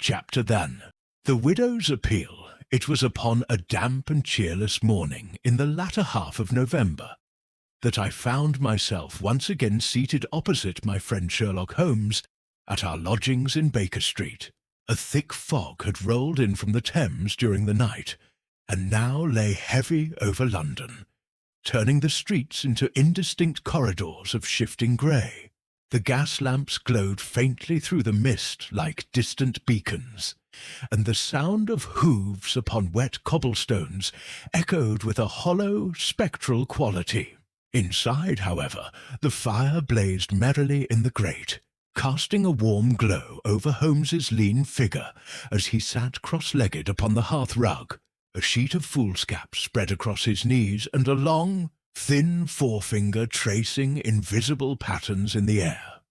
chapter then. The widow's appeal. It was upon a damp and cheerless morning in the latter half of November that I found myself once again seated opposite my friend Sherlock Holmes at our lodgings in Baker Street. A thick fog had rolled in from the Thames during the night, and now lay heavy over London, turning the streets into indistinct corridors of shifting grey. The gas lamps glowed faintly through the mist like distant beacons, and the sound of hooves upon wet cobblestones echoed with a hollow, spectral quality. Inside, however, the fire blazed merrily in the grate, casting a warm glow over Holmes's lean figure as he sat cross-legged upon the hearth-rug, a sheet of foolscap spread across his knees and a long, thin forefinger tracing invisible patterns in the air.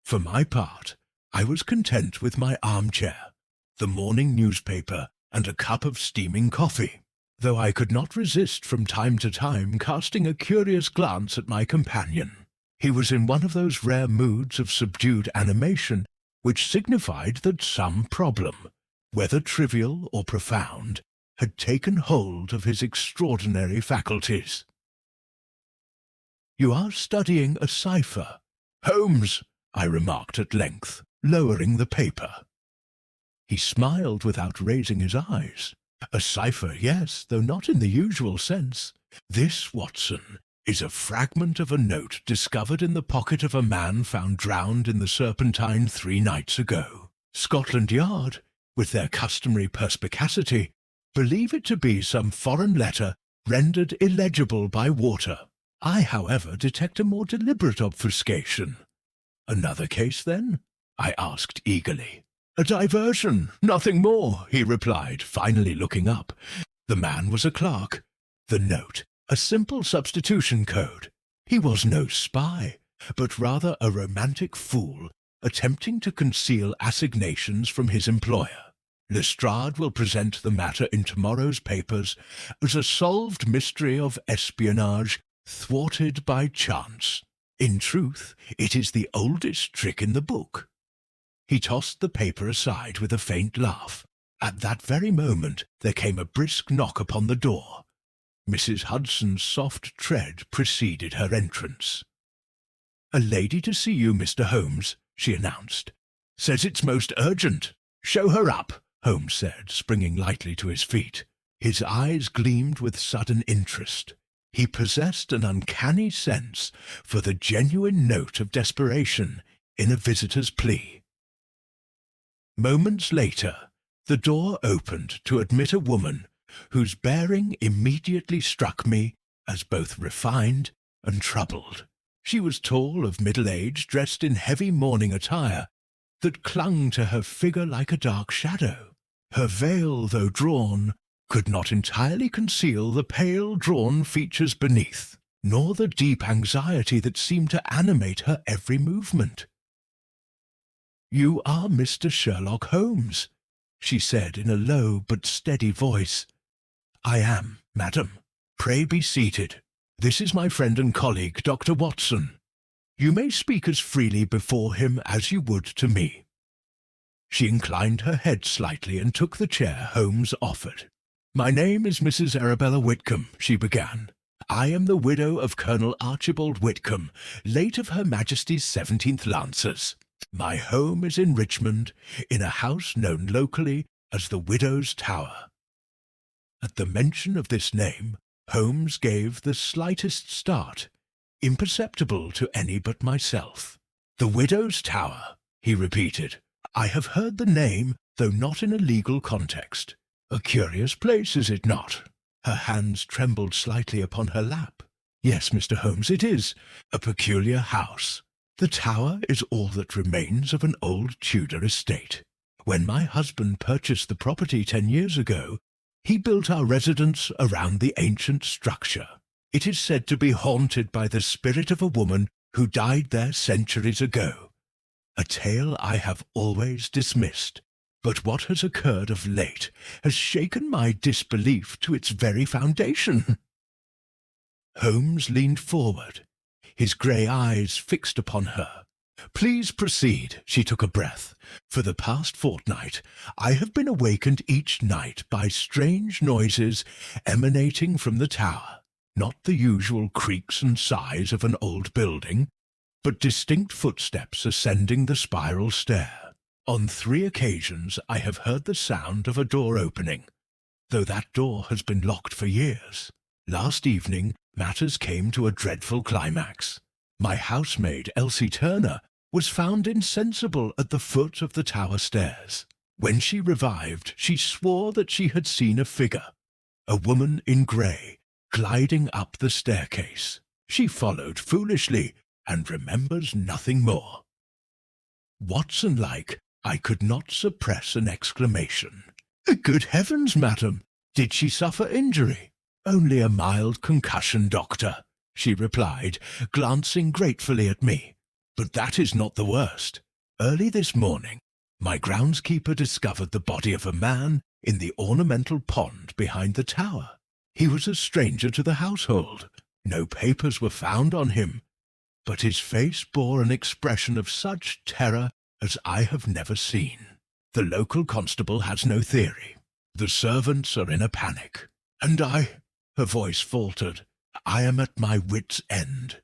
For my part, I was content with my armchair, the morning newspaper, and a cup of steaming coffee, though I could not resist from time to time casting a curious glance at my companion. He was in one of those rare moods of subdued animation which signified that some problem, whether trivial or profound, had taken hold of his extraordinary faculties. "You are studying a cipher, Holmes," I remarked at length, lowering the paper. He smiled without raising his eyes. "A cipher, yes, though not in the usual sense. This, Watson, is a fragment of a note discovered in the pocket of a man found drowned in the Serpentine 3 nights ago. Scotland Yard, with their customary perspicacity, believe it to be some foreign letter rendered illegible by water. I, however, detect a more deliberate obfuscation." "Another case, then?" I asked eagerly. "A diversion, nothing more," he replied, finally looking up. The man was a clerk. The note, a simple substitution code. He was no spy, but rather a romantic fool attempting to conceal assignations from his employer. Lestrade will present the matter in tomorrow's papers as a solved mystery of espionage thwarted by chance. In truth, it is the oldest trick in the book." He tossed the paper aside with a faint laugh. At that very moment there came a brisk knock upon the door. Mrs. Hudson's soft tread preceded her entrance. "A lady to see you, Mr. Holmes," she announced. "Says it's most urgent." "Show her up," Holmes said, springing lightly to his feet. His eyes gleamed with sudden interest. He possessed an uncanny sense for the genuine note of desperation in a visitor's plea. Moments later, the door opened to admit a woman whose bearing immediately struck me as both refined and troubled. She was tall, of middle age, dressed in heavy mourning attire that clung to her figure like a dark shadow. Her veil, though drawn, could not entirely conceal the pale, drawn features beneath, nor the deep anxiety that seemed to animate her every movement. "You are Mr. Sherlock Holmes," she said in a low but steady voice. "I am, madam. Pray be seated. This is my friend and colleague, Dr. Watson. You may speak as freely before him as you would to me." She inclined her head slightly and took the chair Holmes offered. "My name is Mrs. Arabella Whitcomb," she began. "I am the widow of Colonel Archibald Whitcomb, late of Her Majesty's 17th Lancers. My home is in Richmond, in a house known locally as the Widow's Tower." At the mention of this name, Holmes gave the slightest start, imperceptible to any but myself. "The Widow's Tower," he repeated. "I have heard the name, though not in a legal context. A curious place, is it not?" Her hands trembled slightly upon her lap. "Yes, Mr. Holmes, it is. A peculiar house. The tower is all that remains of an old Tudor estate. When my husband purchased the property 10 years ago, he built our residence around the ancient structure. It is said to be haunted by the spirit of a woman who died there centuries ago, a tale I have always dismissed. But what has occurred of late has shaken my disbelief to its very foundation." Holmes leaned forward, his grey eyes fixed upon her. Please proceed, she took a breath. For the past fortnight, I have been awakened each night by strange noises emanating from the tower. Not the usual creaks and sighs of an old building, but distinct footsteps ascending the spiral stair. On 3 occasions I have heard the sound of a door opening, though that door has been locked for years. Last evening matters came to a dreadful climax. My housemaid, Elsie Turner, was found insensible at the foot of the tower stairs. When she revived, she swore that she had seen a figure, a woman in grey, gliding up the staircase. She followed foolishly and remembers nothing more. Watson-like, I could not suppress an exclamation. Good heavens, madam! Did she suffer injury? Only a mild concussion, doctor, she replied, glancing gratefully at me. But that is not the worst. Early this morning, my groundskeeper discovered the body of a man in the ornamental pond behind the tower. He was a stranger to the household. No papers were found on him, but his face bore an expression of such terror as I have never seen. The local constable has no theory. The servants are in a panic. And her voice faltered, I am at my wit's end.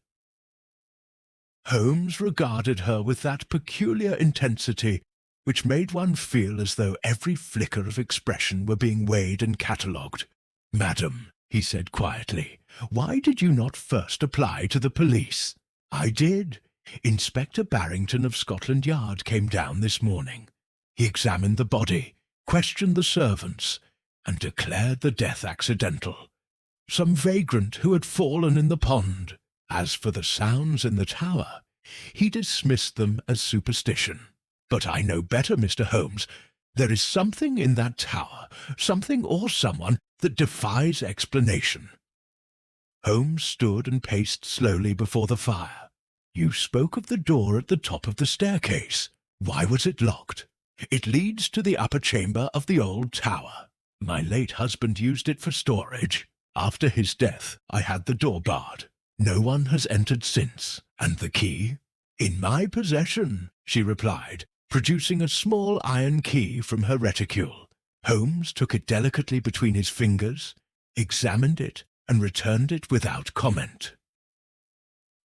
Holmes regarded her with that peculiar intensity which made one feel as though every flicker of expression were being weighed and catalogued. Madam, he said quietly, why did you not first apply to the police? I did. Inspector Barrington of Scotland Yard came down this morning. He examined the body, questioned the servants, and declared the death accidental. Some vagrant who had fallen in the pond. As for the sounds in the tower, he dismissed them as superstition. But I know better, Mr. Holmes. There is something in that tower, something or someone, that defies explanation. Holmes stood and paced slowly before the fire. You spoke of the door at the top of the staircase. Why was it locked? It leads to the upper chamber of the old tower. My late husband used it for storage. After his death, I had the door barred. No one has entered since. And the key? In my possession, she replied, producing a small iron key from her reticule. Holmes took it delicately between his fingers, examined it, and returned it without comment.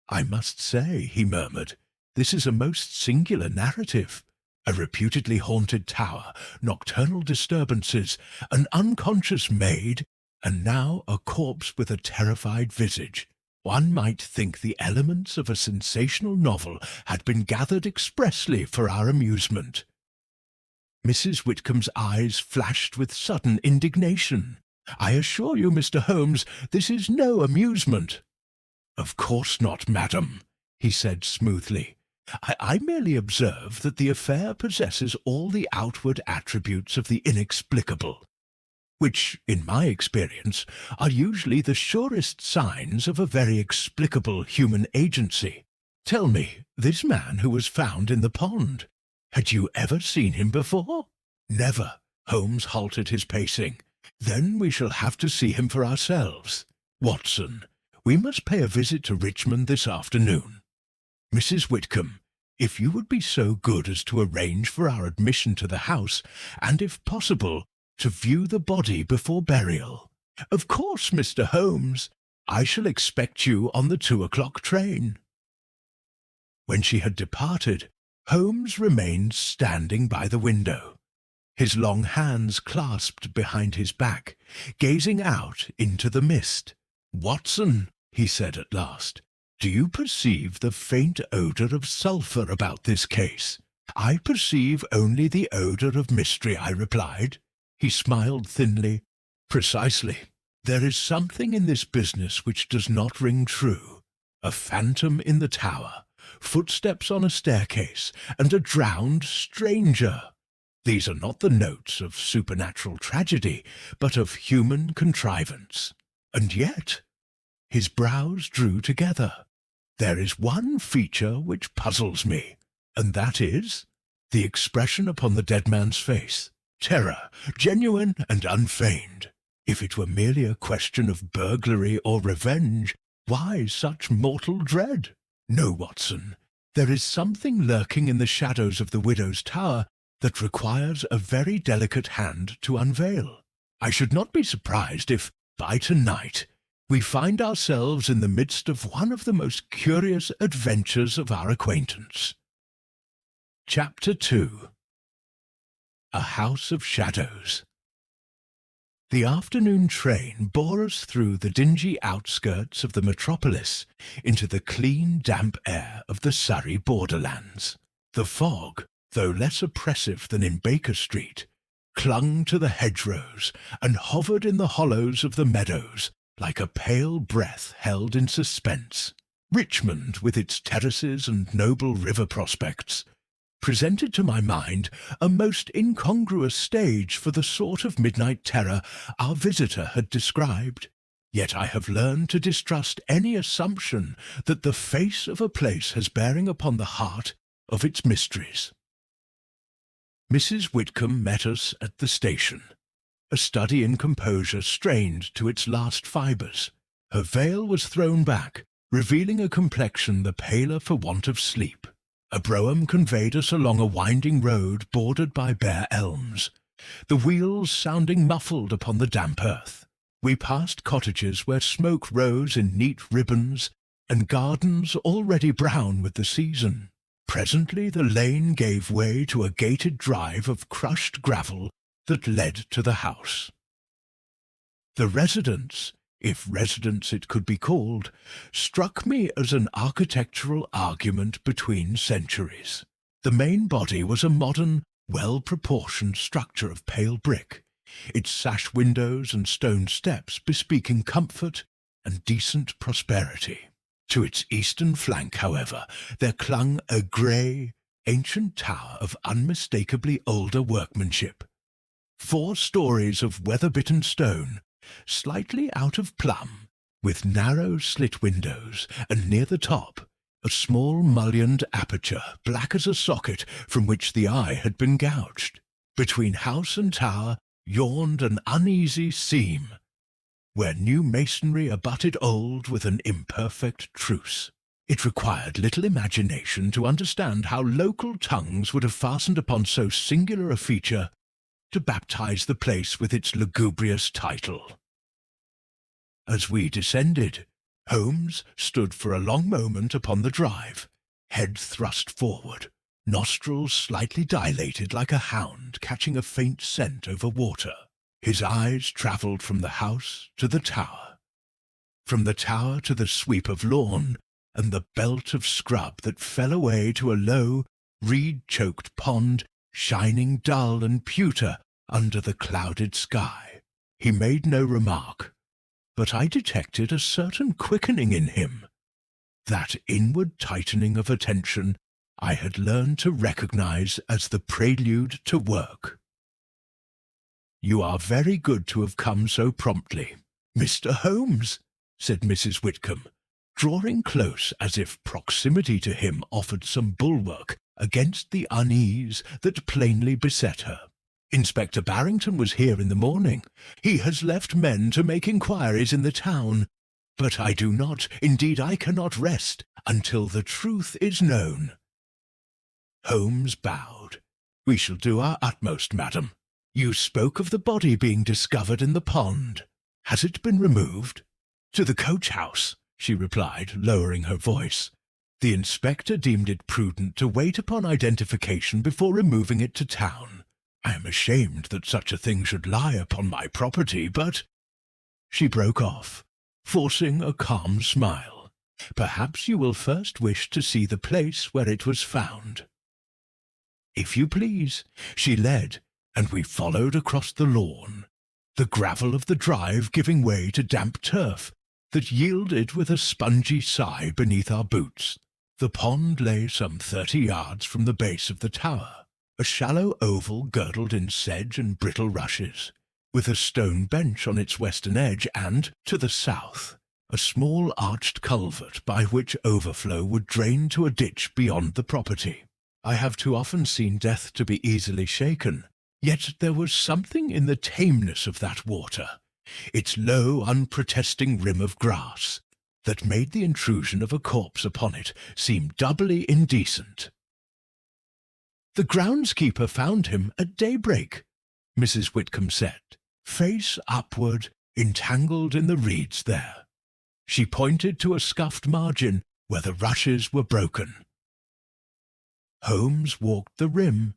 I must say, he murmured, this is a most singular narrative. A reputedly haunted tower, nocturnal disturbances, an unconscious maid, and now a corpse with a terrified visage. One might think the elements of a sensational novel had been gathered expressly for our amusement. Mrs. Whitcomb's eyes flashed with sudden indignation. I assure you, Mr. Holmes, this is no amusement. Of course not, madam, he said smoothly. I merely observe that the affair possesses all the outward attributes of the inexplicable, which, in my experience, are usually the surest signs of a very explicable human agency. Tell me, this man who was found in the pond, had you ever seen him before? Never. Holmes halted his pacing. Then we shall have to see him for ourselves. Watson, we must pay a visit to Richmond this afternoon. Mrs. Whitcomb, if you would be so good as to arrange for our admission to the house, and if possible, to view the body before burial. Of course, Mr. Holmes. I shall expect you on the 2 o'clock train. When she had departed, Holmes remained standing by the window, his long hands clasped behind his back, gazing out into the mist. Watson, he said at last, do you perceive the faint odour of sulphur about this case? I perceive only the odour of mystery, I replied. He smiled thinly. Precisely. There is something in this business which does not ring true. A phantom in the tower, footsteps on a staircase, and a drowned stranger. These are not the notes of supernatural tragedy, but of human contrivance. And yet, his brows drew together. There is one feature which puzzles me, and that is the expression upon the dead man's face. Terror, genuine and unfeigned. If it were merely a question of burglary or revenge, why such mortal dread? No, Watson, There is something lurking in the shadows of the widow's tower that requires a very delicate hand to unveil. I should not be surprised if, by tonight, we find ourselves in the midst of one of the most curious adventures of our acquaintance. Chapter 2. A House of Shadows. The afternoon train bore us through the dingy outskirts of the metropolis into the clean, damp air of the Surrey borderlands. The fog, though less oppressive than in Baker Street, clung to the hedgerows and hovered in the hollows of the meadows like a pale breath held in suspense. Richmond, with its terraces and noble river prospects, presented to my mind a most incongruous stage for the sort of midnight terror our visitor had described. Yet I have learned to distrust any assumption that the face of a place has bearing upon the heart of its mysteries. Mrs. Whitcomb met us at the station, a study in composure strained to its last fibres. Her veil was thrown back, revealing a complexion the paler for want of sleep. A brougham conveyed us along a winding road bordered by bare elms, the wheels sounding muffled upon the damp earth. We passed cottages where smoke rose in neat ribbons, and gardens already brown with the season. Presently the lane gave way to a gated drive of crushed gravel that led to the house. The residence, if residence it could be called, struck me as an architectural argument between centuries. The main body was a modern, well-proportioned structure of pale brick, its sash windows and stone steps bespeaking comfort and decent prosperity. To its eastern flank, however, there clung a grey, ancient tower of unmistakably older workmanship. 4 stories of weather-bitten stone, slightly out of plumb, with narrow slit windows, and near the top a small mullioned aperture, black as a socket, from which the eye had been gouged. Between house and tower yawned an uneasy seam, where new masonry abutted old with an imperfect truce. It required little imagination to understand how local tongues would have fastened upon so singular a feature to baptize the place with its lugubrious title. As we descended, Holmes stood for a long moment upon the drive, head thrust forward, nostrils slightly dilated like a hound catching a faint scent over water. His eyes travelled from the house to the tower, from the tower to the sweep of lawn and the belt of scrub that fell away to a low, reed-choked pond shining dull and pewter under the clouded sky. He made no remark, but I detected a certain quickening in him, that inward tightening of attention I had learned to recognize as the prelude to work. "You are very good to have come so promptly, Mr. Holmes," said Mrs. Whitcomb, drawing close as if proximity to him offered some bulwark against the unease that plainly beset her. "Inspector Barrington was here in the morning. He has left men to make inquiries in the town, but I do not, indeed I cannot rest until the truth is known." Holmes bowed. "We shall do our utmost, madam. You spoke of the body being discovered in the pond. Has it been removed?" "To the coach-house," she replied, lowering her voice. "The inspector deemed it prudent to wait upon identification before removing it to town. I am ashamed that such a thing should lie upon my property, but—" She broke off, forcing a calm smile. "Perhaps you will first wish to see the place where it was found." "If you please." She led, and we followed across the lawn, the gravel of the drive giving way to damp turf that yielded with a spongy sigh beneath our boots. The pond lay some 30 yards from the base of the tower, a shallow oval girdled in sedge and brittle rushes, with a stone bench on its western edge and, to the south, a small arched culvert by which overflow would drain to a ditch beyond the property. I have too often seen death to be easily shaken, yet there was something in the tameness of that water, its low, unprotesting rim of grass, that made the intrusion of a corpse upon it seem doubly indecent. "The groundskeeper found him at daybreak," Mrs. Whitcomb said, face upward, entangled in the reeds there. She pointed to a scuffed margin where the rushes were broken. Holmes walked the rim,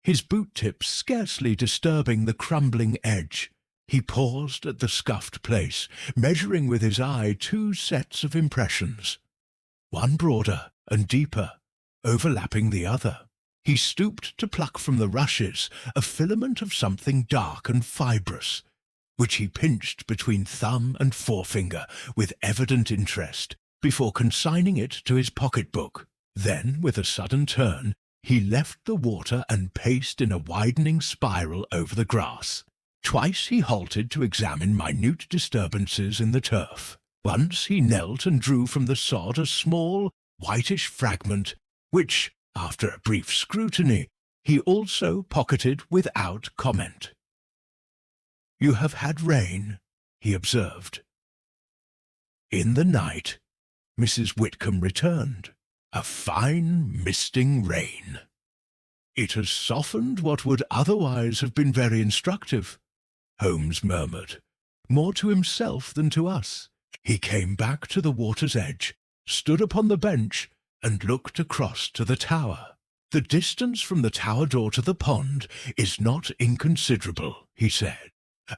his boot tips scarcely disturbing the crumbling edge. He paused at the scuffed place, measuring with his eye 2 sets of impressions, one broader and deeper, overlapping the other. He stooped to pluck from the rushes a filament of something dark and fibrous, which he pinched between thumb and forefinger with evident interest, before consigning it to his pocketbook. Then, with a sudden turn, he left the water and paced in a widening spiral over the grass. Twice he halted to examine minute disturbances in the turf. Once he knelt and drew from the sod a small, whitish fragment, which, after a brief scrutiny, he also pocketed without comment. "You have had rain," he observed. In the night, Mrs. Whitcomb returned. "A fine misting rain. It has softened what would otherwise have been very instructive," Holmes murmured, more to himself than to us. He came back to the water's edge, stood upon the bench, and looked across to the tower. "The distance from the tower door to the pond is not inconsiderable," he said.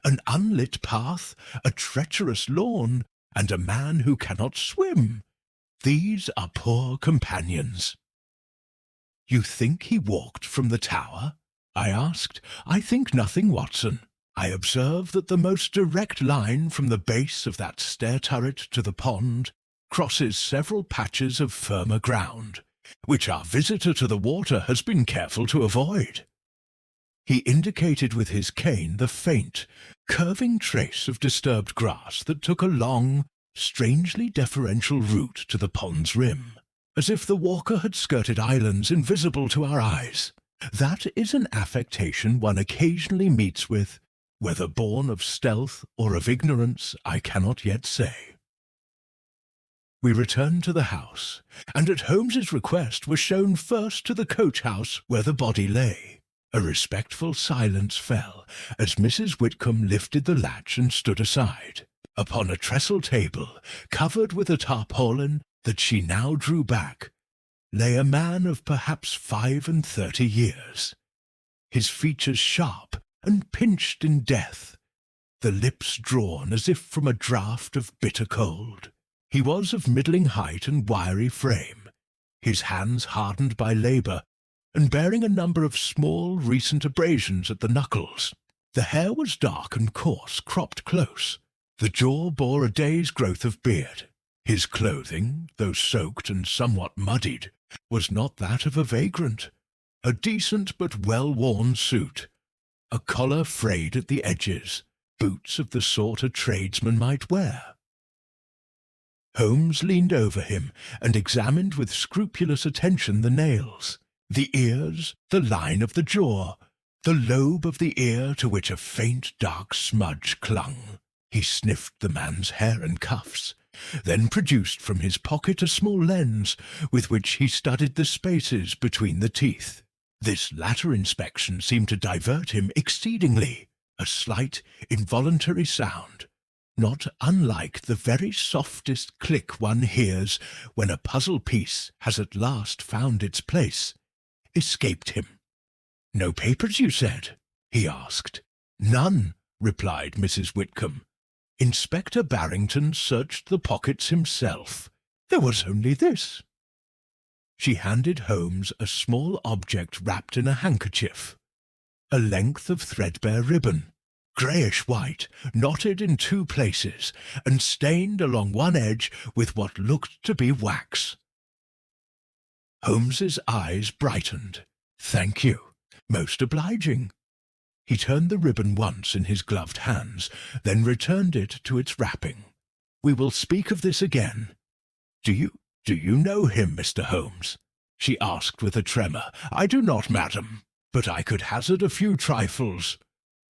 "An unlit path, a treacherous lawn, and a man who cannot swim. These are poor companions." "You think he walked from the tower?" I asked. "I think nothing, Watson. I observe that the most direct line from the base of that stair-turret to the pond crosses several patches of firmer ground, which our visitor to the water has been careful to avoid." He indicated with his cane the faint, curving trace of disturbed grass that took a long, strangely deferential route to the pond's rim, as if the walker had skirted islands invisible to our eyes. That is an affectation one occasionally meets with, whether born of stealth or of ignorance I cannot yet say. We returned to the house, and at Holmes's request were shown first to the coach-house where the body lay. A respectful silence fell as Mrs. Whitcomb lifted the latch and stood aside. Upon a trestle table, covered with a tarpaulin that she now drew back, lay a man of perhaps 35 years, his features sharp and pinched in death, the lips drawn as if from a draught of bitter cold. He was of middling height and wiry frame, his hands hardened by labour, and bearing a number of small recent abrasions at the knuckles. The hair was dark and coarse, cropped close. The jaw bore a day's growth of beard. His clothing, though soaked and somewhat muddied, was not that of a vagrant. A decent but well-worn suit, a collar frayed at the edges, boots of the sort a tradesman might wear. Holmes leaned over him and examined with scrupulous attention the nails, the ears, the line of the jaw, the lobe of the ear to which a faint dark smudge clung. He sniffed the man's hair and cuffs, then produced from his pocket a small lens with which he studied the spaces between the teeth. This latter inspection seemed to divert him exceedingly. A slight, involuntary sound, not unlike the very softest click one hears when a puzzle piece has at last found its place, escaped him. "No papers, you said?" he asked. "None," replied Mrs. Whitcomb. "Inspector Barrington searched the pockets himself. There was only this." She handed Holmes a small object wrapped in a handkerchief, a length of threadbare ribbon, greyish-white, knotted in 2 places, and stained along one edge with what looked to be wax. Holmes's eyes brightened. "Thank you. Most obliging." He turned the ribbon once in his gloved hands, then returned it to its wrapping. "We will speak of this again. Do you know him, Mr. Holmes?" she asked with a tremor. "I do not, madam, but I could hazard a few trifles.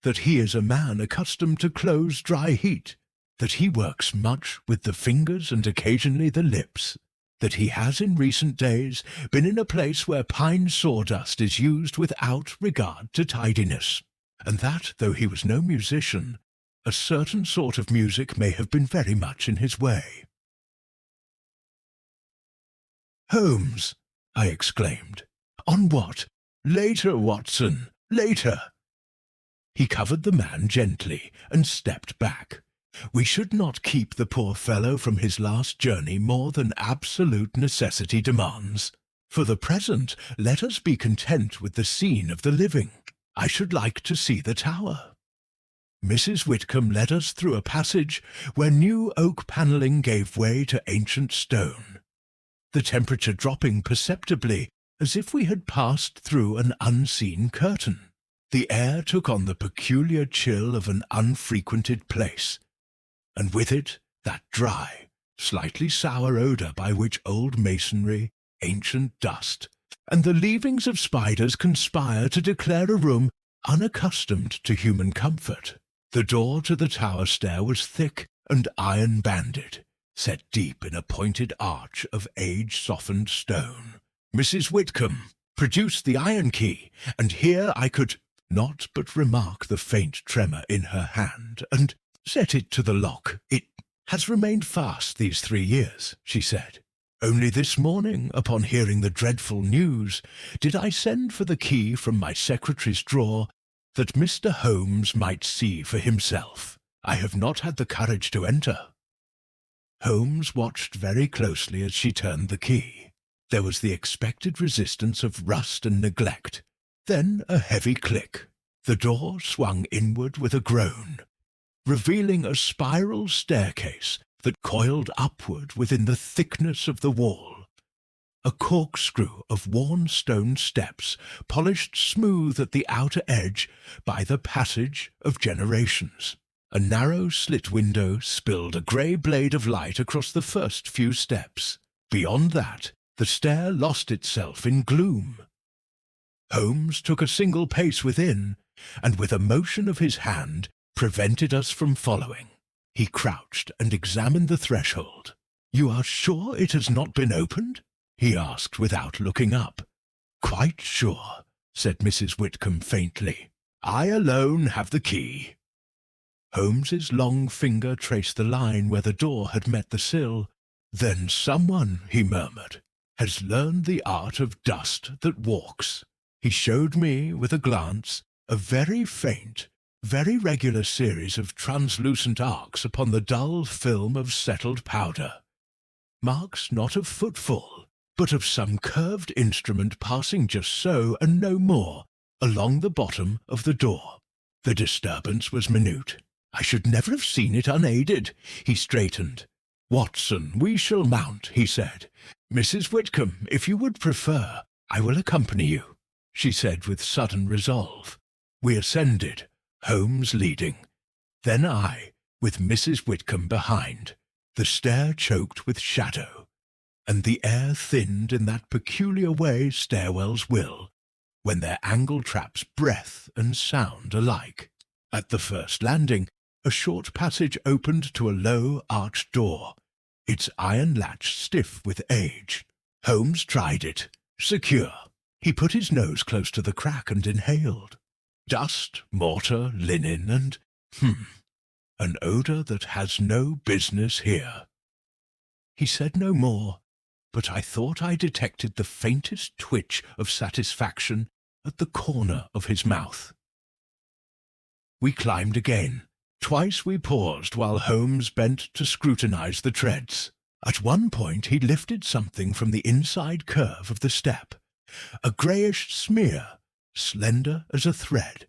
That he is a man accustomed to close dry heat, that he works much with the fingers and occasionally the lips, that he has in recent days been in a place where pine sawdust is used without regard to tidiness, and that, though he was no musician, a certain sort of music may have been very much in his way. "Holmes!" I exclaimed. "On what? Later, Watson, later!" He covered the man gently and stepped back. We should not keep the poor fellow from his last journey more than absolute necessity demands. For the present, let us be content with the scene of the living. I should like to see the tower. Mrs. Whitcomb led us through a passage where new oak panelling gave way to ancient stone, the temperature dropping perceptibly as if we had passed through an unseen curtain. The air took on the peculiar chill of an unfrequented place, and with it that dry, slightly sour odour by which old masonry, ancient dust, and the leavings of spiders conspire to declare a room unaccustomed to human comfort. The door to the tower stair was thick and iron-banded, set deep in a pointed arch of age-softened stone. Mrs. Whitcomb produced the iron key, and here I could not but remark the faint tremor in her hand, and set it to the lock. "It has remained fast these 3 years," she said. "Only this morning, upon hearing the dreadful news, did I send for the key from my secretary's drawer, that Mr. Holmes might see for himself. I have not had the courage to enter." Holmes watched very closely as she turned the key. There was the expected resistance of rust and neglect, then a heavy click. The door swung inward with a groan, revealing a spiral staircase that coiled upward within the thickness of the wall. A corkscrew of worn stone steps, polished smooth at the outer edge by the passage of generations. A narrow slit window spilled a grey blade of light across the first few steps. Beyond that, the stair lost itself in gloom. Holmes took a single pace within, and with a motion of his hand prevented us from following. He crouched and examined the threshold. "You are sure it has not been opened?" he asked without looking up. "Quite sure," said Mrs. Whitcomb faintly. "I alone have the key." Holmes's long finger traced the line where the door had met the sill. "Then someone," he murmured, "has learned the art of dust that walks." He showed me, with a glance, a very faint, very regular series of translucent arcs upon the dull film of settled powder. Marks not of footfall, but of some curved instrument passing just so, and no more, along the bottom of the door. The disturbance was minute. I should never have seen it unaided. He straightened. "Watson, we shall mount," he said. "Mrs. Whitcomb, if you would prefer, I will accompany you," she said with sudden resolve. We ascended, Holmes leading, then I, with Mrs. Whitcomb behind. The stair choked with shadow, and the air thinned in that peculiar way stairwells will, when their angle traps breath and sound alike. At the first landing, a short passage opened to a low arched door, its iron latch stiff with age. Holmes tried it. Secure. He put his nose close to the crack and inhaled. Dust, mortar, linen, and an odour that has no business here. He said no more, but I thought I detected the faintest twitch of satisfaction at the corner of his mouth. We climbed again. Twice we paused while Holmes bent to scrutinize the treads. At one point he lifted something from the inside curve of the step, a greyish smear, slender as a thread,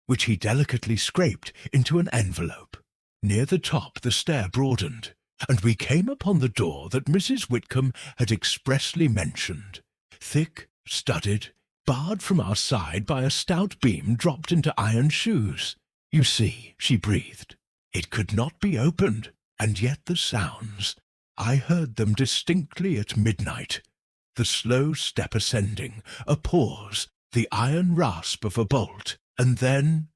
which he delicately scraped into an envelope. Near the top the stair broadened, and we came upon the door that Mrs. Whitcomb had expressly mentioned, thick, studded, barred from our side by a stout beam dropped into iron shoes. "You see," she breathed, "it could not be opened, and yet the sounds, I heard them distinctly at midnight. The slow step ascending, a pause, the iron rasp of a bolt, and then—"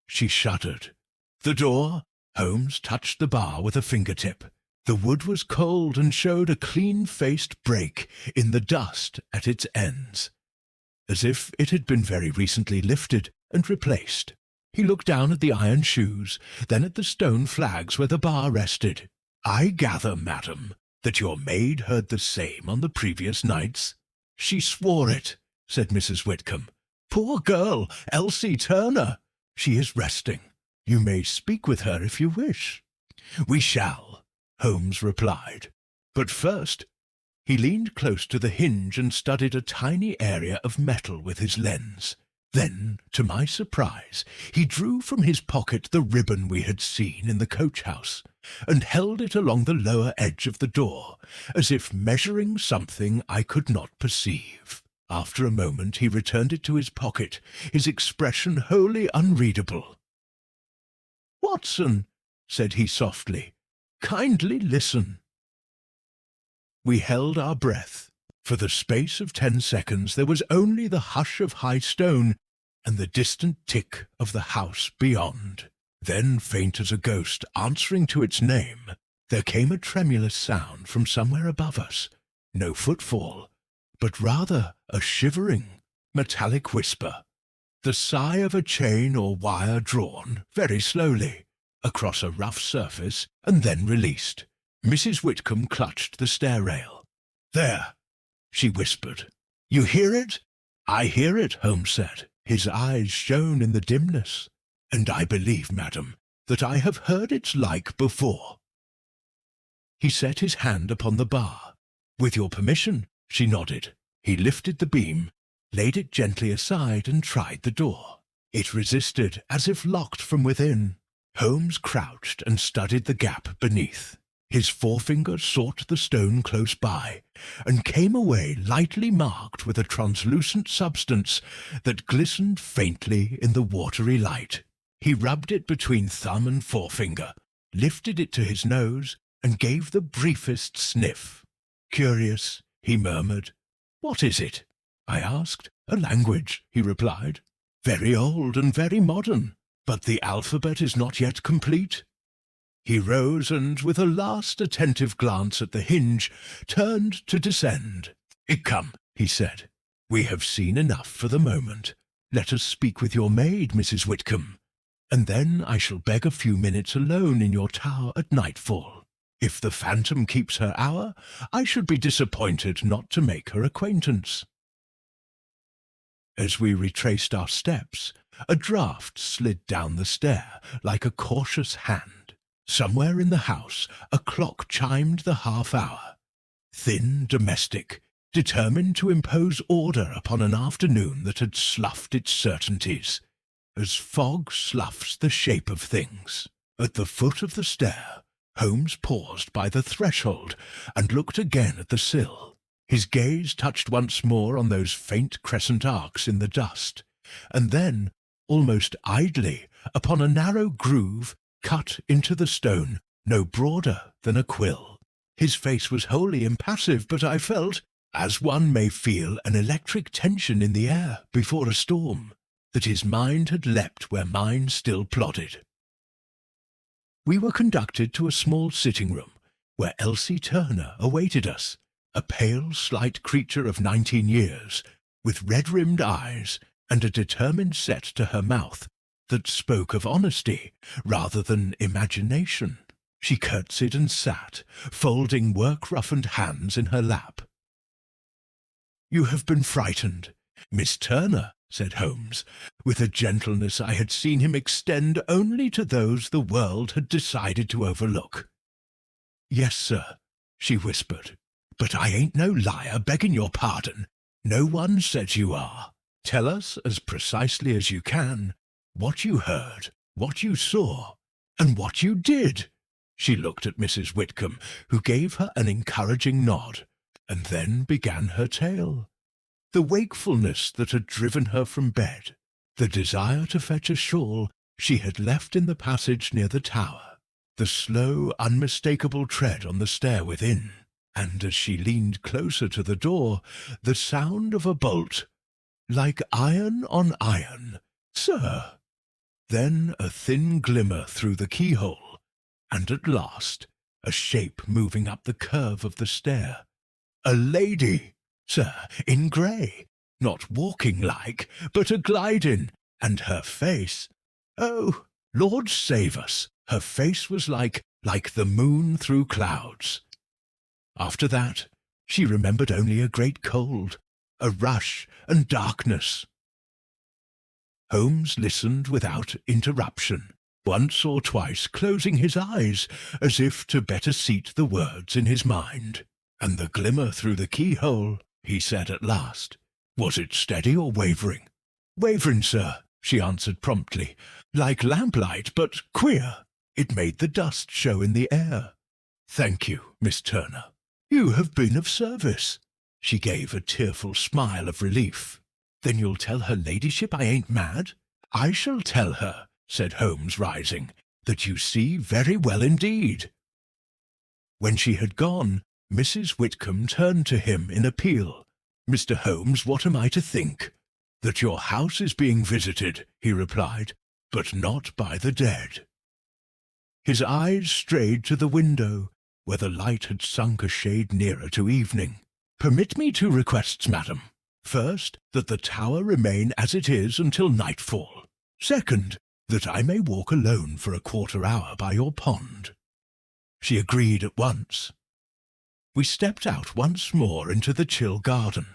She shuddered. "The door, Holmes touched the bar with a fingertip. The wood was cold and showed a clean-faced break in the dust at its ends, as if it had been very recently lifted and replaced. He looked down at the iron shoes, then at the stone flags where the bar rested. "I gather, madam, that your maid heard the same on the previous nights." "She swore it," said Mrs. Whitcomb. "Poor girl, Elsie Turner. She is resting. You may speak with her if you wish." "We shall," Holmes replied. "But first—" He leaned close to the hinge and studied a tiny area of metal with his lens. Then, to my surprise, he drew from his pocket the ribbon we had seen in the coach-house, and held it along the lower edge of the door, as if measuring something I could not perceive. After a moment he returned it to his pocket, his expression wholly unreadable. "Watson," said he softly, "kindly listen." We held our breath. For the space of 10 seconds there was only the hush of high stone and the distant tick of the house beyond. Then, faint as a ghost answering to its name, there came a tremulous sound from somewhere above us. No footfall, but rather a shivering, metallic whisper. The sigh of a chain or wire drawn, very slowly, across a rough surface and then released. Mrs. Whitcomb clutched the stair rail. "There," she whispered. "You hear it?" "I hear it," Holmes said. His eyes shone in the dimness. "And I believe, madam, that I have heard its like before." He set his hand upon the bar. "With your permission," she nodded. He lifted the beam, laid it gently aside, and tried the door. It resisted, as if locked from within. Holmes crouched and studied the gap beneath. His forefinger sought the stone close by, and came away lightly marked with a translucent substance that glistened faintly in the watery light. He rubbed it between thumb and forefinger, lifted it to his nose, and gave the briefest sniff. "Curious," he murmured. "What is it?" I asked. "A language," he replied. "Very old and very modern, but the alphabet is not yet complete." He rose and, with a last attentive glance at the hinge, turned to descend. "Come," he said. "We have seen enough for the moment. Let us speak with your maid, Mrs. Whitcomb, and then I shall beg a few minutes alone in your tower at nightfall. If the phantom keeps her hour, I should be disappointed not to make her acquaintance." As we retraced our steps, a draught slid down the stair like a cautious hand. Somewhere in the house a clock chimed the half-hour. Thin, domestic, determined to impose order upon an afternoon that had sloughed its certainties, as fog sloughs the shape of things. At the foot of the stair, Holmes paused by the threshold and looked again at the sill. His gaze touched once more on those faint crescent arcs in the dust, and then, almost idly, upon a narrow groove cut into the stone, no broader than a quill. His face was wholly impassive, but I felt, as one may feel an electric tension in the air before a storm, that his mind had leapt where mine still plodded. We were conducted to a small sitting-room, where Elsie Turner awaited us, a pale, slight creature of 19 years, with red-rimmed eyes and a determined set to her mouth that spoke of honesty rather than imagination. She curtsied and sat, folding work-roughened hands in her lap. "You have been frightened, Miss Turner," said Holmes, with a gentleness I had seen him extend only to those the world had decided to overlook. "Yes, sir," she whispered, "but I ain't no liar, begging your pardon. No one says you are. Tell us, as precisely as you can, what you heard, what you saw, and what you did." She looked at Mrs. Whitcomb, who gave her an encouraging nod, and then began her tale. The wakefulness that had driven her from bed, the desire to fetch a shawl she had left in the passage near the tower, the slow, unmistakable tread on the stair within, and as she leaned closer to the door, the sound of a bolt, like iron on iron. "Sir!" Then a thin glimmer through the keyhole, and at last a shape moving up the curve of the stair. A lady, sir, in grey, not walking like, but a gliding, and her face, oh, Lord save us, her face was like the moon through clouds. After that, she remembered only a great cold, a rush and darkness. Holmes listened without interruption, once or twice closing his eyes as if to better seat the words in his mind. And the glimmer through the keyhole, he said at last. Was it steady or wavering? Wavering, sir, she answered promptly. Like lamplight, but queer. It made the dust show in the air. Thank you, Miss Turner. You have been of service. She gave a tearful smile of relief. Then you'll tell her ladyship I ain't mad? I shall tell her, said Holmes, rising, that you see very well indeed. When she had gone, Mrs. Whitcomb turned to him in appeal. Mr. Holmes, what am I to think? That your house is being visited, he replied, but not by the dead. His eyes strayed to the window, where the light had sunk a shade nearer to evening. Permit me two requests, madam. First, that the tower remain as it is until nightfall. Second, that I may walk alone for a quarter-hour by your pond. She agreed at once. We stepped out once more into the chill garden.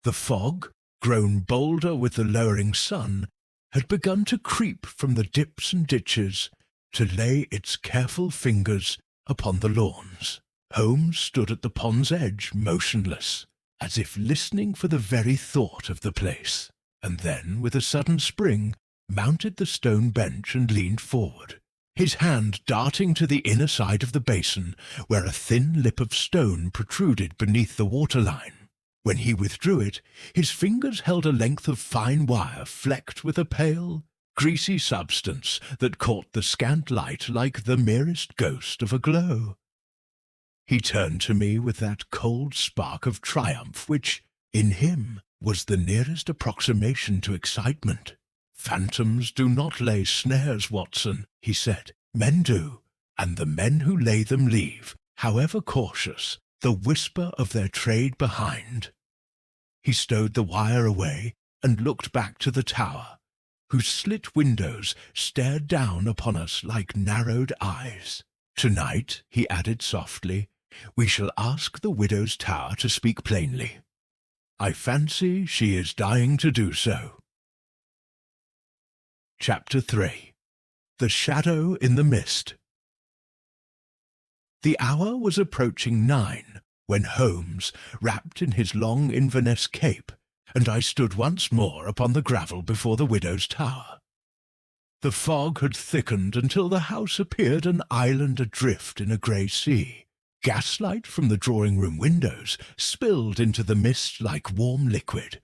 The fog, grown bolder with the lowering sun, had begun to creep from the dips and ditches to lay its careful fingers upon the lawns. Holmes stood at the pond's edge, motionless, as if listening for the very thought of the place, and then, with a sudden spring, mounted the stone bench and leaned forward, his hand darting to the inner side of the basin, where a thin lip of stone protruded beneath the water-line. When he withdrew it, his fingers held a length of fine wire flecked with a pale, greasy substance that caught the scant light like the merest ghost of a glow. He turned to me with that cold spark of triumph which, in him, was the nearest approximation to excitement. "Phantoms do not lay snares, Watson," he said. "Men do, and the men who lay them leave, however cautious, the whisper of their trade behind." He stowed the wire away and looked back to the tower, whose slit windows stared down upon us like narrowed eyes. "Tonight," he added softly, "we shall ask the widow's tower to speak plainly. I fancy she is dying to do so." Chapter 3. The Shadow in the Mist. The hour was approaching 9 when Holmes, wrapped in his long Inverness cape, and I stood once more upon the gravel before the widow's tower. The fog had thickened until the house appeared an island adrift in a grey sea. Gaslight from the drawing-room windows spilled into the mist like warm liquid,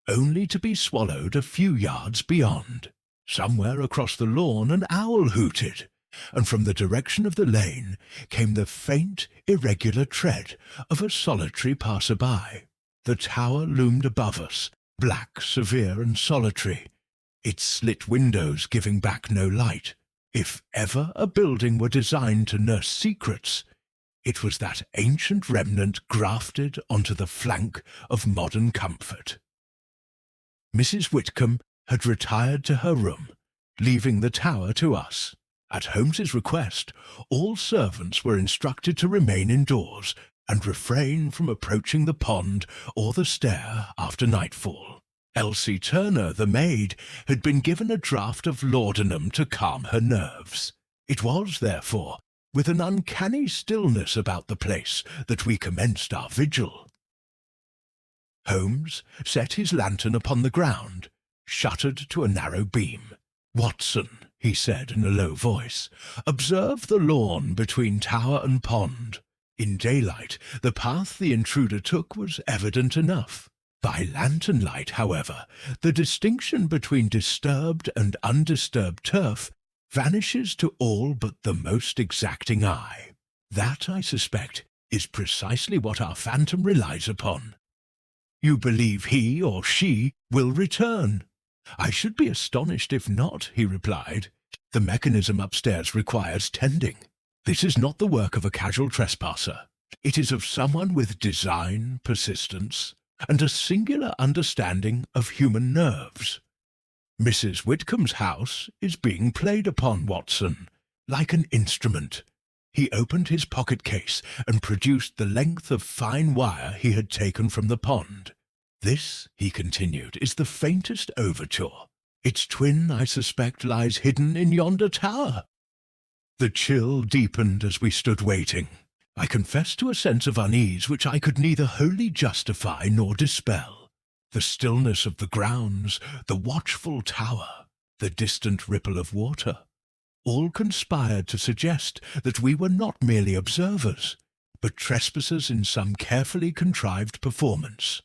only to be swallowed a few yards beyond. Somewhere across the lawn an owl hooted, and from the direction of the lane came the faint, irregular tread of a solitary passer-by. The tower loomed above us, black, severe, and solitary, its slit windows giving back no light. If ever a building were designed to nurse secrets, it was that ancient remnant grafted onto the flank of modern comfort. Mrs. Whitcomb had retired to her room, leaving the tower to us. At Holmes's request, all servants were instructed to remain indoors and refrain from approaching the pond or the stair after nightfall. Elsie Turner, the maid, had been given a draught of laudanum to calm her nerves. It was, therefore, with an uncanny stillness about the place that we commenced our vigil. Holmes set his lantern upon the ground, shuttered to a narrow beam. "Watson," he said in a low voice, "observe the lawn between tower and pond. In daylight, the path the intruder took was evident enough. By lantern light, however, the distinction between disturbed and undisturbed turf vanishes to all but the most exacting eye. That, I suspect, is precisely what our phantom relies upon. You believe he or she will return?" "I should be astonished if not," he replied. "The mechanism upstairs requires tending." This is not the work of a casual trespasser. It is of someone with design, persistence, and a singular understanding of human nerves. Mrs. Whitcomb's house is being played upon, Watson, like an instrument. He opened his pocket-case and produced the length of fine wire he had taken from the pond. This, he continued, is the faintest overture. Its twin, I suspect, lies hidden in yonder tower. The chill deepened as we stood waiting. I confess to a sense of unease which I could neither wholly justify nor dispel. The stillness of the grounds, the watchful tower, the distant ripple of water, all conspired to suggest that we were not merely observers, but trespassers in some carefully contrived performance.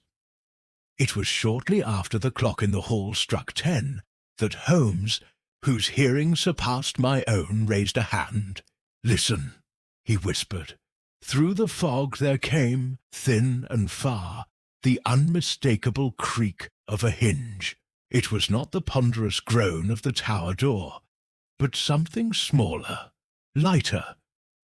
It was shortly after the clock in the hall struck 10 that Holmes, whose hearing surpassed my own, raised a hand. "Listen," he whispered. Through the fog there came, thin and far, the unmistakable creak of a hinge. It was not the ponderous groan of the tower door, but something smaller, lighter,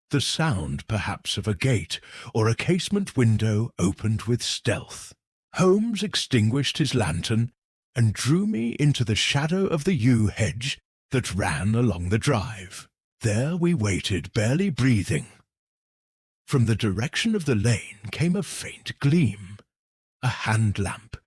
the sound, perhaps, of a gate or a casement window opened with stealth. Holmes extinguished his lantern and drew me into the shadow of the yew hedge that ran along the drive. There we waited, barely breathing. From the direction of the lane came a faint gleam, a hand lamp,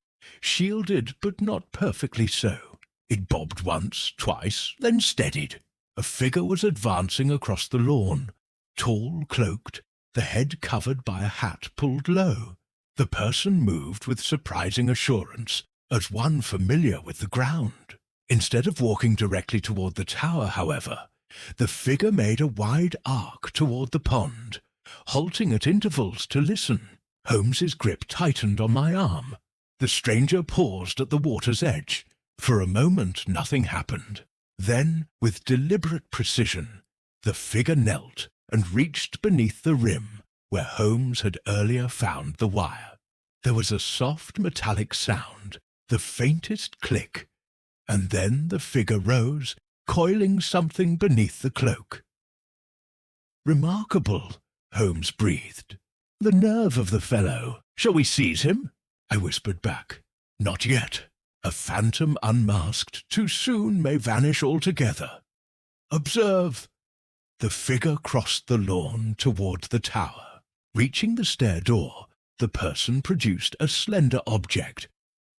shielded but not perfectly so. It bobbed once, twice, then steadied. A figure was advancing across the lawn, tall, cloaked, the head covered by a hat pulled low. The person moved with surprising assurance, as one familiar with the ground. Instead of walking directly toward the tower, however, the figure made a wide arc toward the pond, halting at intervals to listen. Holmes's grip tightened on my arm. The stranger paused at the water's edge. For a moment nothing happened. Then, with deliberate precision, the figure knelt and reached beneath the rim where Holmes had earlier found the wire. There was a soft metallic sound, the faintest click, and then the figure rose, coiling something beneath the cloak. "Remarkable," Holmes breathed. "The nerve of the fellow. Shall we seize him?" I whispered back. "Not yet. A phantom unmasked too soon may vanish altogether. Observe." The figure crossed the lawn toward the tower. Reaching the stair door, the person produced a slender object,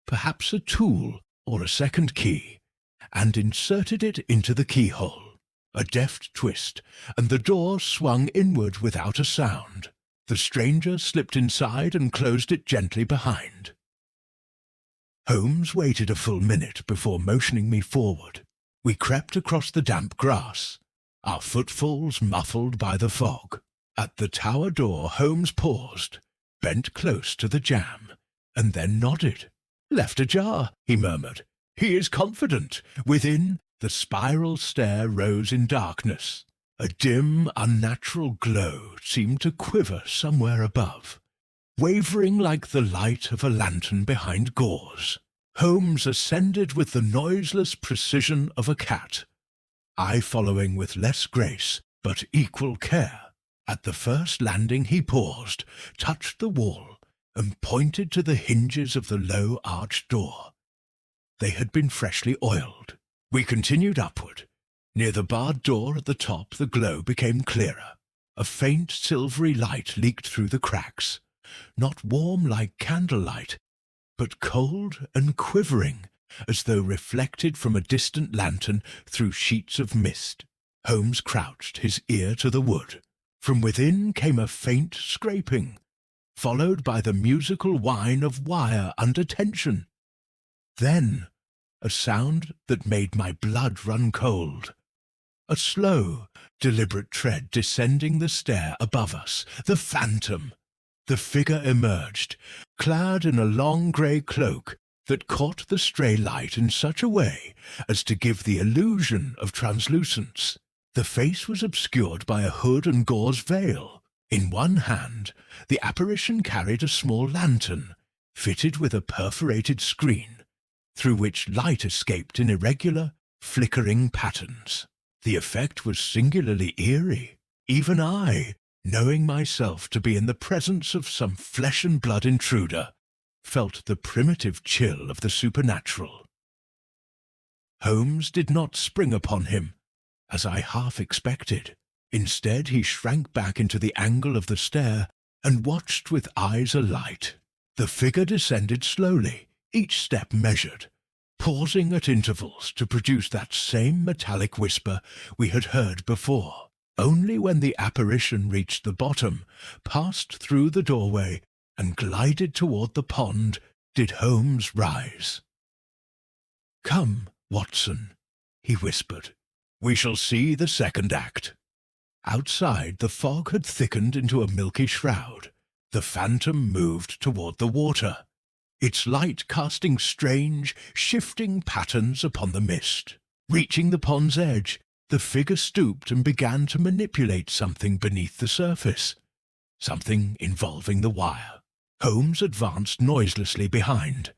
perhaps a tool or a second key, and inserted it into the keyhole. A deft twist, and the door swung inward without a sound. The stranger slipped inside and closed it gently behind. Holmes waited a full minute before motioning me forward. We crept across the damp grass, our footfalls muffled by the fog. At the tower door Holmes paused, bent close to the jamb, and then nodded. "Left ajar," he murmured. "He is confident." Within, the spiral stair rose in darkness. A dim, unnatural glow seemed to quiver somewhere above, wavering like the light of a lantern behind gauze. Holmes ascended with the noiseless precision of a cat, I following with less grace, but equal care. At the first landing he paused, touched the wall, and pointed to the hinges of the low arched door. They had been freshly oiled. We continued upward. Near the barred door at the top the glow became clearer. A faint silvery light leaked through the cracks, not warm like candlelight, but cold and quivering, as though reflected from a distant lantern through sheets of mist. Holmes crouched, his ear to the wood. From within came a faint scraping, followed by the musical whine of wire under tension. Then a sound that made my blood run cold. A slow, deliberate tread descending the stair above us. The phantom! The figure emerged, clad in a long grey cloak that caught the stray light in such a way as to give the illusion of translucence. The face was obscured by a hood and gauze veil. In one hand, the apparition carried a small lantern, fitted with a perforated screen, through which light escaped in irregular, flickering patterns. The effect was singularly eerie. Even I, knowing myself to be in the presence of some flesh-and-blood intruder, felt the primitive chill of the supernatural. Holmes did not spring upon him, as I half expected. Instead, he shrank back into the angle of the stair and watched with eyes alight. The figure descended slowly, each step measured, pausing at intervals to produce that same metallic whisper we had heard before. Only when the apparition reached the bottom, passed through the doorway, and glided toward the pond, did Holmes rise. "Come, Watson," he whispered. "We shall see the second act." Outside, the fog had thickened into a milky shroud. The phantom moved toward the water, its light casting strange, shifting patterns upon the mist. Reaching the pond's edge, the figure stooped and began to manipulate something beneath the surface, something involving the wire. Holmes advanced noiselessly behind,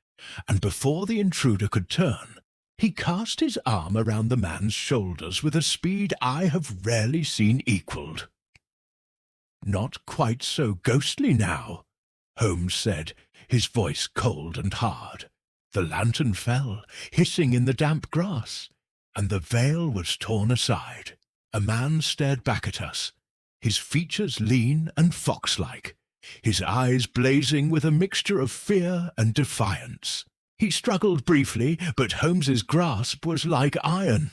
and before the intruder could turn, he cast his arm around the man's shoulders with a speed I have rarely seen equalled. "Not quite so ghostly now," Holmes said, his voice cold and hard. The lantern fell, hissing in the damp grass, and the veil was torn aside. A man stared back at us, his features lean and fox-like, his eyes blazing with a mixture of fear and defiance. He struggled briefly, but Holmes's grasp was like iron.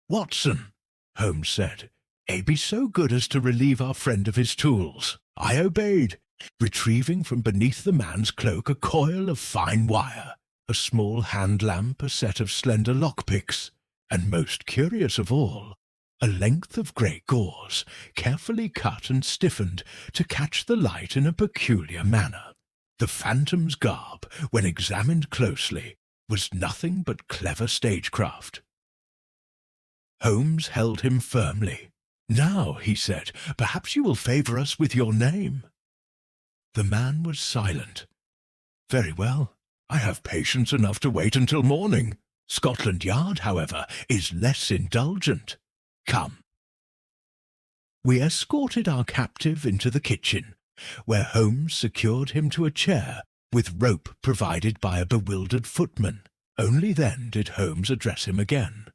"Watson," Holmes said, "be so good as to relieve our friend of his tools." I obeyed, retrieving from beneath the man's cloak a coil of fine wire, a small hand lamp, a set of slender lockpicks, and most curious of all, a length of grey gauze, carefully cut and stiffened to catch the light in a peculiar manner. The phantom's garb, when examined closely, was nothing but clever stagecraft. Holmes held him firmly. "Now," he said, "perhaps you will favour us with your name." The man was silent. "Very well. I have patience enough to wait until morning. Scotland Yard, however, is less indulgent. Come." We escorted our captive into the kitchen, where Holmes secured him to a chair with rope provided by a bewildered footman. Only then did Holmes address him again.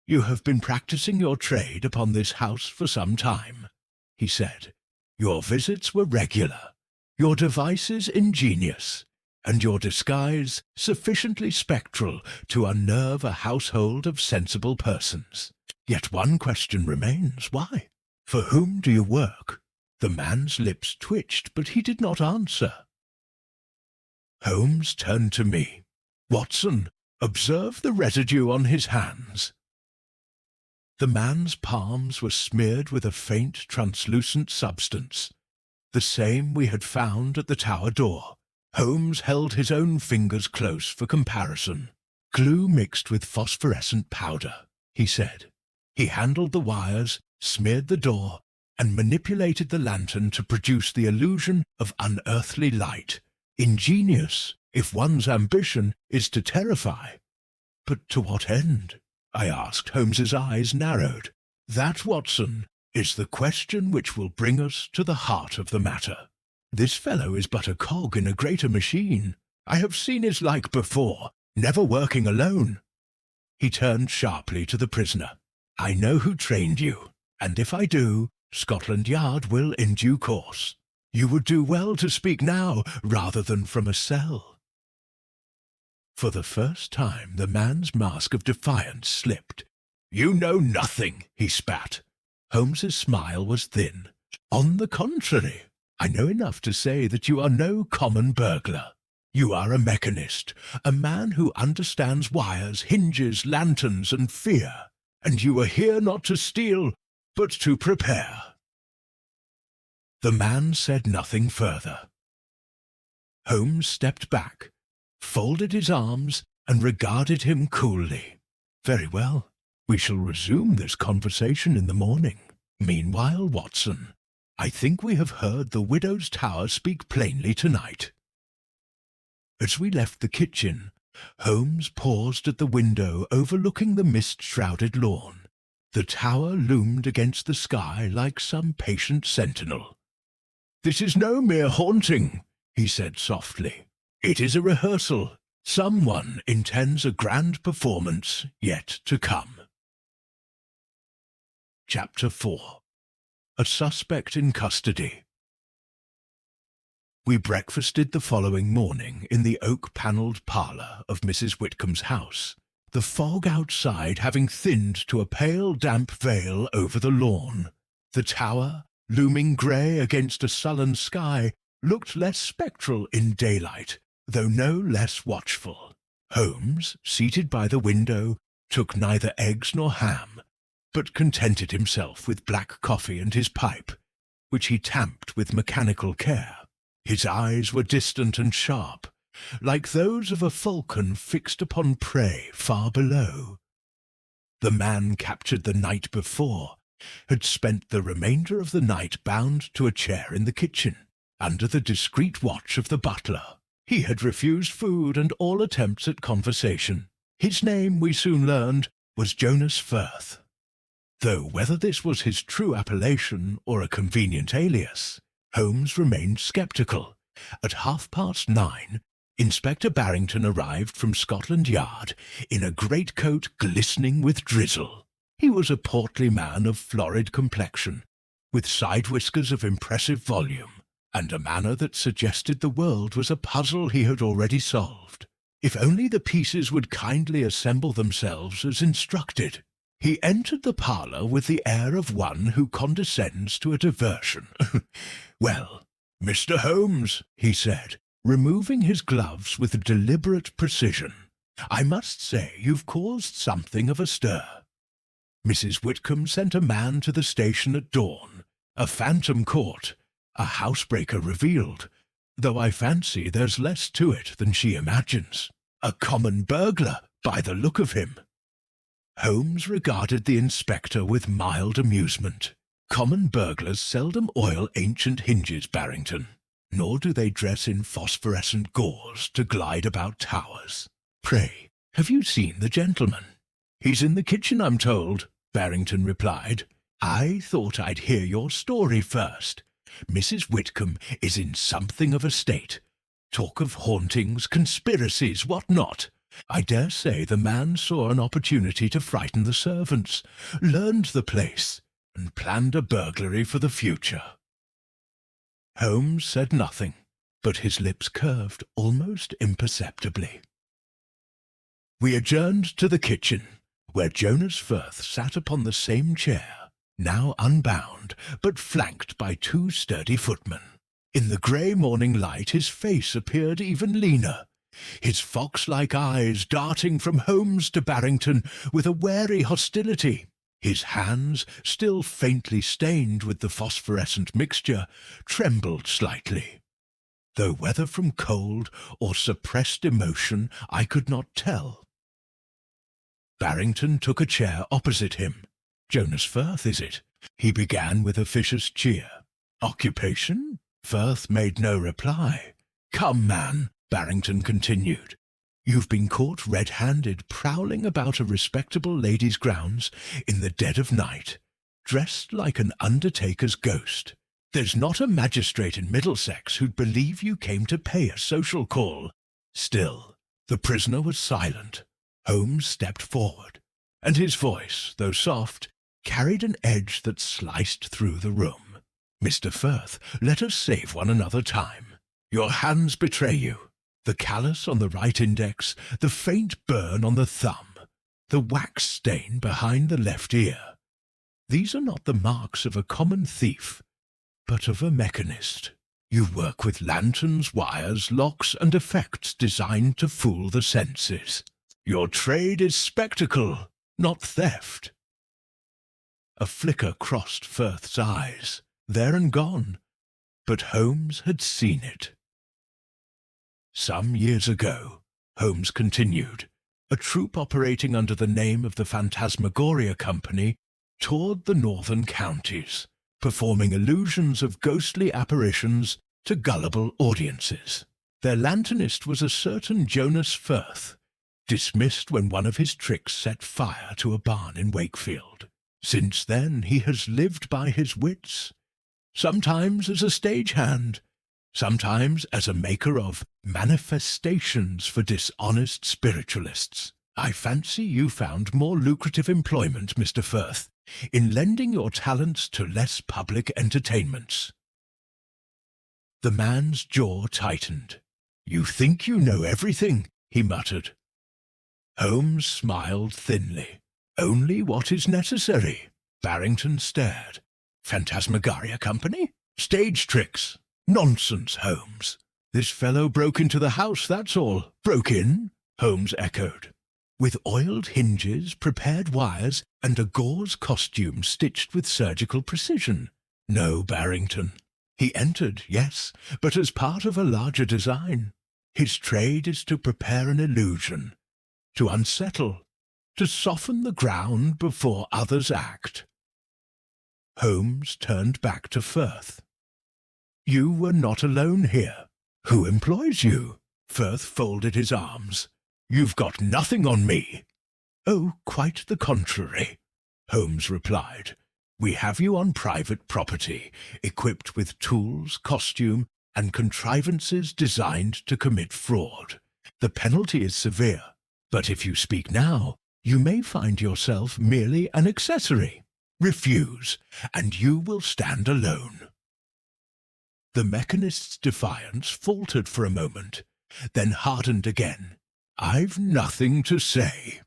"You have been practising your trade upon this house for some time," he said. "Your visits were regular, your devices ingenious, and your disguise sufficiently spectral to unnerve a household of sensible persons. Yet one question remains. Why? For whom do you work?" The man's lips twitched, but he did not answer. Holmes turned to me. "Watson, observe the residue on his hands." The man's palms were smeared with a faint, translucent substance, the same we had found at the tower door. Holmes held his own fingers close for comparison. "Glue mixed with phosphorescent powder," he said. He handled the wires, smeared the door, and manipulated the lantern to produce the illusion of unearthly light. Ingenious, if one's ambition is to terrify. "But to what end?" I asked. Holmes's eyes narrowed. "That, Watson, is the question which will bring us to the heart of the matter. This fellow is but a cog in a greater machine. I have seen his like before, never working alone." He turned sharply to the prisoner. "I know who trained you, and if I do, Scotland Yard will in due course. You would do well to speak now rather than from a cell." For the first time the man's mask of defiance slipped. "You know nothing," he spat. Holmes's smile was thin. "On the contrary, I know enough to say that you are no common burglar. You are a mechanist, a man who understands wires, hinges, lanterns, and fear. And you are here not to steal, but to prepare." The man said nothing further. Holmes stepped back, folded his arms, and regarded him coolly. "Very well. We shall resume this conversation in the morning. Meanwhile, Watson, I think we have heard the widow's tower speak plainly tonight." As we left the kitchen, Holmes paused at the window overlooking the mist-shrouded lawn. The tower loomed against the sky like some patient sentinel. "This is no mere haunting," he said softly. "It is a rehearsal. Someone intends a grand performance yet to come." Chapter 4. A Suspect in Custody. We breakfasted the following morning in the oak-panelled parlour of Mrs. Whitcomb's house, the fog outside having thinned to a pale damp veil over the lawn. The tower, looming grey against a sullen sky, looked less spectral in daylight, though no less watchful. Holmes, seated by the window, took neither eggs nor ham, but contented himself with black coffee and his pipe, which he tamped with mechanical care. His eyes were distant and sharp, like those of a falcon fixed upon prey far below. The man captured the night before had spent the remainder of the night bound to a chair in the kitchen, under the discreet watch of the butler. He had refused food and all attempts at conversation. His name, we soon learned, was Jonas Firth, though whether this was his true appellation or a convenient alias, Holmes remained sceptical. At 9:30, Inspector Barrington arrived from Scotland Yard in a greatcoat glistening with drizzle. He was a portly man of florid complexion, with side whiskers of impressive volume, and a manner that suggested the world was a puzzle he had already solved, if only the pieces would kindly assemble themselves as instructed. He entered the parlour with the air of one who condescends to a diversion. "Well, Mr. Holmes," he said, removing his gloves with deliberate precision, "I must say you've caused something of a stir. Mrs. Whitcomb sent a man to the station at dawn, a phantom caught, a housebreaker revealed, though I fancy there's less to it than she imagines. A common burglar, by the look of him." Holmes regarded the inspector with mild amusement. "Common burglars seldom oil ancient hinges, Barrington, nor do they dress in phosphorescent gauze to glide about towers. Pray, have you seen the gentleman?" "He's in the kitchen, I'm told," Barrington replied. "I thought I'd hear your story first. Mrs. Whitcomb is in something of a state. Talk of hauntings, conspiracies, what not. I dare say the man saw an opportunity to frighten the servants, learned the place, and planned a burglary for the future." Holmes said nothing, but his lips curved almost imperceptibly. We adjourned to the kitchen, where Jonas Firth sat upon the same chair, now unbound, but flanked by two sturdy footmen. In the grey morning light his face appeared even leaner, his fox-like eyes darting from Holmes to Barrington with a wary hostility. His hands, still faintly stained with the phosphorescent mixture, trembled slightly, though whether from cold or suppressed emotion I could not tell. Barrington took a chair opposite him. "Jonas Firth, is it?" he began with officious cheer. "Occupation?" Firth made no reply. "Come, man," Barrington continued. "You've been caught red-handed prowling about a respectable lady's grounds in the dead of night, dressed like an undertaker's ghost. There's not a magistrate in Middlesex who'd believe you came to pay a social call." Still, the prisoner was silent. Holmes stepped forward, and his voice, though soft, carried an edge that sliced through the room. "Mr. Firth, let us save one another time. Your hands betray you. The callus on the right index, the faint burn on the thumb, the wax stain behind the left ear. These are not the marks of a common thief, but of a mechanist. You work with lanterns, wires, locks, and effects designed to fool the senses. Your trade is spectacle, not theft." A flicker crossed Firth's eyes, there and gone, but Holmes had seen it. "Some years ago," Holmes continued, "a troupe operating under the name of the Phantasmagoria Company toured the northern counties, performing illusions of ghostly apparitions to gullible audiences. Their lanternist was a certain Jonas Firth, dismissed when one of his tricks set fire to a barn in Wakefield. Since then he has lived by his wits, sometimes as a stagehand, sometimes as a maker of manifestations for dishonest spiritualists. I fancy you found more lucrative employment, Mr. Firth, in lending your talents to less public entertainments. The man's jaw tightened. You think you know everything, he muttered. Holmes smiled thinly. Only what is necessary. Barrington stared. Phantasmagoria Company? Stage tricks? Nonsense, Holmes. This fellow broke into the house, that's all. Broke in? Holmes echoed. With oiled hinges, prepared wires, and a gauze costume stitched with surgical precision. No, Barrington. He entered, yes, but as part of a larger design. His trade is to prepare an illusion, to unsettle, to soften the ground before others act. Holmes turned back to Firth. You were not alone here. Who employs you? Firth folded his arms. You've got nothing on me. Oh, quite the contrary, Holmes replied. We have you on private property, equipped with tools, costume, and contrivances designed to commit fraud. The penalty is severe, but if you speak now, you may find yourself merely an accessory. Refuse, and you will stand alone. The mechanist's defiance faltered for a moment, then hardened again. I've nothing to say.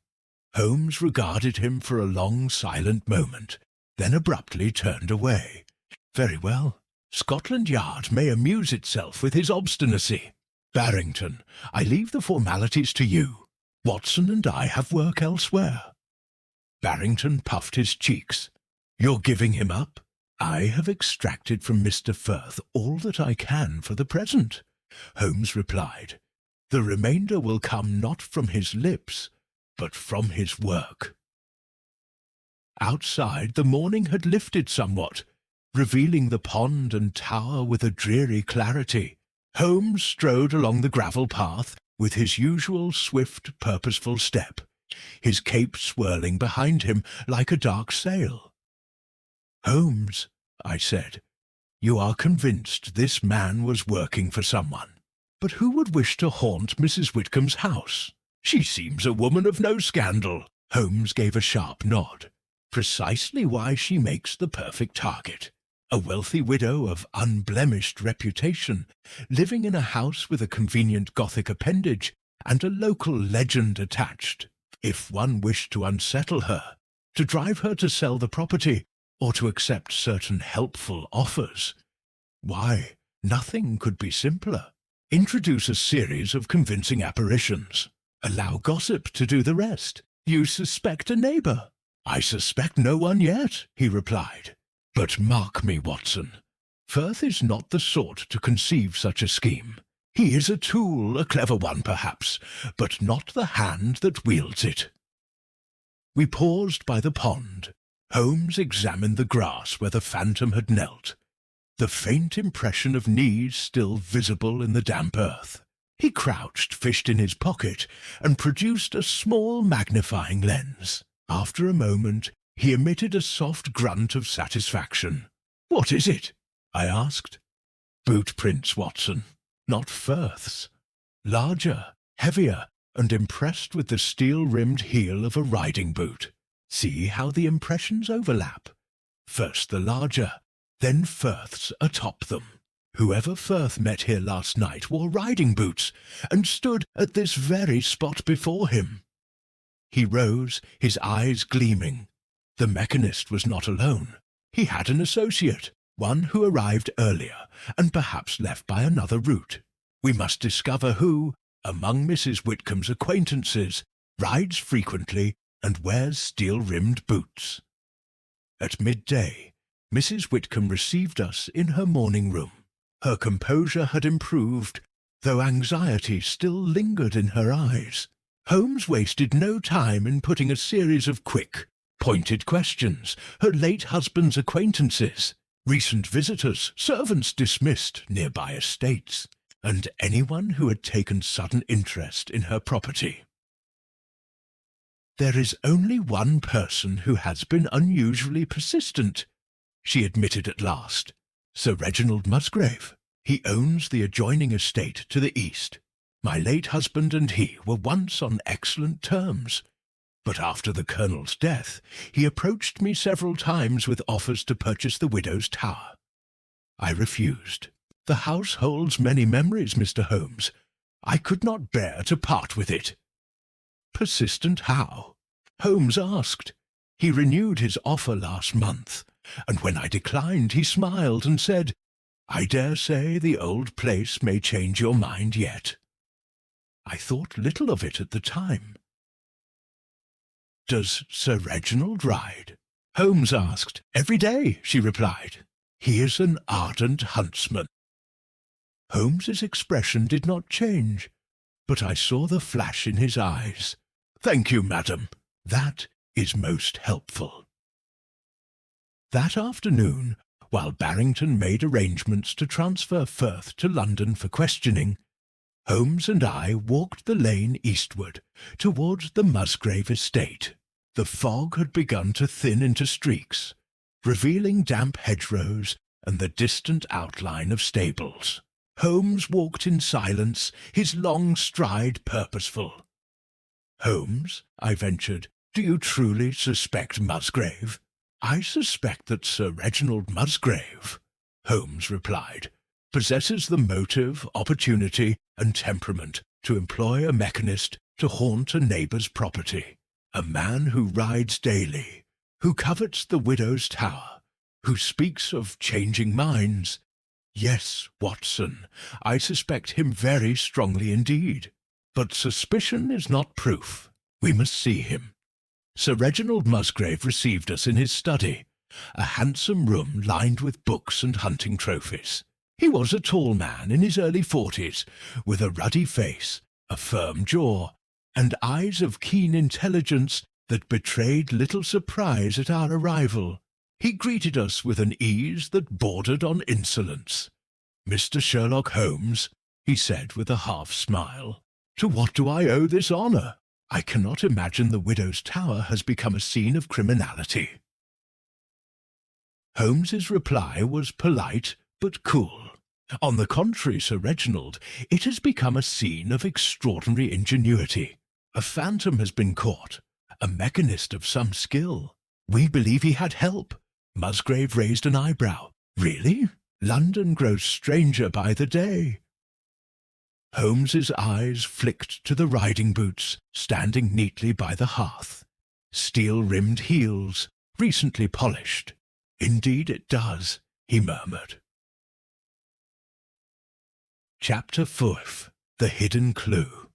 Holmes regarded him for a long, silent moment, then abruptly turned away. Very well. Scotland Yard may amuse itself with his obstinacy. Barrington, I leave the formalities to you. Watson and I have work elsewhere. Barrington puffed his cheeks. You're giving him up? I have extracted from Mr. Firth all that I can for the present, Holmes replied. The remainder will come not from his lips, but from his work. Outside the morning had lifted somewhat, revealing the pond and tower with a dreary clarity. Holmes strode along the gravel path with his usual swift, purposeful step, his cape swirling behind him like a dark sail. Holmes, I said, you are convinced this man was working for someone. But who would wish to haunt Mrs. Whitcomb's house? She seems a woman of no scandal. Holmes gave a sharp nod. Precisely why she makes the perfect target. A wealthy widow of unblemished reputation, living in a house with a convenient Gothic appendage and a local legend attached. If one wished to unsettle her, to drive her to sell the property, or to accept certain helpful offers, why, nothing could be simpler. Introduce a series of convincing apparitions. Allow gossip to do the rest. You suspect a neighbour. I suspect no one yet, he replied. But mark me, Watson. Firth is not the sort to conceive such a scheme. He is a tool, a clever one perhaps, but not the hand that wields it. We paused by the pond. Holmes examined the grass where the phantom had knelt, the faint impression of knees still visible in the damp earth. He crouched, fished in his pocket, and produced a small magnifying lens. After a moment, he emitted a soft grunt of satisfaction. What is it? I asked. Boot prints, Watson. Not Firth's. Larger, heavier, and impressed with the steel-rimmed heel of a riding boot. See how the impressions overlap. First the larger, then Firth's atop them. Whoever Firth met here last night wore riding boots, and stood at this very spot before him. He rose, his eyes gleaming. The mechanist was not alone. He had an associate, one who arrived earlier, and perhaps left by another route. We must discover who, among Mrs. Whitcomb's acquaintances, rides frequently and wears steel-rimmed boots. At midday, Mrs. Whitcomb received us in her morning room. Her composure had improved, though anxiety still lingered in her eyes. Holmes wasted no time in putting a series of quick, pointed questions. Her late husband's acquaintances, recent visitors, servants dismissed, nearby estates, and anyone who had taken sudden interest in her property. There is only one person who has been unusually persistent, she admitted at last. Sir Reginald Musgrave. He owns the adjoining estate to the east. My late husband and he were once on excellent terms, but after the Colonel's death he approached me several times with offers to purchase the widow's tower. I refused. The house holds many memories, Mr. Holmes. I could not bear to part with it. Persistent how? Holmes asked. He renewed his offer last month, and when I declined he smiled and said, I dare say the old place may change your mind yet. I thought little of it at the time. Does Sir Reginald ride? Holmes asked. Every day, she replied. He is an ardent huntsman. Holmes's expression did not change, but I saw the flash in his eyes. Thank you, madam. That is most helpful. That afternoon, while Barrington made arrangements to transfer Firth to London for questioning, Holmes and I walked the lane eastward, towards the Musgrave estate. The fog had begun to thin into streaks, revealing damp hedgerows and the distant outline of stables. Holmes walked in silence, his long stride purposeful. Holmes, I ventured, do you truly suspect Musgrave? I suspect that Sir Reginald Musgrave, Holmes replied, possesses the motive, opportunity, and temperament to employ a mechanist to haunt a neighbour's property, a man who rides daily, who covets the widow's tower, who speaks of changing minds. Yes, Watson, I suspect him very strongly indeed. But suspicion is not proof. We must see him. Sir Reginald Musgrave received us in his study, a handsome room lined with books and hunting trophies. He was a tall man in his early 40s, with a ruddy face, a firm jaw, and eyes of keen intelligence that betrayed little surprise at our arrival. He greeted us with an ease that bordered on insolence. Mr. Sherlock Holmes, he said with a half-smile, to what do I owe this honour? I cannot imagine the widow's tower has become a scene of criminality. Holmes's reply was polite but cool. On the contrary, Sir Reginald, it has become a scene of extraordinary ingenuity. A phantom has been caught, a mechanist of some skill. We believe he had help. Musgrave raised an eyebrow. Really? London grows stranger by the day. Holmes's eyes flicked to the riding boots standing neatly by the hearth. Steel-rimmed heels, recently polished. Indeed it does, he murmured. Chapter 4. The Hidden Clue.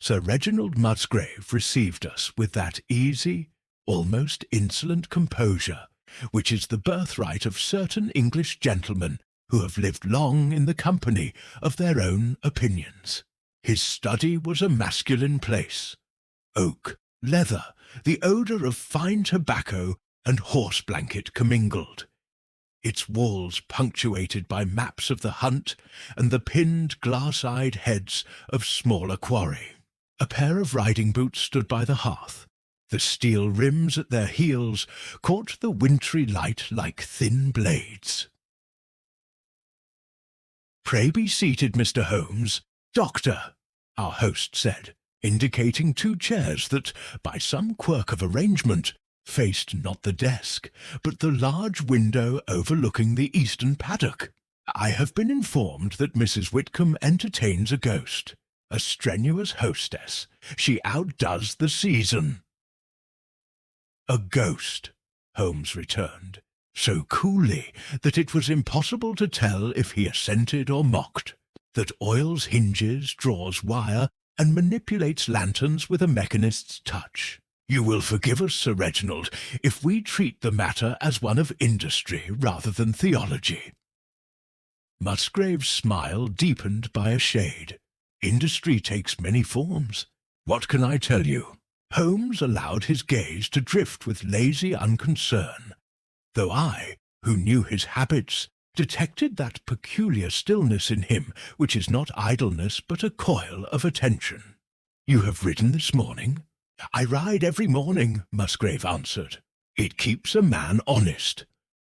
Sir Reginald Musgrave received us with that easy, almost insolent composure which is the birthright of certain English gentlemen who have lived long in the company of their own opinions. His study was a masculine place. Oak, leather, the odour of fine tobacco and horse-blanket commingled. Its walls punctuated by maps of the hunt and the pinned glass-eyed heads of smaller quarry. A pair of riding boots stood by the hearth. The steel rims at their heels caught the wintry light like thin blades. "Pray be seated, Mr. Holmes. Doctor," our host said, indicating two chairs that, by some quirk of arrangement, faced not the desk, but the large window overlooking the eastern paddock. "I have been informed that Mrs. Whitcomb entertains a ghost. A strenuous hostess. She outdoes the season." "A ghost," Holmes returned, so coolly that it was impossible to tell if he assented or mocked, "that oils hinges, draws wire, and manipulates lanterns with a mechanist's touch. You will forgive us, Sir Reginald, if we treat the matter as one of industry rather than theology." Musgrave's smile deepened by a shade. "Industry takes many forms. What can I tell you?" Holmes allowed his gaze to drift with lazy unconcern, though I, who knew his habits, detected that peculiar stillness in him which is not idleness but a coil of attention. You have ridden this morning? I ride every morning, Musgrave answered. It keeps a man honest.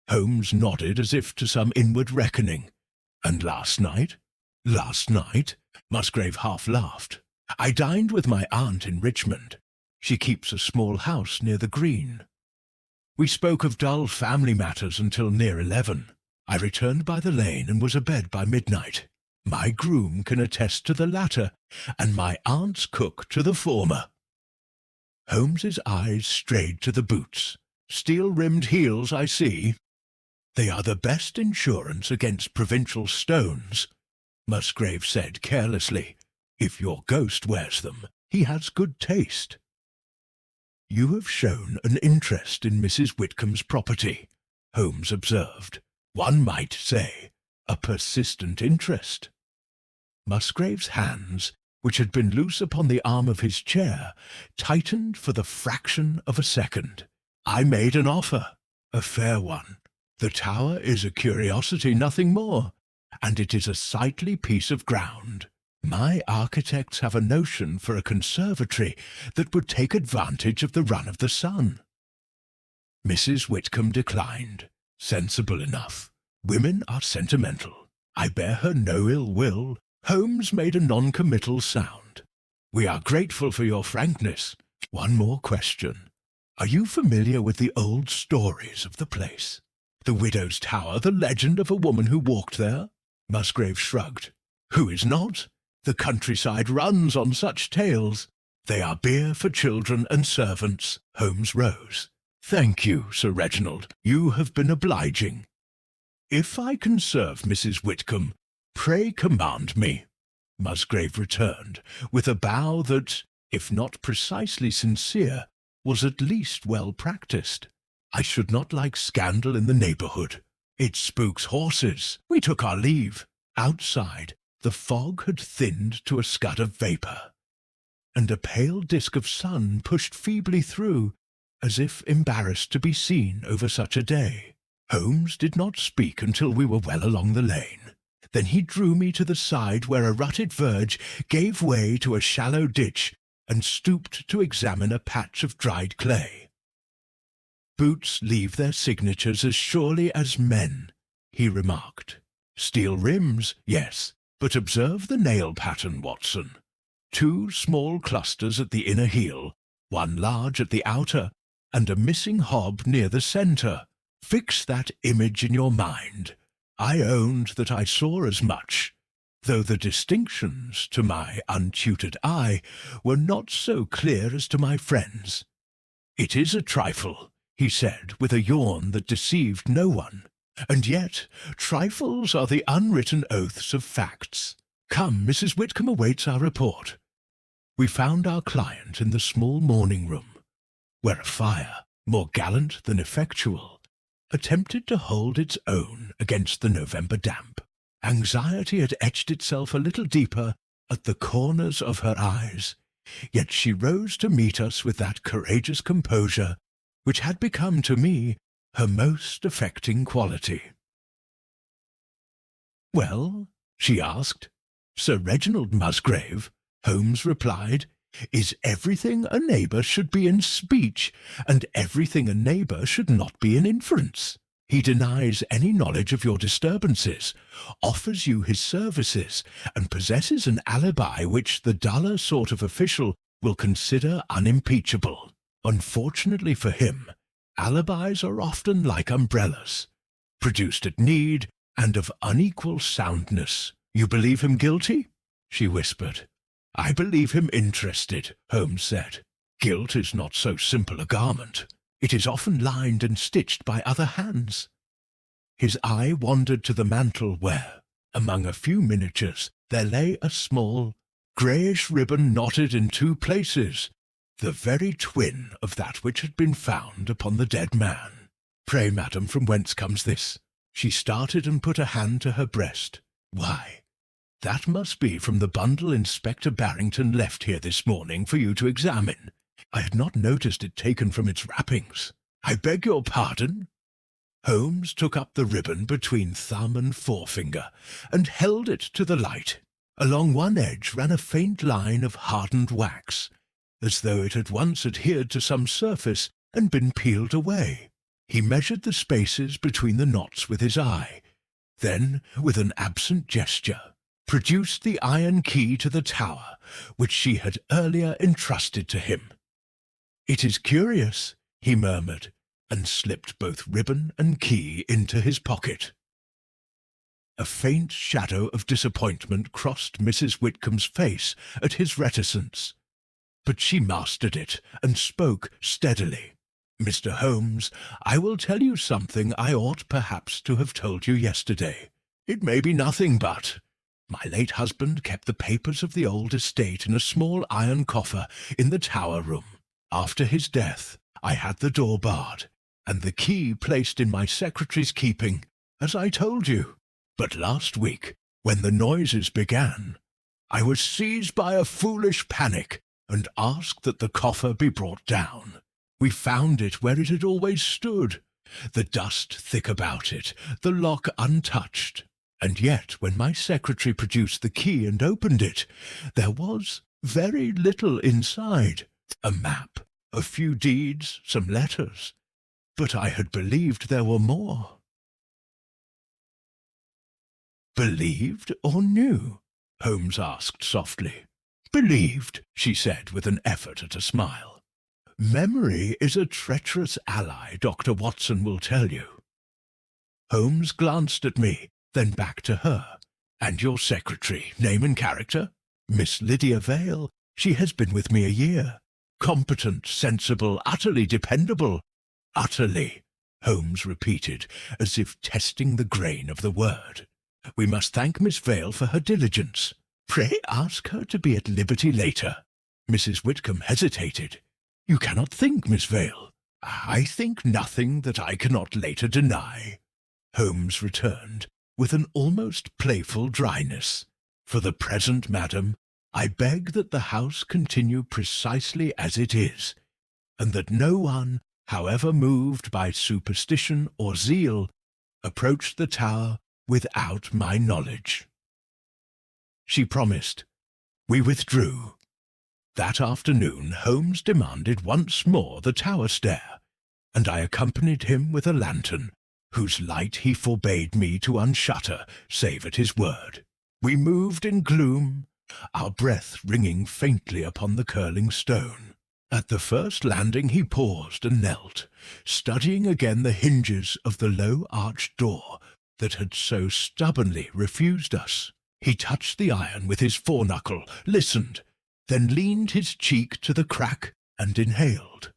Holmes nodded as if to some inward reckoning. And last night? Last night? Musgrave half laughed. I dined with my aunt in Richmond. She keeps a small house near the Green. We spoke of dull family matters until near 11. I returned by the lane and was abed by midnight. My groom can attest to the latter, and my aunt's cook to the former. Holmes's eyes strayed to the boots. Steel-rimmed heels, I see. They are the best insurance against provincial stones, Musgrave said carelessly. If your ghost wears them, he has good taste. You have shown an interest in Mrs. Whitcomb's property, Holmes observed. One might say, a persistent interest. Musgrave's hands, which had been loose upon the arm of his chair, tightened for the fraction of a second. I made an offer, a fair one. The tower is a curiosity, nothing more, and it is a sightly piece of ground. My architects have a notion for a conservatory that would take advantage of the run of the sun. Mrs. Whitcomb declined. Sensible enough. Women are sentimental. I bear her no ill will. Holmes made a non-committal sound. We are grateful for your frankness. One more question. Are you familiar with the old stories of the place? The widow's tower, the legend of a woman who walked there? Musgrave shrugged. Who is not? The countryside runs on such tales. They are beer for children and servants. Holmes rose. Thank you, Sir Reginald. You have been obliging. If I can serve Mrs. Whitcomb, pray command me, Musgrave returned, with a bow that, if not precisely sincere, was at least well practised. I should not like scandal in the neighbourhood. It spooks horses. We took our leave. Outside, the fog had thinned to a scud of vapour, and a pale disk of sun pushed feebly through, as if embarrassed to be seen over such a day. Holmes did not speak until we were well along the lane. Then he drew me to the side where a rutted verge gave way to a shallow ditch and stooped to examine a patch of dried clay. Boots leave their signatures as surely as men, he remarked. Steel rims, yes, but observe the nail pattern, Watson. 2 small clusters at the inner heel, 1 large at the outer, and a missing hob near the centre. Fix that image in your mind. I owned that I saw as much, though the distinctions, to my untutored eye, were not so clear as to my friends. It is a trifle, he said, with a yawn that deceived no one. And yet, trifles are the unwritten oaths of facts. Come, Mrs. Whitcomb awaits our report. We found our client in the small morning room, where a fire, more gallant than effectual, attempted to hold its own against the November damp. Anxiety had etched itself a little deeper at the corners of her eyes, yet she rose to meet us with that courageous composure which had become to me her most affecting quality. "Well?" she asked. "Sir Reginald Musgrave," Holmes replied, "is everything a neighbour should be in speech, and everything a neighbour should not be in inference. He denies any knowledge of your disturbances, offers you his services, and possesses an alibi which the duller sort of official will consider unimpeachable. Unfortunately for him, alibis are often like umbrellas, produced at need and of unequal soundness. You believe him guilty?" she whispered. "I believe him interested," Holmes said. "Guilt is not so simple a garment. It is often lined and stitched by other hands." His eye wandered to the mantel where, among a few miniatures, there lay a small, greyish ribbon knotted in 2 places, the very twin of that which had been found upon the dead man. "Pray, madam, from whence comes this?" She started and put a hand to her breast. "Why, that must be from the bundle Inspector Barrington left here this morning for you to examine. I had not noticed it taken from its wrappings. I beg your pardon?" Holmes took up the ribbon between thumb and forefinger and held it to the light. Along one edge ran a faint line of hardened wax, as though it had once adhered to some surface and been peeled away. He measured the spaces between the knots with his eye, then, with an absent gesture, produced the iron key to the tower, which she had earlier entrusted to him. "It is curious," he murmured, and slipped both ribbon and key into his pocket. A faint shadow of disappointment crossed Mrs. Whitcomb's face at his reticence, but she mastered it and spoke steadily. "Mr. Holmes, I will tell you something I ought perhaps to have told you yesterday. It may be nothing, but my late husband kept the papers of the old estate in a small iron coffer in the tower room. After his death, I had the door barred, and the key placed in my secretary's keeping, as I told you. But last week, when the noises began, I was seized by a foolish panic and asked that the coffer be brought down. We found it where it had always stood, the dust thick about it, the lock untouched. And yet, when my secretary produced the key and opened it, there was very little inside. A map, a few deeds, some letters. But I had believed there were more." "Believed or knew?" Holmes asked softly. "Believed," she said with an effort at a smile. "Memory is a treacherous ally, Dr. Watson will tell you." Holmes glanced at me, then back to her. "And your secretary, name and character?" "Miss Lydia Vale. She has been with me a year. Competent, sensible, utterly dependable." "Utterly," Holmes repeated, as if testing the grain of the word. "We must thank Miss Vale for her diligence. Pray ask her to be at liberty later." Mrs. Whitcomb hesitated. "You cannot think, Miss Vale." "I think nothing that I cannot later deny," Holmes returned, with an almost playful dryness. "For the present, madam, I beg that the house continue precisely as it is, and that no one, however moved by superstition or zeal, approach the tower without my knowledge." She promised. We withdrew. That afternoon Holmes demanded once more the tower stair, and I accompanied him with a lantern, whose light he forbade me to unshutter, save at his word. We moved in gloom, our breath ringing faintly upon the curling stone. At the first landing he paused and knelt, studying again the hinges of the low arched door that had so stubbornly refused us. He touched the iron with his foreknuckle, listened, then leaned his cheek to the crack and inhaled.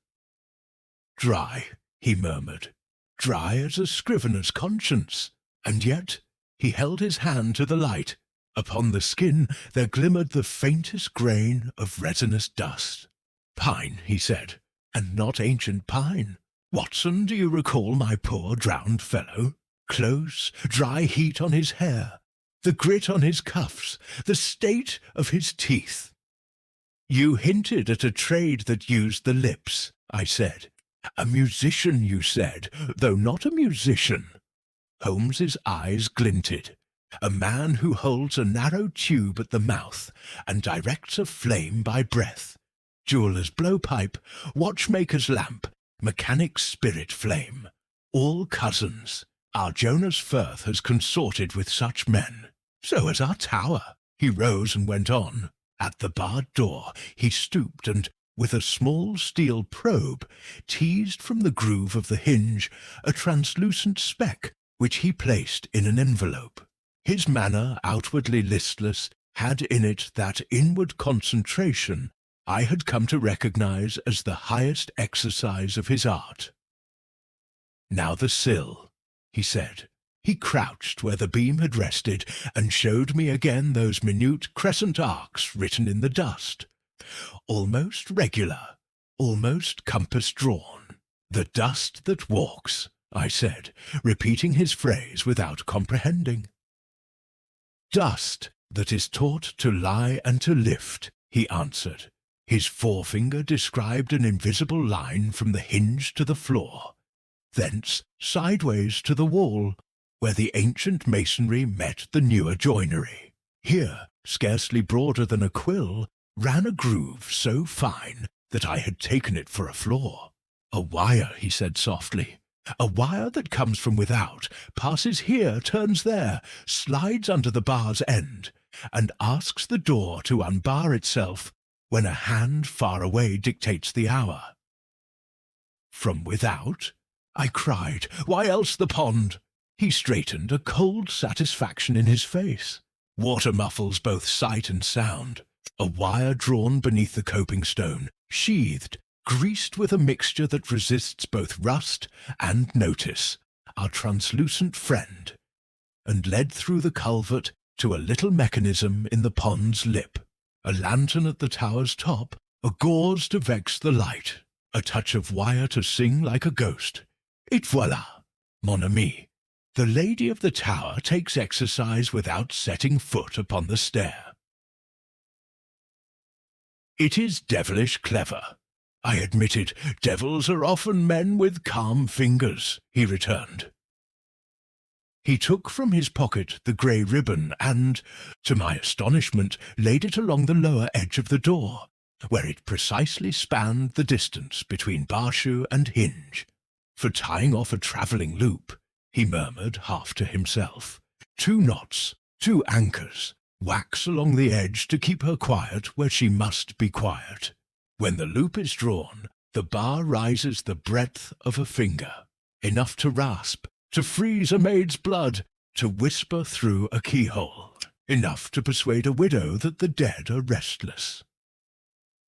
"Dry," he murmured, "dry as a scrivener's conscience." And yet he held his hand to the light. Upon the skin there glimmered the faintest grain of resinous dust. "Pine," he said, "and not ancient pine. Watson, do you recall my poor drowned fellow? Close, dry heat on his hair, the grit on his cuffs, the state of his teeth." "You hinted at a trade that used the lips," I said. "A musician, you said, though not a musician." Holmes's eyes glinted. "A man who holds a narrow tube at the mouth and directs a flame by breath. Jeweller's blowpipe, watchmaker's lamp, mechanic's spirit flame. All cousins. Our Jonas Firth has consorted with such men. So has our tower." He rose and went on. At the barred door he stooped and, with a small steel probe, teased from the groove of the hinge a translucent speck which he placed in an envelope. His manner, outwardly listless, had in it that inward concentration I had come to recognize as the highest exercise of his art. "Now the sill," he said. He crouched where the beam had rested and showed me again those minute crescent arcs written in the dust. Almost regular, almost compass-drawn. "The dust that walks," I said, repeating his phrase without comprehending. "Dust that is taught to lie and to lift," he answered. His forefinger described an invisible line from the hinge to the floor, thence sideways to the wall, where the ancient masonry met the newer joinery. Here scarcely broader than a quill, ran a groove so fine that I had taken it for a floor. "A wire," he said softly. "A wire that comes from without, passes here, turns there, slides under the bar's end, and asks the door to unbar itself when a hand far away dictates the hour." "From without?" I cried. "Why else the pond?" He straightened, a cold satisfaction in his face. "Water muffles both sight and sound. A wire drawn beneath the coping stone, sheathed, greased with a mixture that resists both rust and notice, our translucent friend, and led through the culvert to a little mechanism in the pond's lip, a lantern at the tower's top, a gauze to vex the light, a touch of wire to sing like a ghost. Et voilà, mon ami. The lady of the tower takes exercise without setting foot upon the stair. "It is devilish clever," I admitted. "Devils are often men with calm fingers," he returned. He took from his pocket the grey ribbon and, to my astonishment, laid it along the lower edge of the door, where it precisely spanned the distance between bar shoe and hinge. "For tying off a travelling loop," he murmured half to himself. "2 knots, 2 anchors, wax along the edge to keep her quiet where she must be quiet. When the loop is drawn, the bar rises the breadth of a finger, enough to rasp, to freeze a maid's blood, to whisper through a keyhole, enough to persuade a widow that the dead are restless."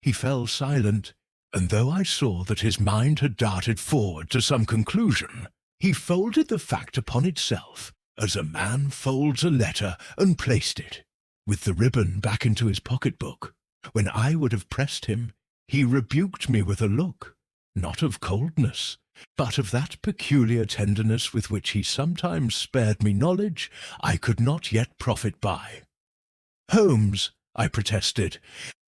He fell silent, and though I saw that his mind had darted forward to some conclusion, he folded the fact upon itself as a man folds a letter and placed it, with the ribbon, back into his pocket-book. When I would have pressed him, he rebuked me with a look, not of coldness, but of that peculiar tenderness with which he sometimes spared me knowledge I could not yet profit by. "Holmes," I protested,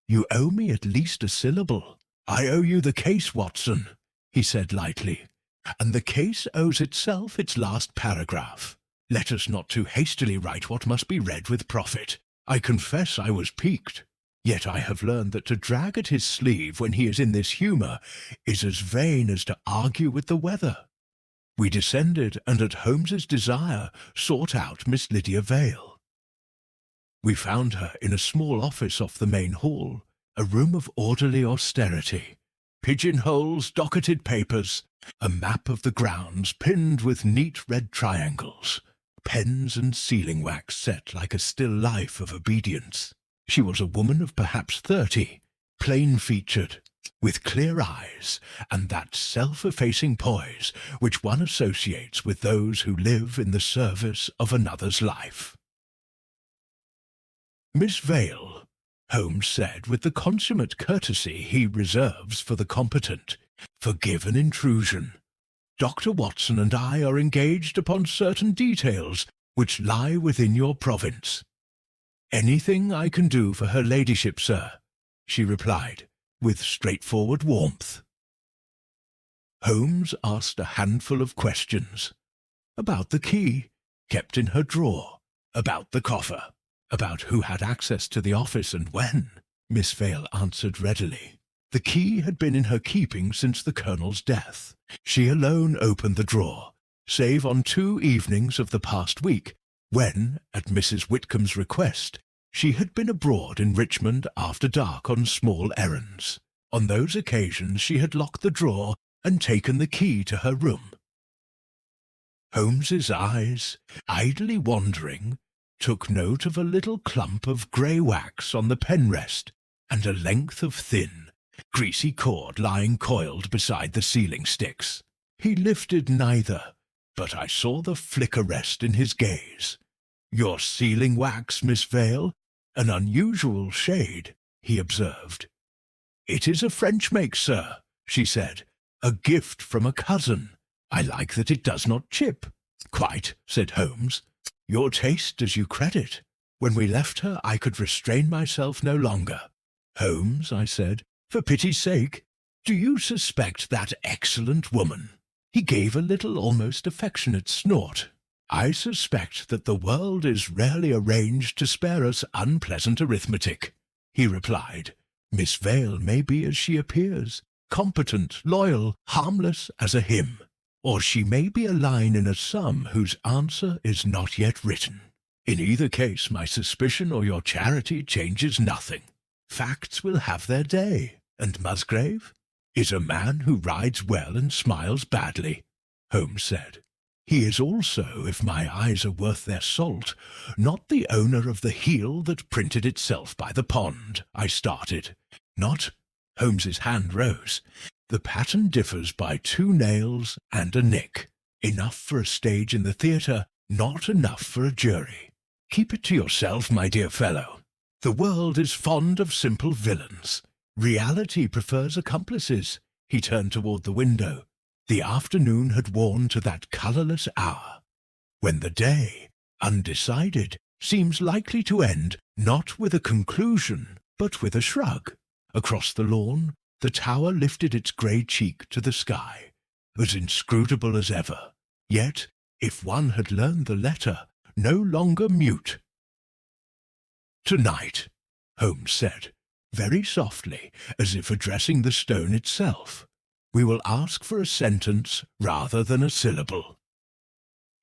"you owe me at least a syllable." "I owe you the case, Watson," he said lightly, "and the case owes itself its last paragraph. Let us not too hastily write what must be read with profit. I confess I was piqued. Yet I have learned that to drag at his sleeve when he is in this humour is as vain as to argue with the weather." We descended, and at Holmes's desire sought out Miss Lydia Vale. We found her in a small office off the main hall, a room of orderly austerity, pigeonholes, docketed papers, a map of the grounds pinned with neat red triangles, pens and sealing-wax set like a still life of obedience. She was a woman of perhaps 30, plain-featured, with clear eyes and that self-effacing poise which one associates with those who live in the service of another's life. "Miss Vale," Holmes said with the consummate courtesy he reserves for the competent, "forgive an intrusion. Dr. Watson and I are engaged upon certain details which lie within your province." "Anything I can do for her ladyship, sir," she replied, with straightforward warmth. Holmes asked a handful of questions. About the key, kept in her drawer, about the coffer, about who had access to the office and when. Miss Vale answered readily. The key had been in her keeping since the Colonel's death. She alone opened the drawer, save on 2 evenings of the past week, when, at Mrs. Whitcomb's request, she had been abroad in Richmond after dark on small errands. On those occasions she had locked the drawer and taken the key to her room. Holmes's eyes, idly wandering, took note of a little clump of grey wax on the pen rest and a length of thin, greasy cord lying coiled beside the sealing sticks. He lifted neither, but I saw the flicker rest in his gaze. "Your sealing wax, Miss Vale? An unusual shade," he observed. "It is a French make, sir," she said. "A gift from a cousin. I like that it does not chip." "Quite," said Holmes. "Your taste does you credit." When we left her I could restrain myself no longer. "Holmes," I said, "for pity's sake, do you suspect that excellent woman?" He gave a little, almost affectionate snort. I suspect that the world is rarely arranged to spare us unpleasant arithmetic, he replied. Miss Vale may be as she appears, competent, loyal, harmless as a hymn, or she may be a line in a sum whose answer is not yet written. In either case, my suspicion or your charity changes nothing. Facts will have their day, and Musgrave is a man who rides well and smiles badly, Holmes said. He is also, if my eyes are worth their salt, not the owner of the heel that printed itself by the pond, I started. Not? Holmes's hand rose. The pattern differs by 2 nails and a nick. Enough for a stage in the theatre, not enough for a jury. Keep it to yourself, my dear fellow. The world is fond of simple villains. Reality prefers accomplices. He turned toward the window. The afternoon had worn to that colourless hour, when the day, undecided, seems likely to end not with a conclusion, but with a shrug. Across the lawn, the tower lifted its grey cheek to the sky, as inscrutable as ever, yet, if one had learned the letter, no longer mute. "Tonight," Holmes said, very softly, as if addressing the stone itself, "we will ask for a sentence rather than a syllable."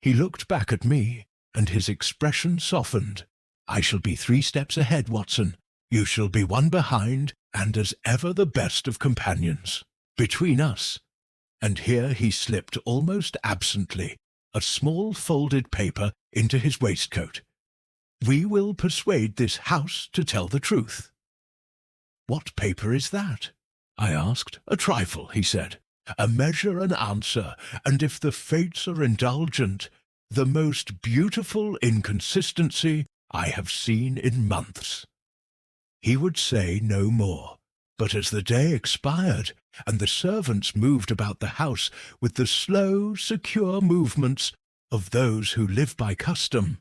He looked back at me, and his expression softened. "I shall be 3 steps ahead, Watson. You shall be 1 behind, and as ever the best of companions. Between us," and here he slipped almost absently a small folded paper into his waistcoat, "we will persuade this house to tell the truth." "What paper is that?" I asked. "A trifle," he said. "A measure and answer, and if the fates are indulgent, the most beautiful inconsistency I have seen in months." He would say no more, but as the day expired, and the servants moved about the house with the slow, secure movements of those who live by custom,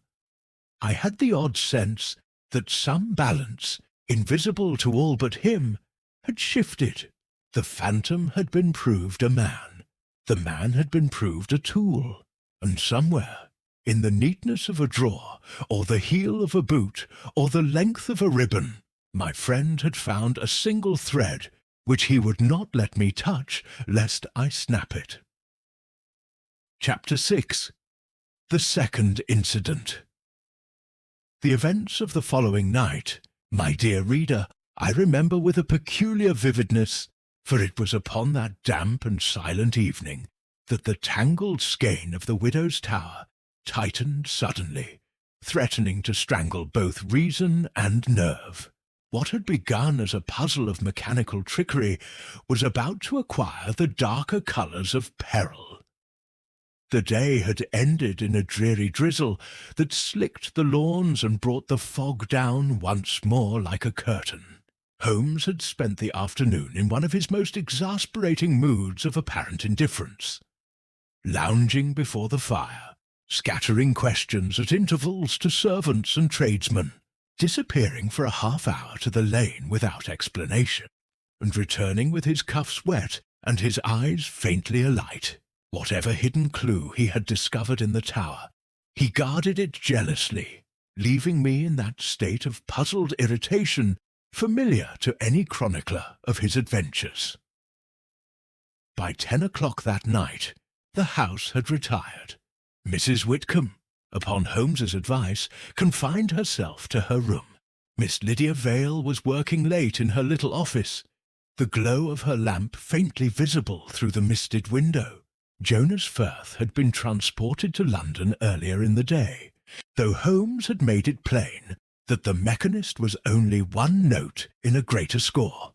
I had the odd sense that some balance, invisible to all but him, had shifted. The phantom had been proved a man. The man had been proved a tool. And somewhere, in the neatness of a drawer, or the heel of a boot, or the length of a ribbon, my friend had found a single thread which he would not let me touch, lest I snap it. Chapter 6. The Second Incident. The events of the following night, my dear reader, I remember with a peculiar vividness, for it was upon that damp and silent evening that the tangled skein of the widow's tower tightened suddenly, threatening to strangle both reason and nerve. What had begun as a puzzle of mechanical trickery was about to acquire the darker colours of peril. The day had ended in a dreary drizzle that slicked the lawns and brought the fog down once more like a curtain. Holmes had spent the afternoon in one of his most exasperating moods of apparent indifference, lounging before the fire, scattering questions at intervals to servants and tradesmen, disappearing for a half-hour to the lane without explanation, and returning with his cuffs wet and his eyes faintly alight. Whatever hidden clue he had discovered in the tower, he guarded it jealously, leaving me in that state of puzzled irritation familiar to any chronicler of his adventures. By 10 o'clock that night, the house had retired. Mrs. Whitcomb, upon Holmes's advice, confined herself to her room. Miss Lydia Vale was working late in her little office, the glow of her lamp faintly visible through the misted window. Jonas Firth had been transported to London earlier in the day, though Holmes had made it plain that the mechanist was only one note in a greater score.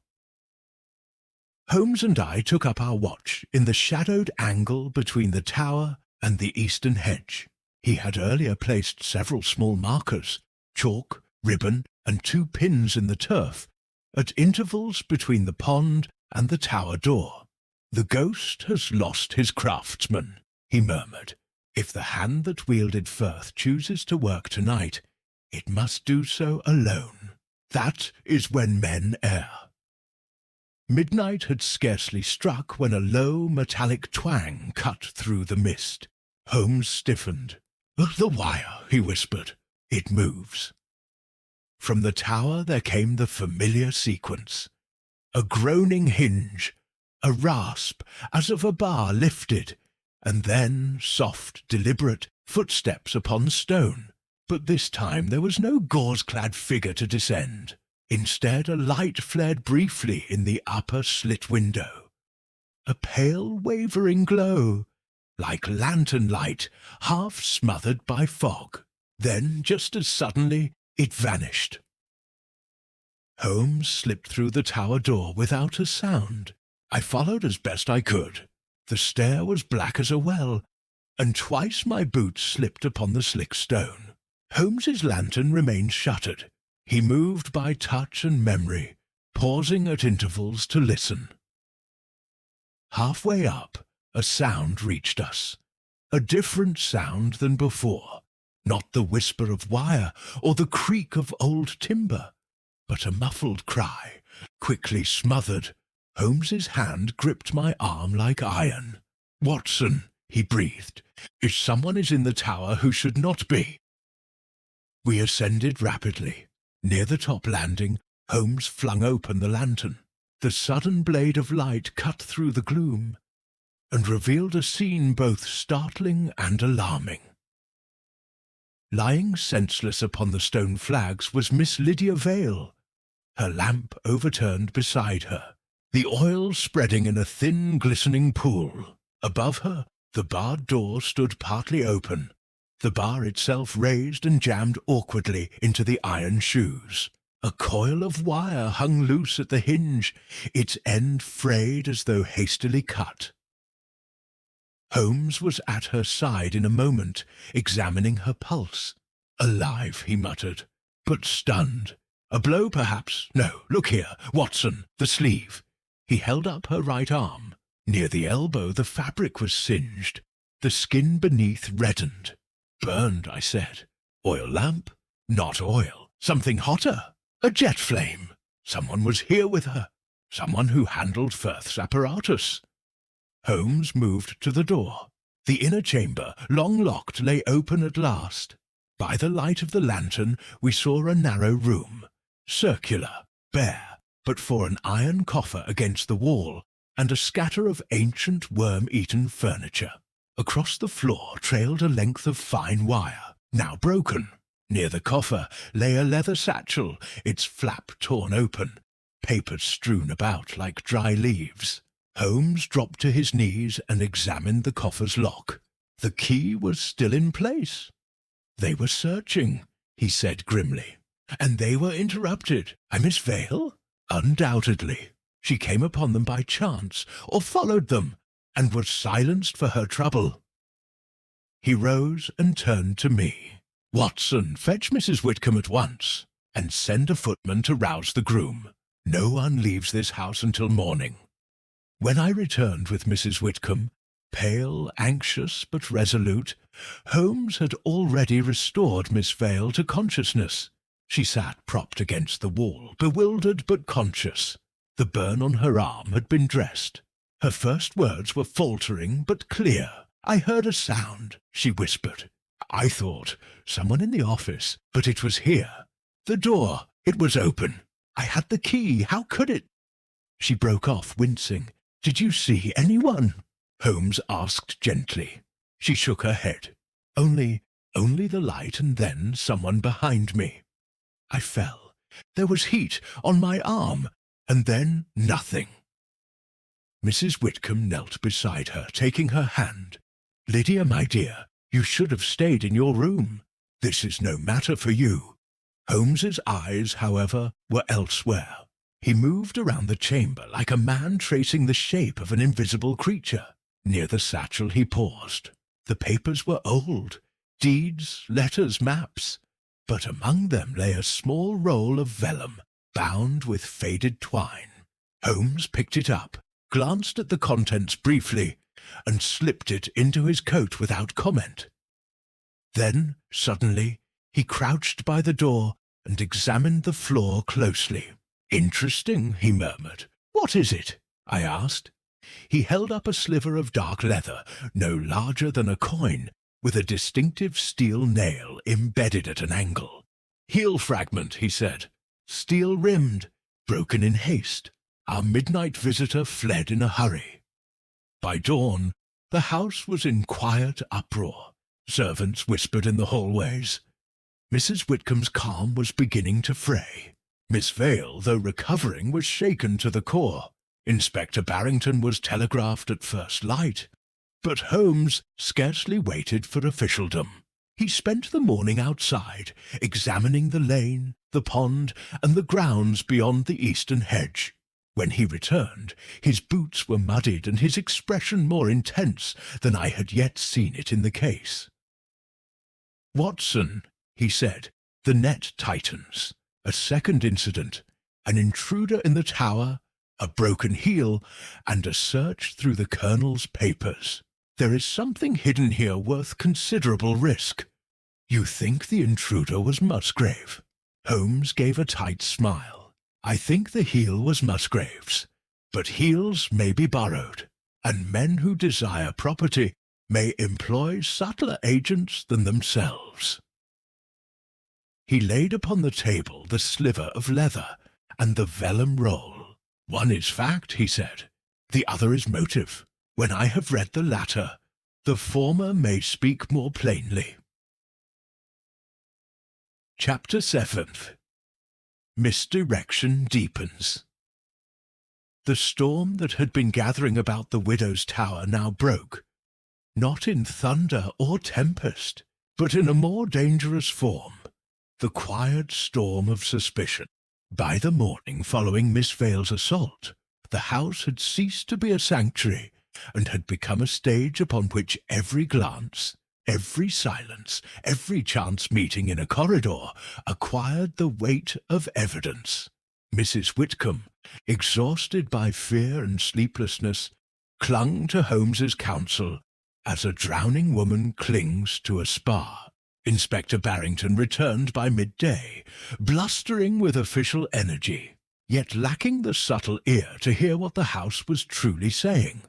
Holmes and I took up our watch in the shadowed angle between the tower and the eastern hedge. He had earlier placed several small markers, chalk, ribbon, and 2 pins in the turf, at intervals between the pond and the tower door. "The ghost has lost his craftsman," he murmured. "If the hand that wielded Firth chooses to work tonight, it must do so alone. That is when men err." Midnight had scarcely struck when a low metallic twang cut through the mist. Holmes stiffened. "The wire," he whispered. "It moves." From the tower there came the familiar sequence. A groaning hinge, a rasp as of a bar lifted, and then soft, deliberate footsteps upon stone. But this time there was no gauze-clad figure to descend. Instead, a light flared briefly in the upper slit window. A pale, wavering glow, like lantern light, half smothered by fog. Then, just as suddenly, it vanished. Holmes slipped through the tower door without a sound. I followed as best I could. The stair was black as a well, and twice my boots slipped upon the slick stone. Holmes's lantern remained shuttered. He moved by touch and memory, pausing at intervals to listen. Halfway up, a sound reached us. A different sound than before. Not the whisper of wire or the creak of old timber, but a muffled cry, quickly smothered. Holmes's hand gripped my arm like iron. "Watson," he breathed, "if someone is in the tower who should not be." We ascended rapidly. Near the top landing, Holmes flung open the lantern. The sudden blade of light cut through the gloom and revealed a scene both startling and alarming. Lying senseless upon the stone flags was Miss Lydia Vale, her lamp overturned beside her, the oil spreading in a thin, glistening pool. Above her, the barred door stood partly open, the bar itself raised and jammed awkwardly into the iron shoes. A coil of wire hung loose at the hinge, its end frayed as though hastily cut. Holmes was at her side in a moment, examining her pulse. "Alive," he muttered, "but stunned. A blow, perhaps. No, look here, Watson, the sleeve." He held up her right arm. Near the elbow the fabric was singed, the skin beneath reddened. "Burned," I said. "Oil lamp?" "Not oil. Something hotter. A jet flame. Someone was here with her. Someone who handled Firth's apparatus." Holmes moved to the door. The inner chamber, long locked, lay open at last. By the light of the lantern we saw a narrow room, circular, bare, but for an iron coffer against the wall, and a scatter of ancient worm-eaten furniture. Across the floor trailed a length of fine wire, now broken. Near the coffer lay a leather satchel, its flap torn open, papers strewn about like dry leaves. Holmes dropped to his knees and examined the coffer's lock. The key was still in place. "They were searching," he said grimly. "And they were interrupted. Miss Vale? Undoubtedly. She came upon them by chance, or followed them, and was silenced for her trouble." He rose and turned to me. "Watson, fetch Mrs. Whitcomb at once, and send a footman to rouse the groom. No one leaves this house until morning." When I returned with Mrs. Whitcomb, pale, anxious, but resolute, Holmes had already restored Miss Vale to consciousness. She sat propped against the wall, bewildered but conscious. The burn on her arm had been dressed. Her first words were faltering but clear. "I heard a sound," she whispered. "I thought someone in the office, but it was here. The door, it was open. I had the key. How could it—" She broke off, wincing. "Did you see anyone?" Holmes asked gently. She shook her head. Only the light, and then someone behind me. I fell. There was heat on my arm, and then nothing." Mrs. Whitcomb knelt beside her, taking her hand. "Lydia, my dear, you should have stayed in your room. This is no matter for you." Holmes's eyes, however, were elsewhere. He moved around the chamber like a man tracing the shape of an invisible creature. Near the satchel he paused. The papers were old, deeds, letters, maps, but among them lay a small roll of vellum, bound with faded twine. Holmes picked it up, glanced at the contents briefly, and slipped it into his coat without comment. Then, suddenly, he crouched by the door and examined the floor closely. "Interesting," he murmured. "What is it?" I asked. He held up a sliver of dark leather, no larger than a coin, with a distinctive steel nail embedded at an angle. "Heel fragment," he said. "Steel-rimmed, broken in haste. Our midnight visitor fled in a hurry." By dawn, the house was in quiet uproar. Servants whispered in the hallways. Mrs. Whitcomb's calm was beginning to fray. Miss Vale, though recovering, was shaken to the core. Inspector Barrington was telegraphed at first light. But Holmes scarcely waited for officialdom. He spent the morning outside, examining the lane, the pond, and the grounds beyond the eastern hedge. When he returned, his boots were muddied and his expression more intense than I had yet seen it in the case. "Watson," he said, "the net tightens. A second incident, an intruder in the tower, a broken heel, and a search through the Colonel's papers. There is something hidden here worth considerable risk. You think the intruder was Musgrave?" Holmes gave a tight smile. "I think the heel was Musgrave's, but heels may be borrowed, and men who desire property may employ subtler agents than themselves." He laid upon the table the sliver of leather and the vellum roll. "One is fact," he said. "The other is motive. When I have read the latter, the former may speak more plainly." Chapter 7. Misdirection deepens. The storm that had been gathering about the widow's tower now broke, not in thunder or tempest, but in a more dangerous form, the quiet storm of suspicion. By the morning following Miss Vale's assault, the house had ceased to be a sanctuary, and had become a stage upon which every glance, every silence, every chance meeting in a corridor acquired the weight of evidence. Mrs. Whitcomb, exhausted by fear and sleeplessness, clung to Holmes's counsel as a drowning woman clings to a spar. Inspector Barrington returned by midday, blustering with official energy, yet lacking the subtle ear to hear what the house was truly saying.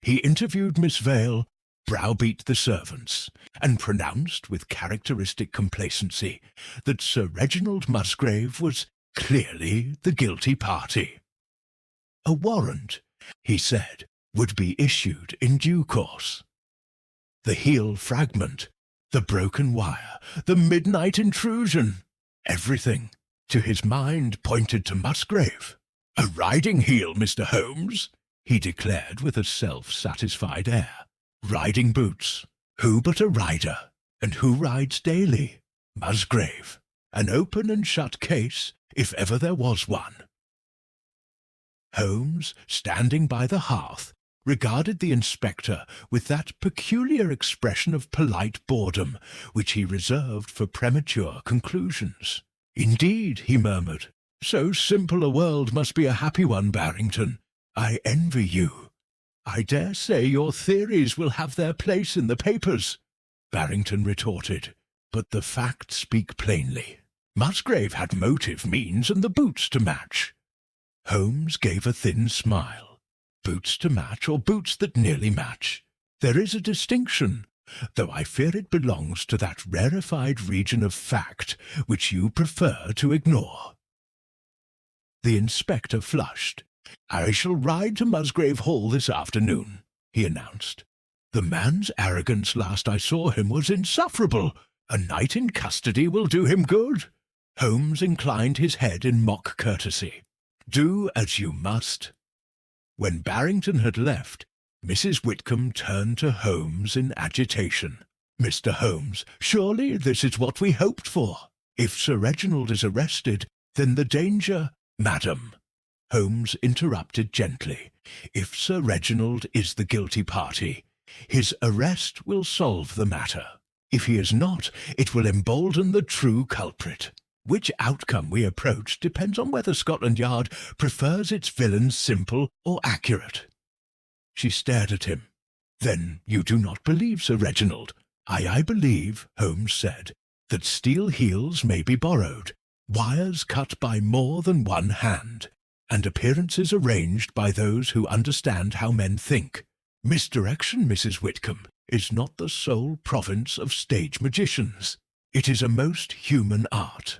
He interviewed Miss Vale, browbeat the servants, and pronounced with characteristic complacency that Sir Reginald Musgrave was clearly the guilty party. A warrant, he said, would be issued in due course. The heel fragment, the broken wire, the midnight intrusion, everything, to his mind, pointed to Musgrave. "A riding heel, Mr. Holmes," he declared with a self-satisfied air. "Riding boots. Who but a rider? And who rides daily? Musgrave. An open and shut case, if ever there was one." Holmes, standing by the hearth, regarded the inspector with that peculiar expression of polite boredom which he reserved for premature conclusions. "Indeed," he murmured, "so simple a world must be a happy one, Barrington. I envy you. I dare say your theories will have their place in the papers." Barrington retorted, "But the facts speak plainly. Musgrave had motive, means, and the boots to match." Holmes gave a thin smile. Boots to match, or boots that nearly match? There is a distinction, though I fear it belongs to that rarefied region of fact which you prefer to ignore. The inspector flushed. "I shall ride to Musgrave Hall this afternoon," he announced. "The man's arrogance last I saw him was insufferable. A night in custody will do him good." Holmes inclined his head in mock courtesy. "Do as you must." When Barrington had left, Mrs. Whitcomb turned to Holmes in agitation. "Mr. Holmes, surely this is what we hoped for. If Sir Reginald is arrested, then the danger—" "Madam," Holmes interrupted gently, "if Sir Reginald is the guilty party, his arrest will solve the matter. If he is not, it will embolden the true culprit. Which outcome we approach depends on whether Scotland Yard prefers its villains simple or accurate." She stared at him. "Then you do not believe Sir Reginald?" I believe," Holmes said, "that steel heels may be borrowed, wires cut by more than one hand, and appearances arranged by those who understand how men think. Misdirection, Mrs. Whitcomb, is not the sole province of stage magicians. It is a most human art.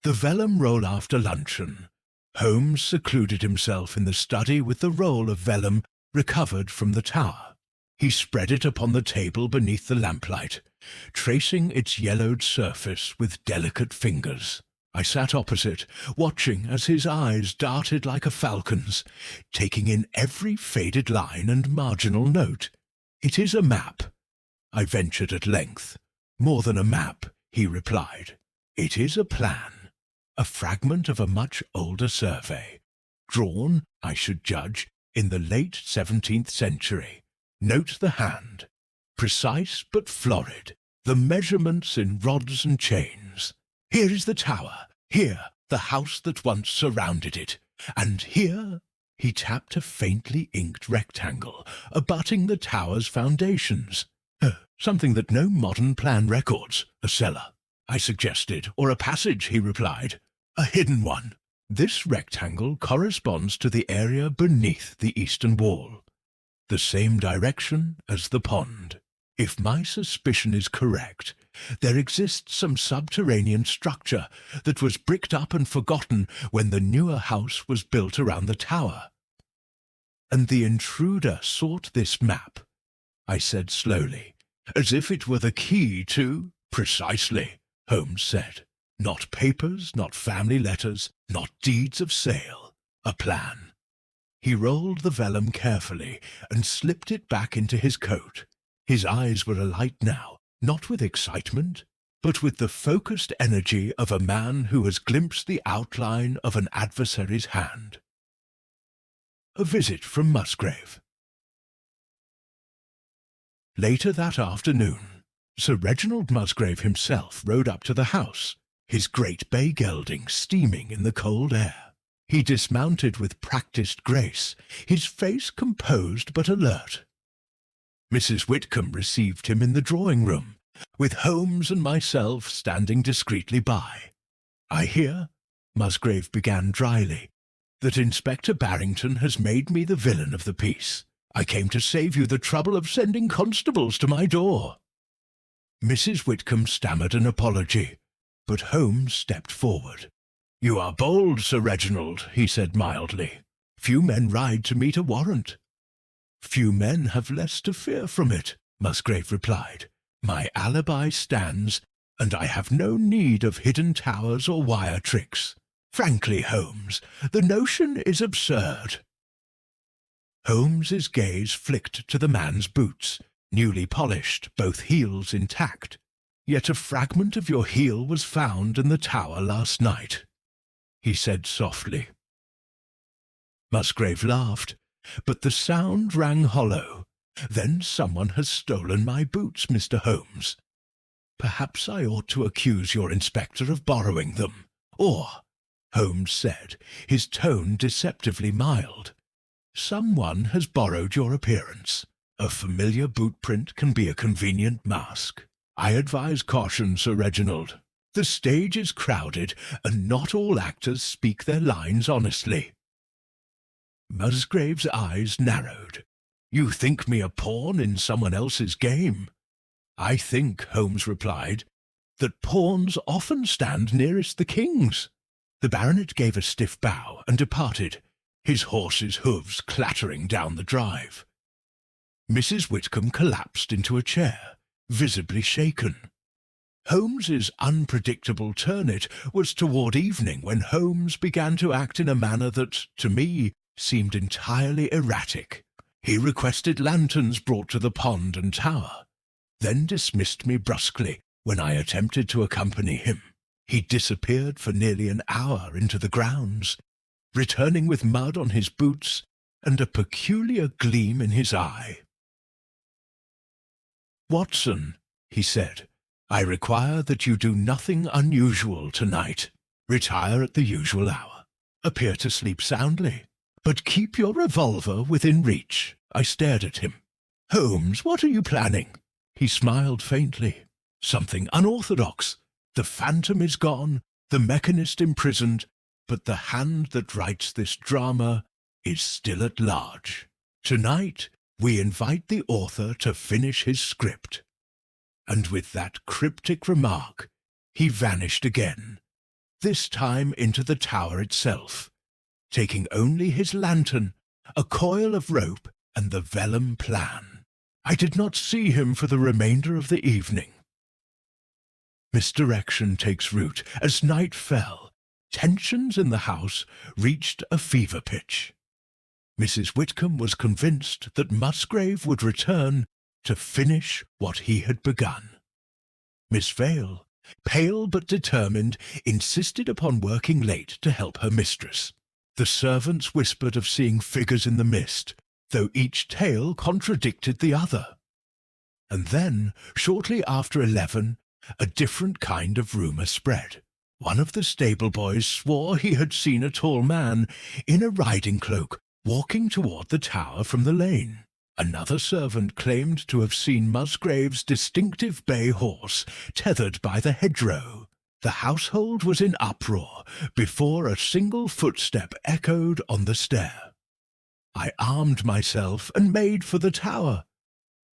The vellum roll after luncheon. Holmes secluded himself in the study with the roll of vellum recovered from the tower. He spread it upon the table beneath the lamplight, tracing its yellowed surface with delicate fingers. I sat opposite, watching as his eyes darted like a falcon's, taking in every faded line and marginal note. "It is a map," I ventured at length. "More than a map," he replied. "It is a plan, a fragment of a much older survey, drawn, I should judge, in the late 17th century. Note the hand, precise but florid, the measurements in rods and chains. Here is the tower, here the house that once surrounded it, and here—" He tapped a faintly inked rectangle, abutting the tower's foundations. "Something that no modern plan records. A cellar," I suggested, "or a passage," he replied. "A hidden one. This rectangle corresponds to the area beneath the eastern wall, the same direction as the pond. If my suspicion is correct, there exists some subterranean structure that was bricked up and forgotten when the newer house was built around the tower. And the intruder sought this map," I said slowly, "as if it were the key to—" "Precisely," Holmes said. "Not papers, not family letters, not deeds of sale. A plan." He rolled the vellum carefully and slipped it back into his coat. His eyes were alight now, not with excitement, but with the focused energy of a man who has glimpsed the outline of an adversary's hand. A visit from Musgrave. Later that afternoon, Sir Reginald Musgrave himself rode up to the house, his great bay gelding steaming in the cold air. He dismounted with practised grace, his face composed but alert. Mrs. Whitcomb received him in the drawing-room, with Holmes and myself standing discreetly by. "I hear," Musgrave began dryly, "that Inspector Barrington has made me the villain of the piece. I came to save you the trouble of sending constables to my door." Mrs. Whitcomb stammered an apology, but Holmes stepped forward. "You are bold, Sir Reginald," he said mildly. "Few men ride to meet a warrant." "Few men have less to fear from it," Musgrave replied. "My alibi stands, and I have no need of hidden towers or wire tricks. Frankly, Holmes, the notion is absurd." Holmes's gaze flicked to the man's boots, newly polished, both heels intact. "Yet a fragment of your heel was found in the tower last night," he said softly. Musgrave laughed, but the sound rang hollow. "Then someone has stolen my boots, Mr. Holmes. Perhaps I ought to accuse your inspector of borrowing them. Or," Holmes said, his tone deceptively mild, "someone has borrowed your appearance. A familiar boot-print can be a convenient mask. I advise caution, Sir Reginald. The stage is crowded, and not all actors speak their lines honestly." Musgrave's eyes narrowed. "You think me a pawn in someone else's game?" "I think," Holmes replied, "that pawns often stand nearest the king's." The baronet gave a stiff bow and departed, his horse's hoofs clattering down the drive. Mrs. Whitcomb collapsed into a chair, visibly shaken. Holmes's unpredictable turn it was toward evening when Holmes began to act in a manner that, to me, seemed entirely erratic. He requested lanterns brought to the pond and tower, then dismissed me brusquely when I attempted to accompany him. He disappeared for nearly an hour into the grounds, returning with mud on his boots and a peculiar gleam in his eye. "Watson," he said, "I require that you do nothing unusual tonight. Retire at the usual hour. Appear to sleep soundly. But keep your revolver within reach." I stared at him. "Holmes, what are you planning?" He smiled faintly. "Something unorthodox. The phantom is gone, the mechanist imprisoned, but the hand that writes this drama is still at large. Tonight we invite the author to finish his script. And with that cryptic remark, he vanished again, this time into the tower itself, taking only his lantern, a coil of rope, and the vellum plan. I did not see him for the remainder of the evening. Misdirection takes root. As night fell, tensions in the house reached a fever pitch. Mrs. Whitcomb was convinced that Musgrave would return to finish what he had begun. Miss Vale, pale but determined, insisted upon working late to help her mistress. The servants whispered of seeing figures in the mist, though each tale contradicted the other. And then, shortly after 11, a different kind of rumour spread. One of the stable boys swore he had seen a tall man in a riding cloak walking toward the tower from the lane. Another servant claimed to have seen Musgrave's distinctive bay horse tethered by the hedgerow. The household was in uproar before a single footstep echoed on the stair. I armed myself and made for the tower,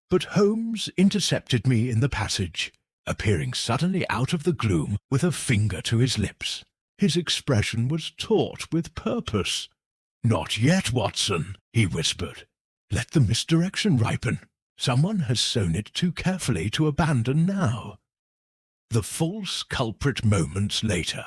but Holmes intercepted me in the passage, appearing suddenly out of the gloom with a finger to his lips. His expression was taut with purpose. "Not yet, Watson," he whispered. "Let the misdirection ripen. Someone has sown it too carefully to abandon now." The false culprit moments later,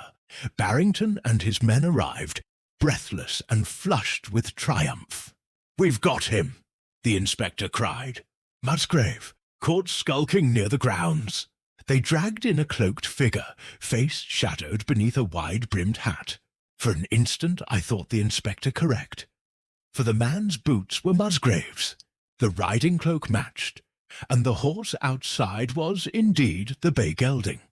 Barrington and his men arrived, breathless and flushed with triumph. "We've got him," the inspector cried. "Musgrave, caught skulking near the grounds." They dragged in a cloaked figure, face shadowed beneath a wide-brimmed hat. For an instant I thought the inspector correct, for the man's boots were Musgrave's, the riding cloak matched, and the horse outside was indeed the bay gelding.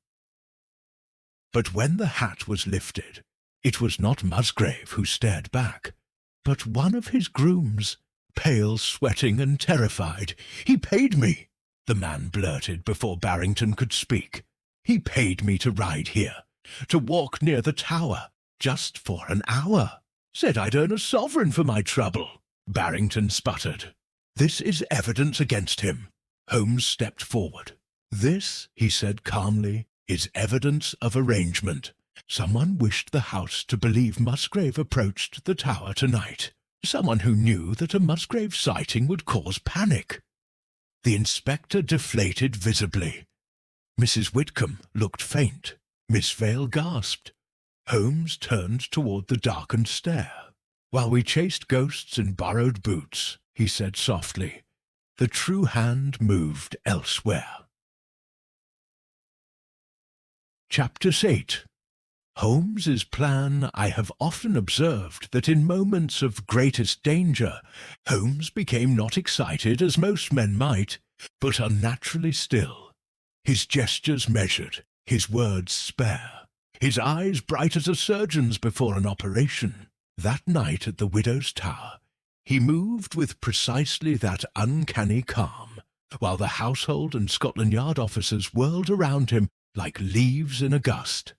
But when the hat was lifted, it was not Musgrave who stared back, but one of his grooms, pale, sweating, and terrified. "He paid me," the man blurted before Barrington could speak. "He paid me to ride here, to walk near the tower, just for an hour. Said I'd earn a sovereign for my trouble." Barrington sputtered. "This is evidence against him." Holmes stepped forward. "This," he said calmly, "is evidence of arrangement. Someone wished the house to believe Musgrave approached the tower tonight. Someone who knew that a Musgrave sighting would cause panic." The inspector deflated visibly. Mrs. Whitcomb looked faint. Miss Vale gasped. Holmes turned toward the darkened stair. "While we chased ghosts in borrowed boots," he said softly, "the true hand moved elsewhere." Chapter 8. Holmes's plan. I have often observed that in moments of greatest danger, Holmes became not excited as most men might, but unnaturally still. His gestures measured, his words spare, his eyes bright as a surgeon's before an operation. That night at the widow's tower, he moved with precisely that uncanny calm, while the household and Scotland Yard officers whirled around him like leaves in a gust.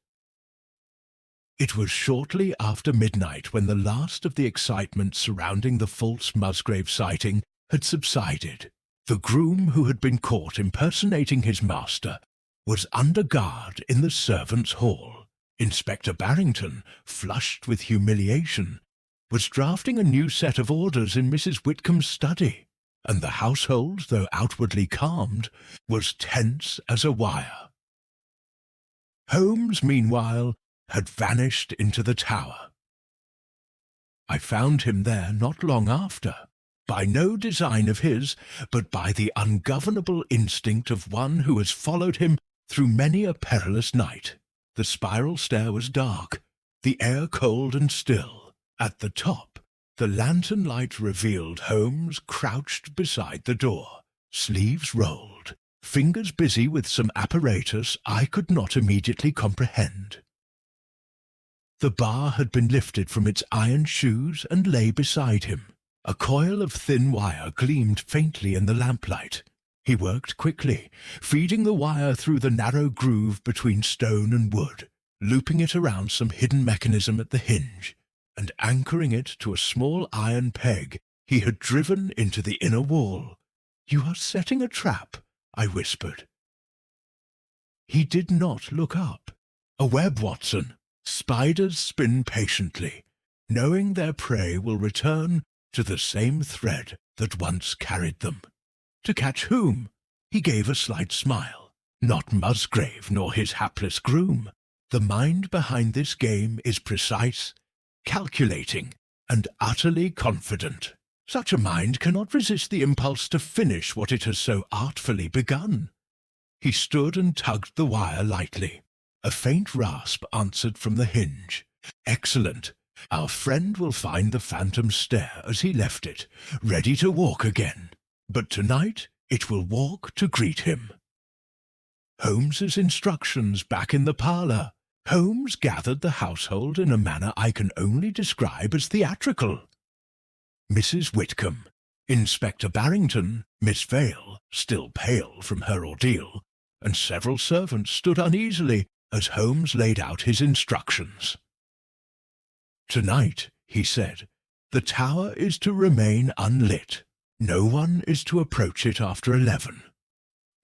It was shortly after midnight when the last of the excitement surrounding the false Musgrave sighting had subsided. The groom who had been caught impersonating his master was under guard in the servants' hall. Inspector Barrington, flushed with humiliation, was drafting a new set of orders in Mrs. Whitcomb's study, and the household, though outwardly calmed, was tense as a wire. Holmes, meanwhile, had vanished into the tower. I found him there not long after, by no design of his, but by the ungovernable instinct of one who has followed him through many a perilous night. The spiral stair was dark, the air cold and still. At the top, the lantern light revealed Holmes crouched beside the door, sleeves rolled, fingers busy with some apparatus I could not immediately comprehend. The bar had been lifted from its iron shoes and lay beside him. A coil of thin wire gleamed faintly in the lamplight. He worked quickly, feeding the wire through the narrow groove between stone and wood, looping it around some hidden mechanism at the hinge, and anchoring it to a small iron peg He had driven into the inner wall. "You are setting a trap," I whispered. He did not look up. "A web, Watson. Spiders spin patiently, knowing their prey will return to the same thread that once carried them." "To catch whom?" He gave a slight smile. "Not Musgrave nor his hapless groom. The mind behind this game is precise, calculating, and utterly confident. Such a mind cannot resist the impulse to finish what it has so artfully begun." He stood and tugged the wire lightly. A faint rasp answered from the hinge. "Excellent. Our friend will find the phantom stair as he left it, ready to walk again. But tonight it will walk to greet him." Holmes's instructions back in the parlour. Holmes gathered the household in a manner I can only describe as theatrical. Mrs. Whitcomb, Inspector Barrington, Miss Vale, still pale from her ordeal, and several servants stood uneasily as Holmes laid out his instructions. "Tonight," he said, "the tower is to remain unlit. No one is to approach it after 11.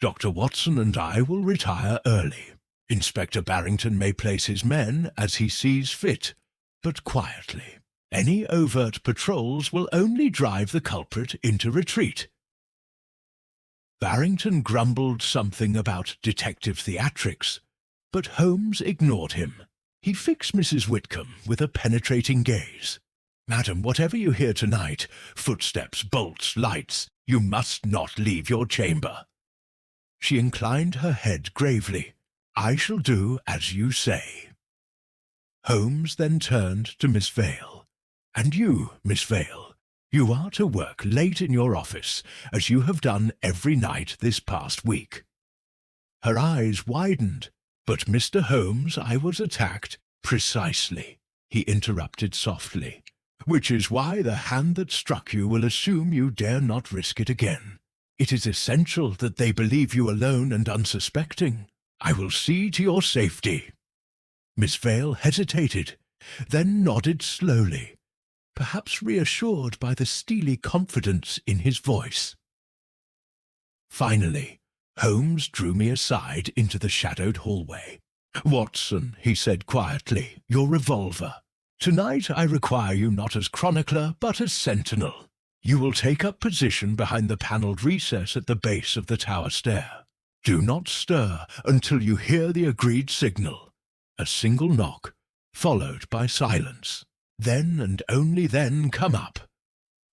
Dr. Watson and I will retire early. Inspector Barrington may place his men as he sees fit, but quietly. Any overt patrols will only drive the culprit into retreat." Barrington grumbled something about detective theatrics, but Holmes ignored him. He fixed Mrs. Whitcomb with a penetrating gaze. "Madam, whatever you hear tonight, footsteps, bolts, lights, you must not leave your chamber." She inclined her head gravely. "I shall do as you say." Holmes then turned to Miss Vale. "And you, Miss Vale, you are to work late in your office, as you have done every night this past week." Her eyes widened. "But, Mr. Holmes, I was attacked." "Precisely," he interrupted softly, "which is why the hand that struck you will assume you dare not risk it again. It is essential that they believe you alone and unsuspecting. I will see to your safety." Miss Vale hesitated, then nodded slowly, perhaps reassured by the steely confidence in his voice. Finally, Holmes drew me aside into the shadowed hallway. "Watson," he said quietly, "your revolver. Tonight I require you not as chronicler, but as sentinel. You will take up position behind the panelled recess at the base of the tower stair. Do not stir until you hear the agreed signal. A single knock, followed by silence. Then and only then come up."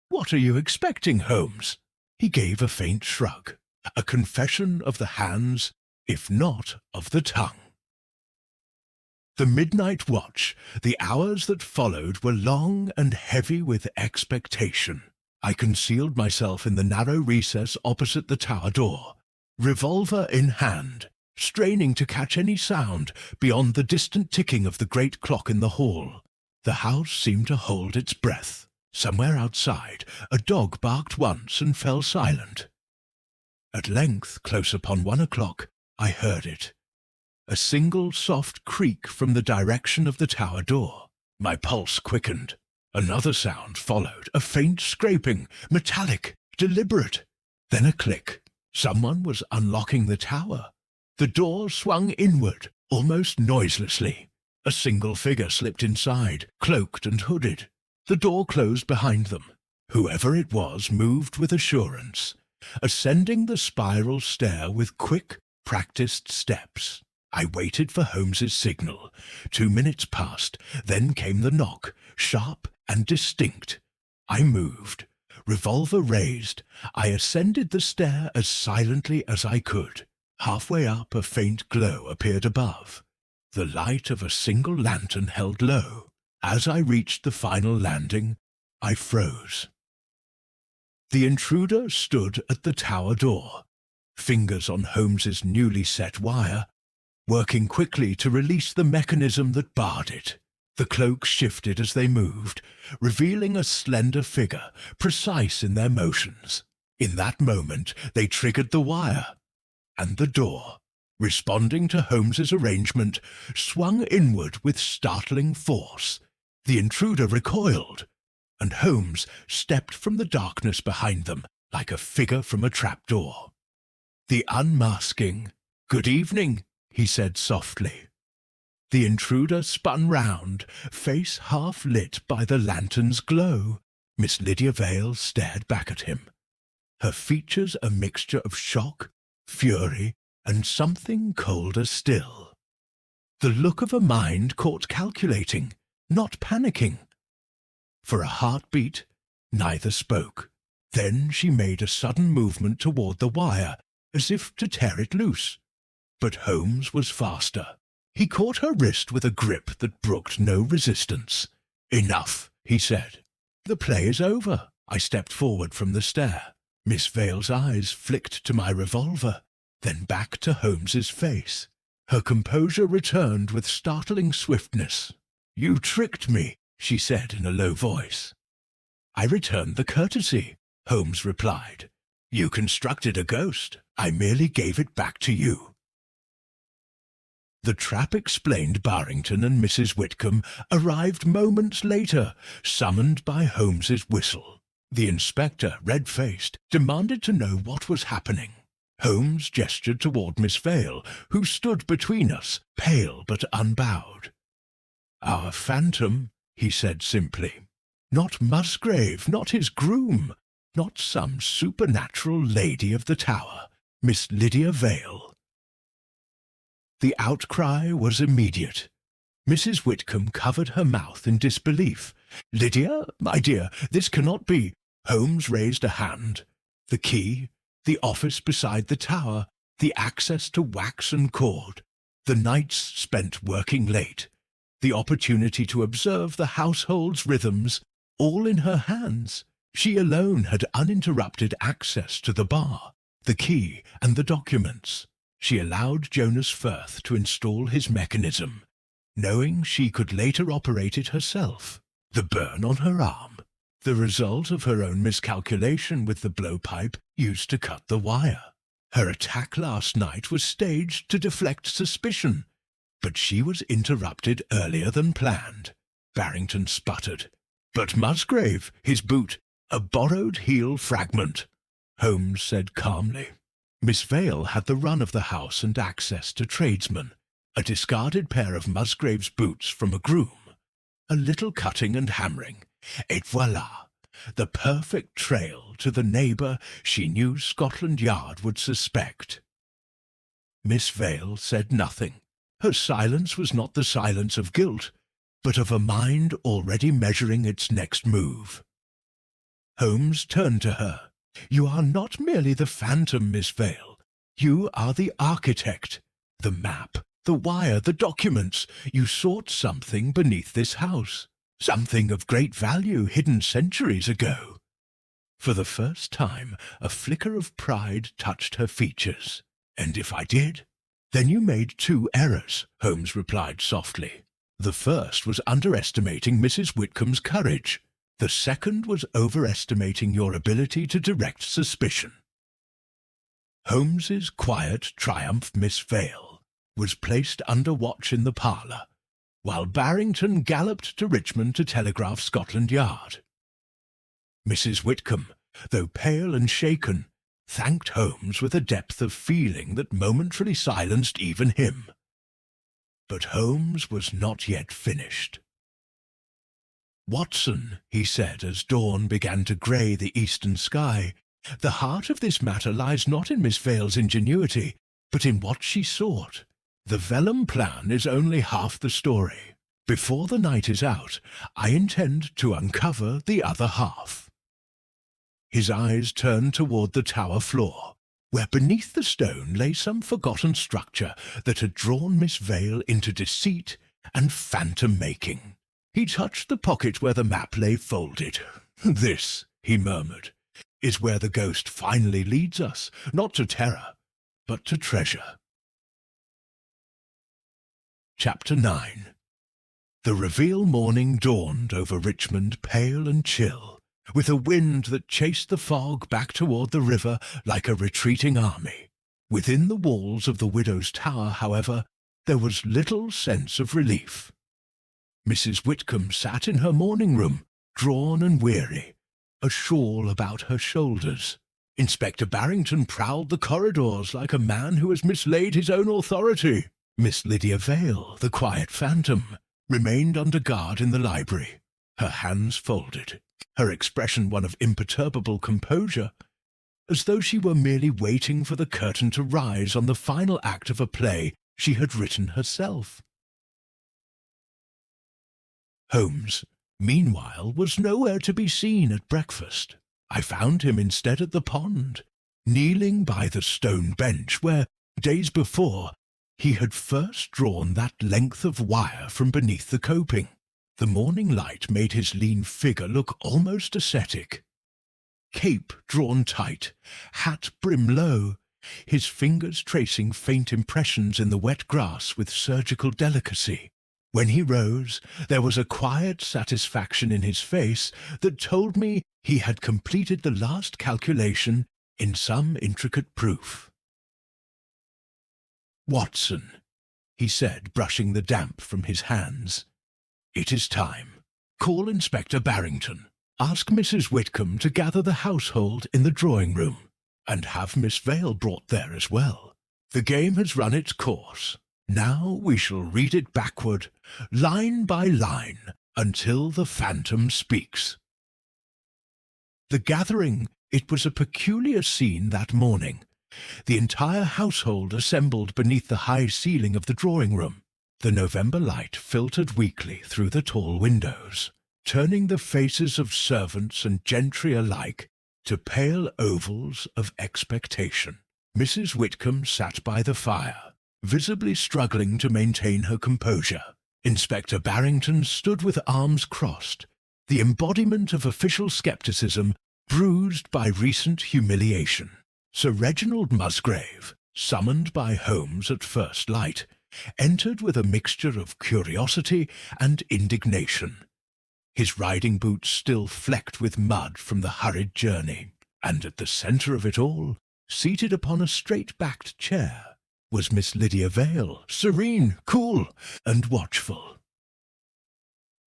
"What are you expecting, Holmes?" He gave a faint shrug. "A confession of the hands, if not of the tongue." The midnight watch, the hours that followed, were long and heavy with expectation. I concealed myself in the narrow recess opposite the tower door, revolver in hand, straining to catch any sound beyond the distant ticking of the great clock in the hall. The house seemed to hold its breath. Somewhere outside, a dog barked once and fell silent. At length, close upon 1 o'clock, I heard it. A single soft creak from the direction of the tower door. My pulse quickened. Another sound followed, a faint scraping, metallic, deliberate. Then a click. Someone was unlocking the tower. The door swung inward, almost noiselessly. A single figure slipped inside, cloaked and hooded. The door closed behind them. Whoever it was moved with assurance, ascending the spiral stair with quick, practised steps. I waited for Holmes's signal. 2 minutes passed, then came the knock, sharp and distinct. I moved. Revolver raised, I ascended the stair as silently as I could. Halfway up, a faint glow appeared above. The light of a single lantern held low. As I reached the final landing, I froze. The intruder stood at the tower door, fingers on Holmes's newly set wire, working quickly to release the mechanism that barred it. The cloaks shifted as they moved, revealing a slender figure, precise in their motions. In that moment, they triggered the wire, and the door, responding to Holmes's arrangement, swung inward with startling force. The intruder recoiled. and Holmes stepped from the darkness behind them like a figure from a trapdoor. The unmasking. "Good evening," he said softly. The intruder spun round, face half lit by the lantern's glow. Miss Lydia Vale stared back at him, her features a mixture of shock, fury, and something colder still. The look of a mind caught calculating, not panicking. For a heartbeat, neither spoke. Then she made a sudden movement toward the wire, as if to tear it loose. But Holmes was faster. He caught her wrist with a grip that brooked no resistance. "Enough," he said. "The play is over." I stepped forward from the stair. Miss Vale's eyes flicked to my revolver, then back to Holmes's face. Her composure returned with startling swiftness. "You tricked me," she said in a low voice. "I returned the courtesy," Holmes replied. "You constructed a ghost. I merely gave it back to you." The trap explained Barrington and Mrs. Whitcomb arrived moments later, summoned by Holmes's whistle. The inspector, red-faced, demanded to know what was happening. Holmes gestured toward Miss Vale, who stood between us, pale but unbowed. "Our phantom," he said simply. "Not Musgrave, not his groom, not some supernatural lady of the tower, Miss Lydia Vale." The outcry was immediate. Mrs. Whitcomb covered her mouth in disbelief. "Lydia, my dear, this cannot be." Holmes raised a hand. The key, the office beside the tower, the access to wax and cord, the nights spent working late, the opportunity to observe the household's rhythms, all in her hands. She alone had uninterrupted access to the bar, the key, and the documents. She allowed Jonas Firth to install his mechanism, knowing she could later operate it herself. The burn on her arm, the result of her own miscalculation with the blowpipe used to cut the wire. Her attack last night was staged to deflect suspicion, but she was interrupted earlier than planned. Barrington sputtered. "But Musgrave, his boot, a borrowed heel fragment," Holmes said calmly. Miss Vale had the run of the house and access to tradesmen. A discarded pair of Musgrave's boots from a groom. A little cutting and hammering. Et voilà! The perfect trail to the neighbour she knew Scotland Yard would suspect. Miss Vale said nothing. Her silence was not the silence of guilt, but of a mind already measuring its next move. Holmes turned to her. "You are not merely the phantom, Miss Vale. You are the architect. The map, the wire, the documents. You sought something beneath this house, something of great value hidden centuries ago." For the first time, a flicker of pride touched her features. "And if I did?" "Then you made two errors," Holmes replied softly. "The first was underestimating Mrs. Whitcomb's courage. The second was overestimating your ability to direct suspicion." Holmes's quiet triumph, Miss Vale, was placed under watch in the parlour, while Barrington galloped to Richmond to telegraph Scotland Yard. Mrs. Whitcomb, though pale and shaken, thanked Holmes with a depth of feeling that momentarily silenced even him. But Holmes was not yet finished. "Watson," he said as dawn began to grey the eastern sky, "the heart of this matter lies not in Miss Vale's ingenuity, but in what she sought. The vellum plan is only half the story. Before the night is out, I intend to uncover the other half." His eyes turned toward the tower floor, where beneath the stone lay some forgotten structure that had drawn Miss Vale into deceit and phantom-making. He touched the pocket where the map lay folded. "This," he murmured, "is where the ghost finally leads us, not to terror, but to treasure." Chapter 9. The reveal morning dawned over Richmond pale and chill, with a wind that chased the fog back toward the river like a retreating army. Within the walls of the widow's tower, however, there was little sense of relief. Mrs. Whitcomb sat in her morning room, drawn and weary, a shawl about her shoulders. Inspector Barrington prowled the corridors like a man who has mislaid his own authority. Miss Lydia Vale, the quiet phantom, remained under guard in the library, her hands folded, her expression one of imperturbable composure, as though she were merely waiting for the curtain to rise on the final act of a play she had written herself. Holmes, meanwhile, was nowhere to be seen at breakfast. I found him instead at the pond, kneeling by the stone bench where, days before, he had first drawn that length of wire from beneath the coping. The morning light made his lean figure look almost ascetic. Cape drawn tight, hat brim low, his fingers tracing faint impressions in the wet grass with surgical delicacy. When he rose, there was a quiet satisfaction in his face that told me he had completed the last calculation in some intricate proof. "Watson," he said, brushing the damp from his hands, "it is time. Call Inspector Barrington. Ask Mrs. Whitcomb to gather the household in the drawing-room, and have Miss Vale brought there as well. The game has run its course. Now we shall read it backward, line by line, until the phantom speaks." The gathering, it was a peculiar scene that morning. The entire household assembled beneath the high ceiling of the drawing-room. The November light filtered weakly through the tall windows, turning the faces of servants and gentry alike to pale ovals of expectation. Mrs. Whitcomb sat by the fire, visibly struggling to maintain her composure. Inspector Barrington stood with arms crossed, the embodiment of official scepticism bruised by recent humiliation. Sir Reginald Musgrave, summoned by Holmes at first light, entered with a mixture of curiosity and indignation, his riding boots still flecked with mud from the hurried journey, and at the centre of it all, seated upon a straight-backed chair, was Miss Lydia Vale, serene, cool, and watchful.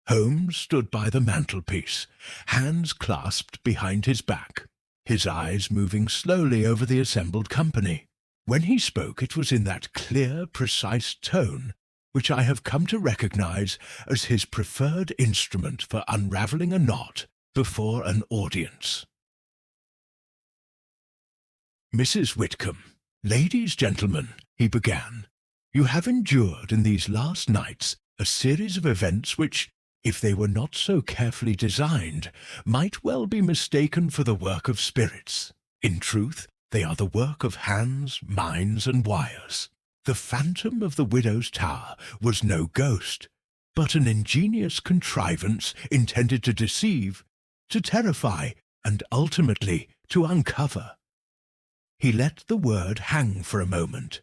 Holmes stood by the mantelpiece, hands clasped behind his back, his eyes moving slowly over the assembled company. When he spoke, it was in that clear, precise tone which I have come to recognize as his preferred instrument for unravelling a knot before an audience. "Mrs. Whitcomb, ladies, gentlemen," he began, "you have endured in these last nights a series of events which, if they were not so carefully designed, might well be mistaken for the work of spirits. In truth, they are the work of hands, minds, and wires. The phantom of the widow's tower was no ghost, but an ingenious contrivance intended to deceive, to terrify, and ultimately to uncover." He let the word hang for a moment.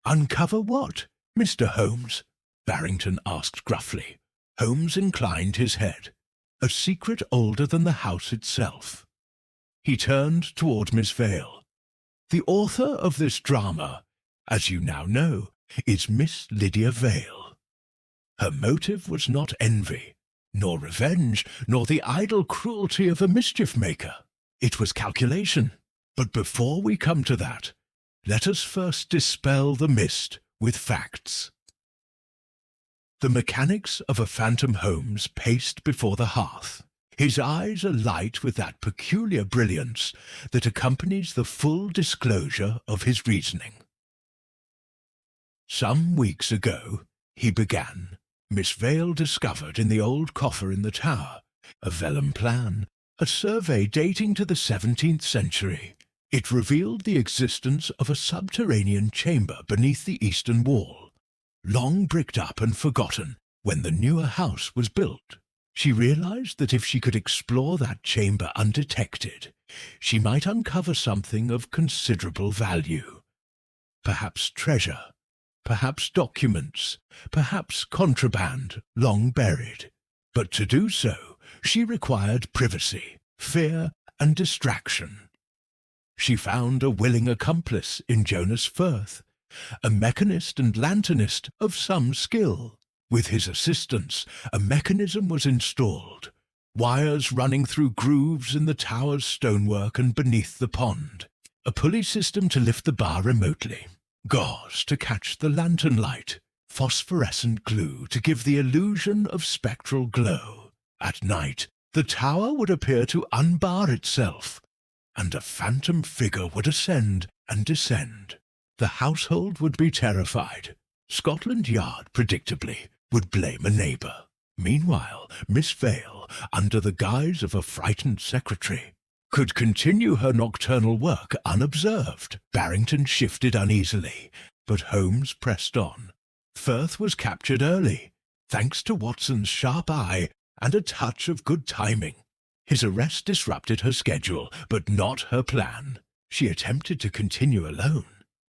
"Uncover what, Mr. Holmes?" Barrington asked gruffly. Holmes inclined his head. "A secret older than the house itself." He turned toward Miss Vale. "The author of this drama, as you now know, is Miss Lydia Vale. Her motive was not envy, nor revenge, nor the idle cruelty of a mischief-maker. It was calculation. But before we come to that, let us first dispel the mist with facts." The mechanics of a phantom Holmes paced before the hearth, his eyes alight with that peculiar brilliance that accompanies the full disclosure of his reasoning. "Some weeks ago," he began, "Miss Vale discovered in the old coffer in the tower a vellum plan, a survey dating to the 17th century. It revealed the existence of a subterranean chamber beneath the eastern wall, long bricked up and forgotten when the newer house was built. She realized that if she could explore that chamber undetected, she might uncover something of considerable value. Perhaps treasure, perhaps documents, perhaps contraband long buried. But to do so, she required privacy, fear, and distraction. She found a willing accomplice in Jonas Firth, a mechanist and lanternist of some skill. With his assistance, a mechanism was installed, wires running through grooves in the tower's stonework and beneath the pond, a pulley system to lift the bar remotely, gauze to catch the lantern light, phosphorescent glue to give the illusion of spectral glow. At night, the tower would appear to unbar itself, and a phantom figure would ascend and descend. The household would be terrified. Scotland Yard, predictably, would blame a neighbour. Meanwhile, Miss Vale, under the guise of a frightened secretary, could continue her nocturnal work unobserved. Barrington shifted uneasily, but Holmes pressed on. Firth was captured early, thanks to Watson's sharp eye and a touch of good timing. His arrest disrupted her schedule, but not her plan. She attempted to continue alone.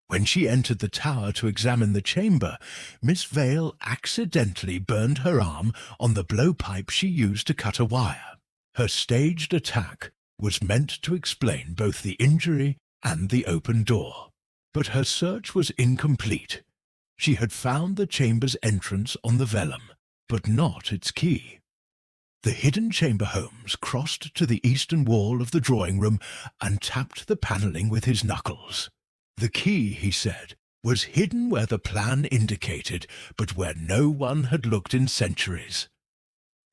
When she entered the tower to examine the chamber, Miss Vale accidentally burned her arm on the blowpipe she used to cut a wire. Her staged attack was meant to explain both the injury and the open door. But her search was incomplete. She had found the chamber's entrance on the vellum, but not its key. The hidden chamber Holmes crossed to the eastern wall of the drawing-room and tapped the panelling with his knuckles. The key, he said, was hidden where the plan indicated, but where no one had looked in centuries.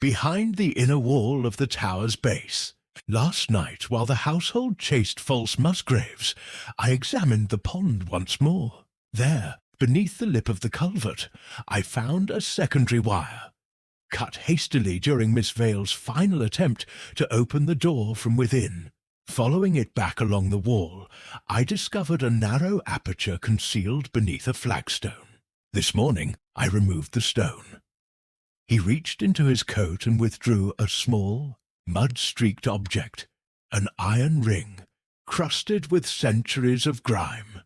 Behind the inner wall of the tower's base. Last night, while the household chased false Musgraves, I examined the pond once more. There, beneath the lip of the culvert, I found a secondary wire, cut hastily during Miss Vale's final attempt to open the door from within. Following it back along the wall, I discovered a narrow aperture concealed beneath a flagstone. This morning I removed the stone. He reached into his coat and withdrew a small, mud-streaked object, an iron ring, crusted with centuries of grime.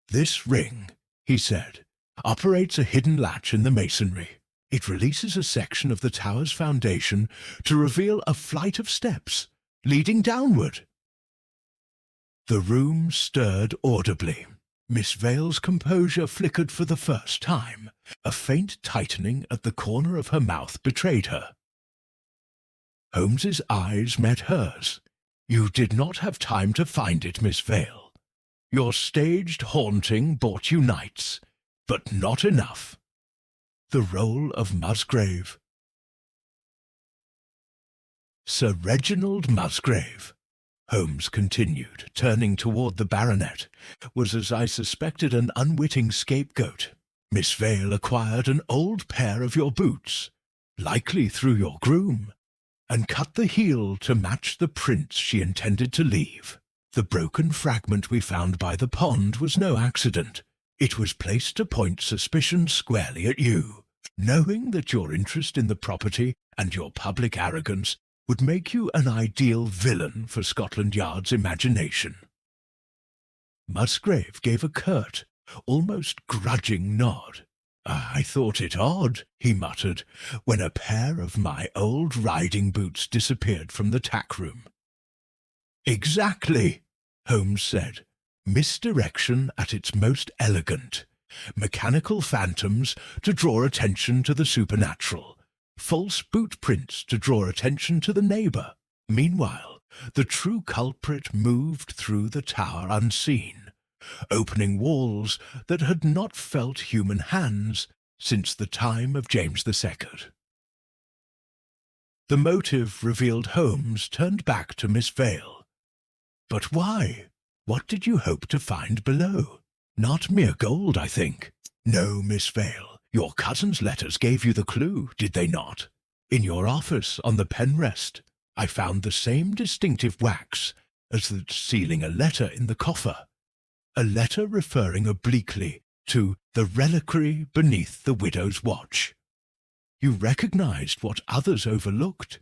This ring, he said, operates a hidden latch in the masonry. It releases a section of the tower's foundation to reveal a flight of steps leading downward. The room stirred audibly. Miss Vale's composure flickered for the first time. A faint tightening at the corner of her mouth betrayed her. Holmes's eyes met hers. "You did not have time to find it, Miss Vale. Your staged haunting bought you nights, but not enough. The role of Musgrave." "Sir Reginald Musgrave," Holmes continued, turning toward the baronet, "was, as I suspected, an unwitting scapegoat. Miss Vale acquired an old pair of your boots, likely through your groom, and cut the heel to match the prints she intended to leave. The broken fragment we found by the pond was no accident. It was placed to point suspicion squarely at you, knowing that your interest in the property and your public arrogance would make you an ideal villain for Scotland Yard's imagination." Musgrave gave a curt, almost grudging nod. "I thought it odd," he muttered, "when a pair of my old riding boots disappeared from the tack-room." "Exactly," Holmes said. "Misdirection at its most elegant. Mechanical phantoms to draw attention to the supernatural. False boot prints to draw attention to the neighbour. Meanwhile, the true culprit moved through the tower unseen, opening walls that had not felt human hands since the time of James II. The motive revealed Holmes turned back to Miss Vale. "But why? What did you hope to find below? Not mere gold, I think." "No, Miss Vale. Your cousin's letters gave you the clue, did they not? In your office on the pen rest, I found the same distinctive wax as that sealing a letter in the coffer, a letter referring obliquely to the reliquary beneath the widow's watch. You recognized what others overlooked,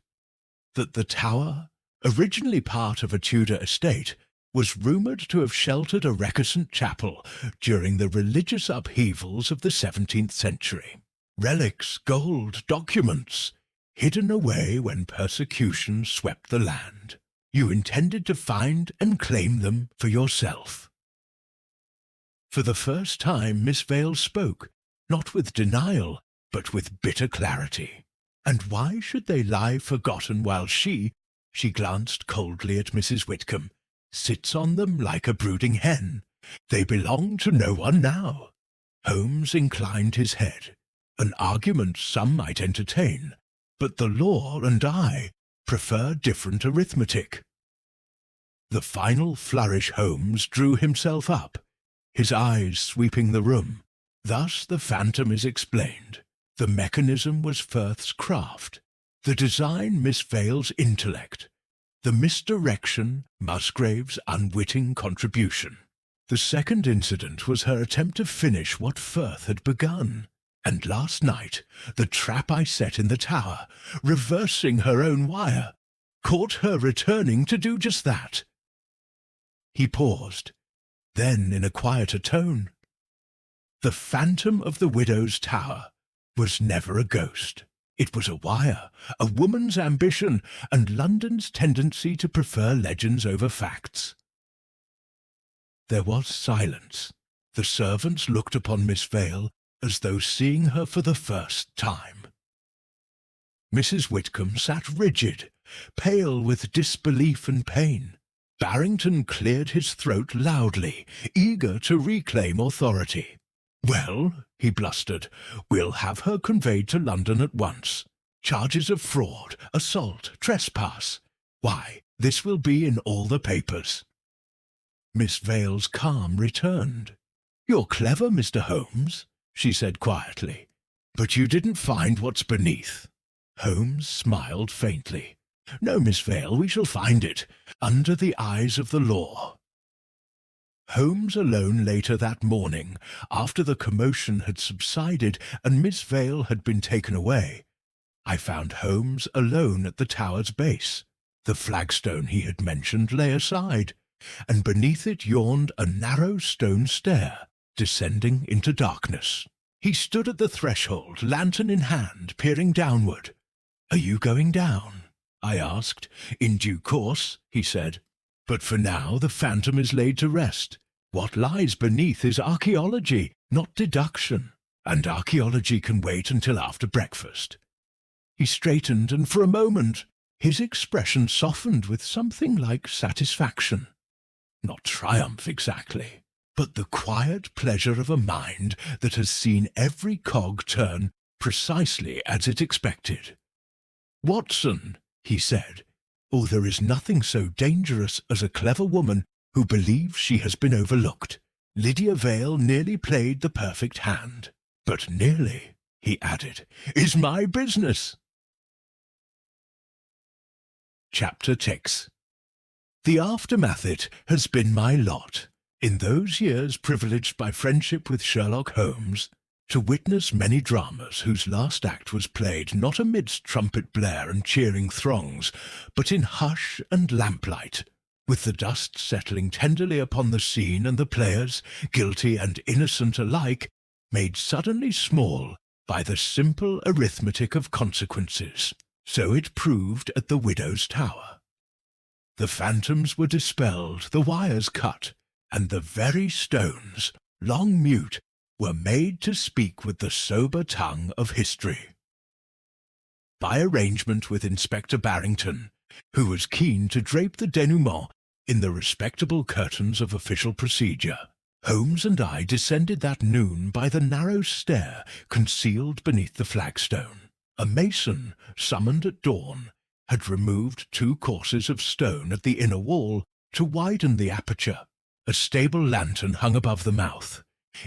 that the tower, originally part of a Tudor estate, was rumoured to have sheltered a recusant chapel during the religious upheavals of the 17th century. Relics, gold, documents, hidden away when persecution swept the land. You intended to find and claim them for yourself." For the first time Miss Vale spoke, not with denial, but with bitter clarity. And why should they lie forgotten while she glanced coldly at Mrs. Whitcomb, sits on them like a brooding hen? They belong to no one now. Holmes inclined his head. An argument some might entertain, but the law and I prefer different arithmetic. The final flourish Holmes drew himself up, his eyes sweeping the room. Thus the phantom is explained. The mechanism was Firth's craft, the design Miss Vale's intellect, the misdirection Musgrave's unwitting contribution. The second incident was her attempt to finish what Firth had begun. And last night, the trap I set in the tower, reversing her own wire, caught her returning to do just that. He paused. Then, in a quieter tone, "The phantom of the widow's tower was never a ghost. It was a wire, a woman's ambition, and London's tendency to prefer legends over facts." There was silence. The servants looked upon Miss Vale as though seeing her for the first time. Mrs. Whitcomb sat rigid, pale with disbelief and pain. Barrington cleared his throat loudly, eager to reclaim authority. "Well," he blustered, "we'll have her conveyed to London at once. Charges of fraud, assault, trespass. Why, this will be in all the papers." Miss Vale's calm returned. "You're clever, Mr. Holmes," she said quietly, "but you didn't find what's beneath." Holmes smiled faintly. "No, Miss Vale, we shall find it, under the eyes of the law." Holmes alone later that morning, after the commotion had subsided and Miss Vale had been taken away, I found Holmes alone at the tower's base. The flagstone he had mentioned lay aside, and beneath it yawned a narrow stone stair, descending into darkness. He stood at the threshold, lantern in hand, peering downward. "Are you going down?" I asked. "In due course," he said. "But for now the phantom is laid to rest. What lies beneath is archaeology, not deduction, and archaeology can wait until after breakfast." He straightened, and for a moment his expression softened with something like satisfaction. Not triumph exactly, but the quiet pleasure of a mind that has seen every cog turn precisely as it expected. "Watson," he said, "oh, there is nothing so dangerous as a clever woman who believes she has been overlooked. Lydia Vale nearly played the perfect hand. But nearly," he added, "is my business." Chapter 6. The aftermath it has been my lot, in those years privileged by friendship with Sherlock Holmes, to witness many dramas whose last act was played not amidst trumpet blare and cheering throngs, but in hush and lamplight, with the dust settling tenderly upon the scene and the players, guilty and innocent alike, made suddenly small by the simple arithmetic of consequences. So it proved at the widow's tower. The phantoms were dispelled, the wires cut, and the very stones, long mute, were made to speak with the sober tongue of history. By arrangement with Inspector Barrington, who was keen to drape the denouement in the respectable curtains of official procedure, Holmes and I descended that noon by the narrow stair concealed beneath the flagstone. A mason, summoned at dawn, had removed 2 courses of stone at the inner wall to widen the aperture. A stable lantern hung above the mouth,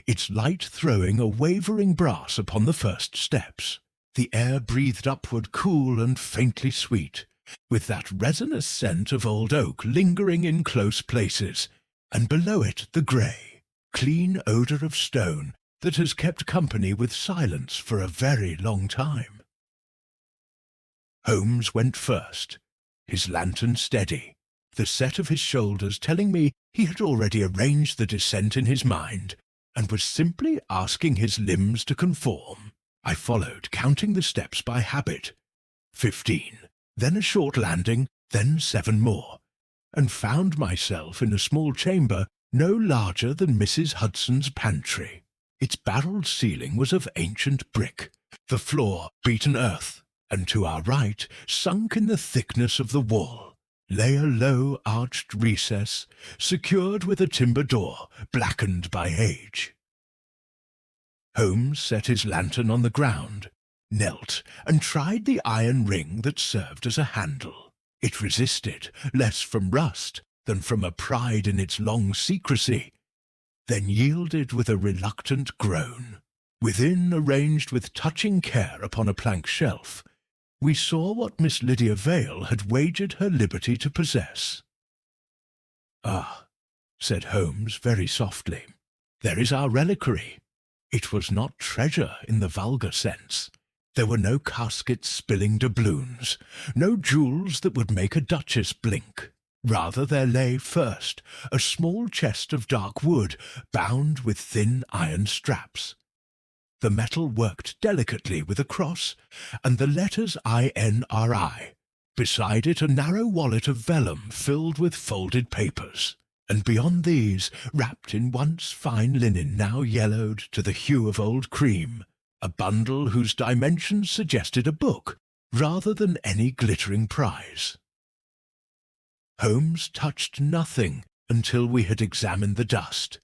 its light throwing a wavering brass upon the first steps. The air breathed upward cool and faintly sweet, with that resinous scent of old oak lingering in close places, and below it the grey, clean odour of stone that has kept company with silence for a very long time. Holmes went first, his lantern steady, the set of his shoulders telling me he had already arranged the descent in his mind, and was simply asking his limbs to conform. I followed, counting the steps by habit. 15, then a short landing, then 7 more, and found myself in a small chamber no larger than Mrs. Hudson's pantry. Its barrelled ceiling was of ancient brick, the floor beaten earth, and to our right, sunk in the thickness of the wall, lay a low arched recess, secured with a timber door, blackened by age. Holmes set his lantern on the ground, knelt, and tried the iron ring that served as a handle. It resisted, less from rust than from a pride in its long secrecy, then yielded with a reluctant groan. Within, arranged with touching care upon a plank shelf, we saw what Miss Lydia Vale had wagered her liberty to possess. "Ah," said Holmes very softly, "there is our reliquary. It was not treasure in the vulgar sense. There were no caskets spilling doubloons, no jewels that would make a duchess blink. Rather there lay, first, a small chest of dark wood, bound with thin iron straps. The metal worked delicately with a cross, and the letters INRI. Beside it a narrow wallet of vellum filled with folded papers, and beyond these, wrapped in once fine linen now yellowed to the hue of old cream, a bundle whose dimensions suggested a book rather than any glittering prize. Holmes touched nothing until we had examined the dust,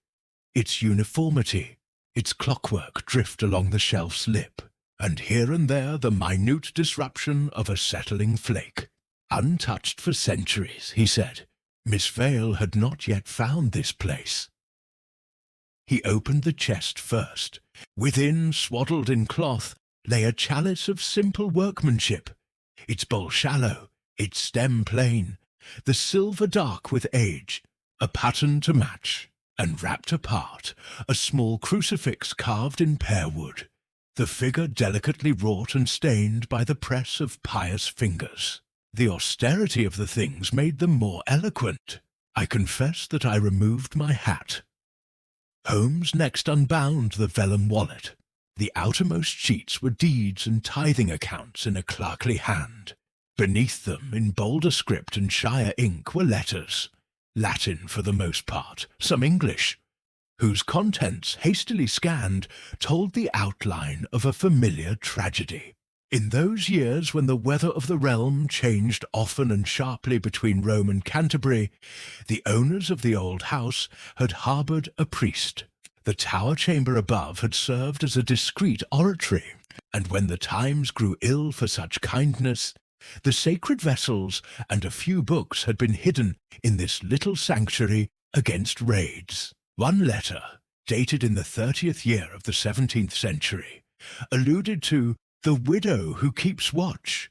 its uniformity, its clockwork drift along the shelf's lip, and here and there the minute disruption of a settling flake. Untouched for centuries, he said. Miss Vale had not yet found this place. He opened the chest first. Within, swaddled in cloth, lay a chalice of simple workmanship, its bowl shallow, its stem plain, the silver dark with age, a pattern to match, and wrapped apart, a small crucifix carved in pear wood, the figure delicately wrought and stained by the press of pious fingers. The austerity of the things made them more eloquent. I confess that I removed my hat. Holmes next unbound the vellum wallet. The outermost sheets were deeds and tithing accounts in a clerkly hand. Beneath them, in bolder script and shyer ink, were letters, Latin for the most part, some English, whose contents, hastily scanned, told the outline of a familiar tragedy. In those years when the weather of the realm changed often and sharply between Rome and Canterbury, the owners of the old house had harboured a priest. The tower chamber above had served as a discreet oratory, and when the times grew ill for such kindness, the sacred vessels and a few books had been hidden in this little sanctuary against raids. One letter, dated in the 30th year of the 17th century, alluded to the widow who keeps watch,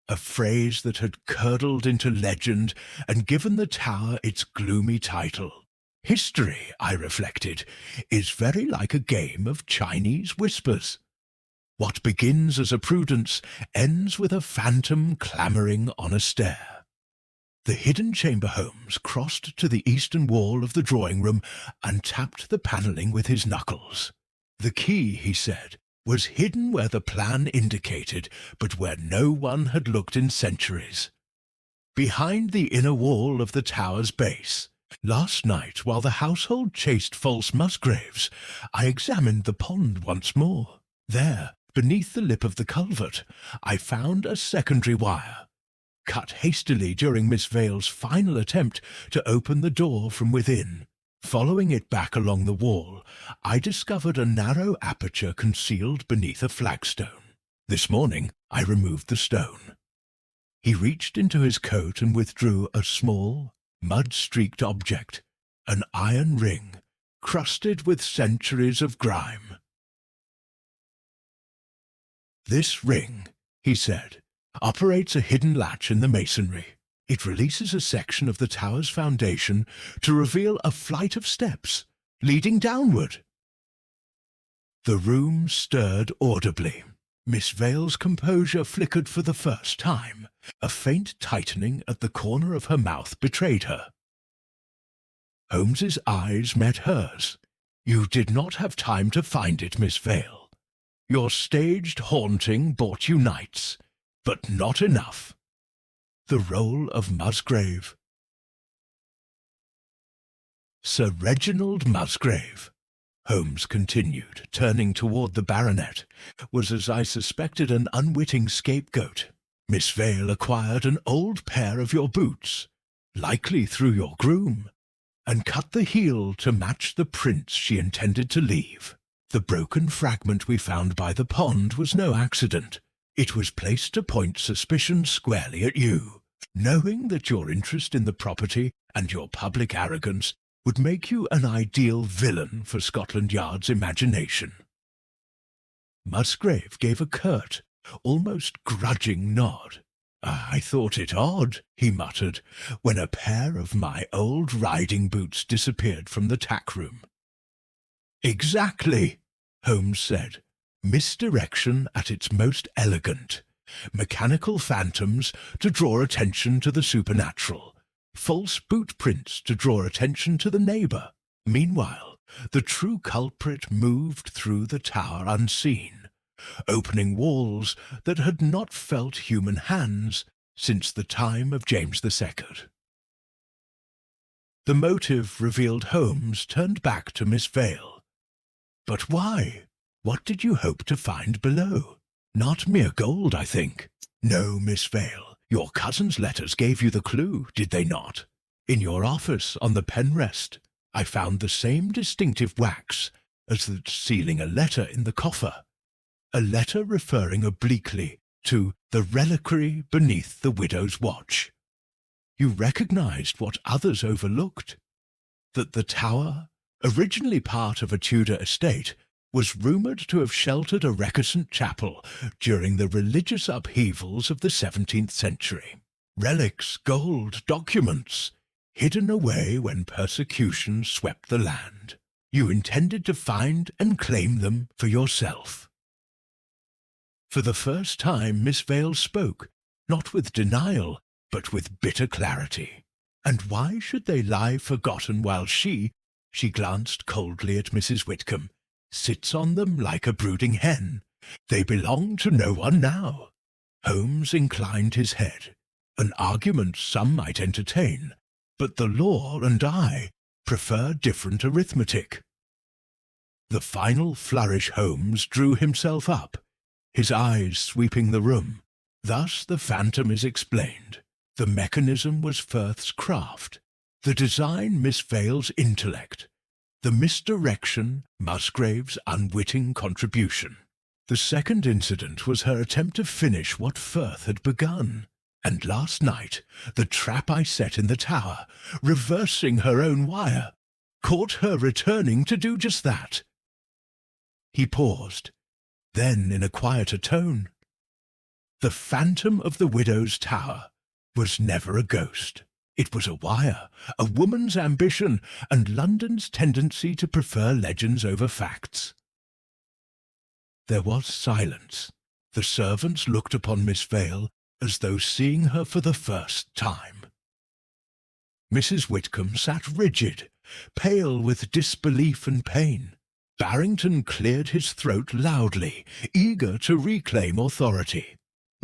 a phrase that had curdled into legend and given the tower its gloomy title. History, I reflected, is very like a game of Chinese whispers. What begins as a prudence ends with a phantom clamouring on a stair. The hidden chamber Holmes crossed to the eastern wall of the drawing-room and tapped the panelling with his knuckles. The key, he said, was hidden where the plan indicated, but where no one had looked in centuries. Behind the inner wall of the tower's base. Last night, while the household chased false musgraves, I examined the pond once more. There, beneath the lip of the culvert, I found a secondary wire, cut hastily during Miss Vale's final attempt to open the door from within. Following it back along the wall, I discovered a narrow aperture concealed beneath a flagstone. This morning I removed the stone. He reached into his coat and withdrew a small, mud-streaked object, an iron ring, crusted with centuries of grime. "This ring," he said, "operates a hidden latch in the masonry. It releases a section of the tower's foundation to reveal a flight of steps leading downward." The room stirred audibly. Miss Vale's composure flickered for the first time. A faint tightening at the corner of her mouth betrayed her. Holmes's eyes met hers. "You did not have time to find it, Miss Vale. Your staged haunting bought you nights, but not enough. The role of Musgrave." Sir Reginald Musgrave, Holmes continued, turning toward the baronet, was, as I suspected, an unwitting scapegoat. Miss Vale acquired an old pair of your boots, likely through your groom, and cut the heel to match the prints she intended to leave. The broken fragment we found by the pond was no accident. It was placed to point suspicion squarely at you, knowing that your interest in the property and your public arrogance would make you an ideal villain for Scotland Yard's imagination. Musgrave gave a curt, almost grudging nod. I thought it odd, he muttered, when a pair of my old riding boots disappeared from the tack-room. Exactly, Holmes said. Misdirection at its most elegant. Mechanical phantoms to draw attention to the supernatural. False boot prints to draw attention to the neighbour. Meanwhile, the true culprit moved through the tower unseen, opening walls that had not felt human hands since the time of James II. The motive revealed Holmes turned back to Miss Vale. But why? What did you hope to find below? Not mere gold, I think. No, Miss Vale. Your cousin's letters gave you the clue, did they not? In your office on the pen rest, I found the same distinctive wax as that sealing a letter in the coffer. A letter referring obliquely to the reliquary beneath the widow's watch. You recognized what others overlooked, that the tower, originally part of a Tudor estate, was rumoured to have sheltered a recusant chapel during the religious upheavals of the 17th century. Relics, gold, documents, hidden away when persecution swept the land. You intended to find and claim them for yourself. For the first time Miss Vale spoke, not with denial, but with bitter clarity. And why should they lie forgotten while she glanced coldly at Mrs. Whitcomb, sits on them like a brooding hen? They belong to no one now. Holmes inclined his head. An argument some might entertain, but the law and I prefer different arithmetic. The final flourish Holmes drew himself up, his eyes sweeping the room. Thus the phantom is explained. The mechanism was Firth's craft, the design Miss Vale's intellect, the misdirection Musgrave's unwitting contribution. The second incident was her attempt to finish what Firth had begun. And last night, the trap I set in the tower, reversing her own wire, caught her returning to do just that. He paused. Then, in a quieter tone, the phantom of the widow's tower was never a ghost. It was a wire, a woman's ambition, and London's tendency to prefer legends over facts. There was silence. The servants looked upon Miss Vale as though seeing her for the first time. Mrs. Whitcomb sat rigid, pale with disbelief and pain. Barrington cleared his throat loudly, eager to reclaim authority.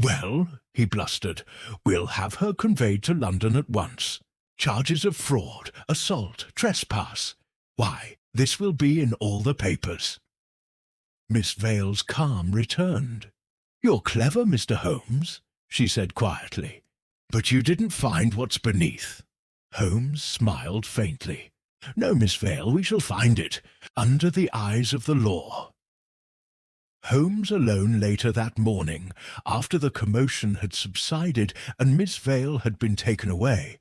"Well," he blustered, "we'll have her conveyed to London at once. Charges of fraud, assault, trespass. Why, this will be in all the papers." Miss Vale's calm returned. "You're clever, Mr. Holmes," she said quietly, "but you didn't find what's beneath." Holmes smiled faintly. "No, Miss Vale, we shall find it, under the eyes of the law." Holmes alone later that morning, after the commotion had subsided and Miss Vale had been taken away,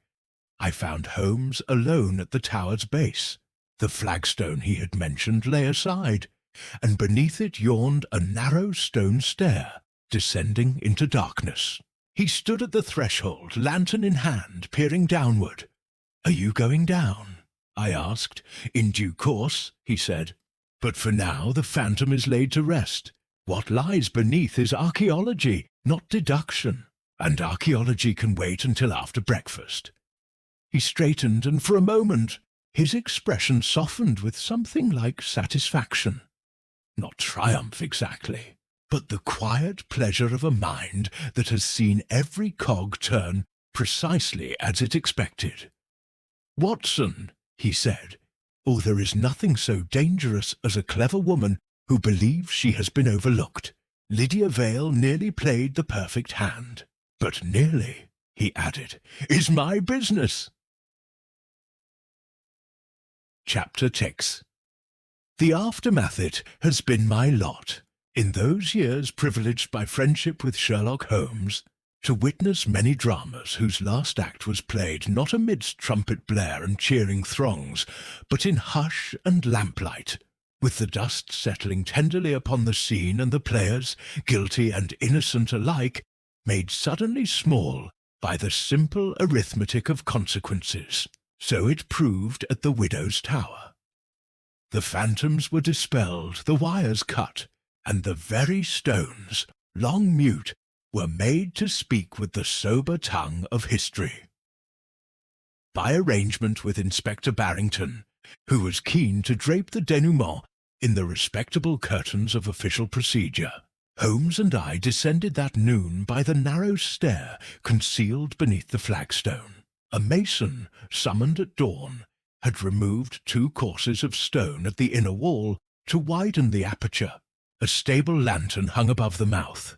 I found Holmes alone at the tower's base. The flagstone he had mentioned lay aside, and beneath it yawned a narrow stone stair, descending into darkness. He stood at the threshold, lantern in hand, peering downward. "Are you going down?" I asked. "In due course," he said. "But for now the phantom is laid to rest. What lies beneath is archaeology, not deduction, and archaeology can wait until after breakfast." He straightened, and for a moment his expression softened with something like satisfaction. Not triumph exactly, but the quiet pleasure of a mind that has seen every cog turn precisely as it expected. "Watson," he said, Oh, there is nothing so dangerous as a clever woman who believes she has been overlooked. Lydia Vale nearly played the perfect hand. But nearly, he added, is my business. Chapter 6. The aftermath it has been my lot, in those years privileged by friendship with Sherlock Holmes, to witness many dramas whose last act was played not amidst trumpet blare and cheering throngs, but in hush and lamplight, with the dust settling tenderly upon the scene and the players, guilty and innocent alike, made suddenly small by the simple arithmetic of consequences. So it proved at the Widow's Tower. The phantoms were dispelled, the wires cut, and the very stones, long mute, were made to speak with the sober tongue of history. By arrangement with Inspector Barrington, who was keen to drape the denouement in the respectable curtains of official procedure, Holmes and I descended that noon by the narrow stair concealed beneath the flagstone. A mason, summoned at dawn, had removed 2 courses of stone at the inner wall to widen the aperture. A stable lantern hung above the mouth,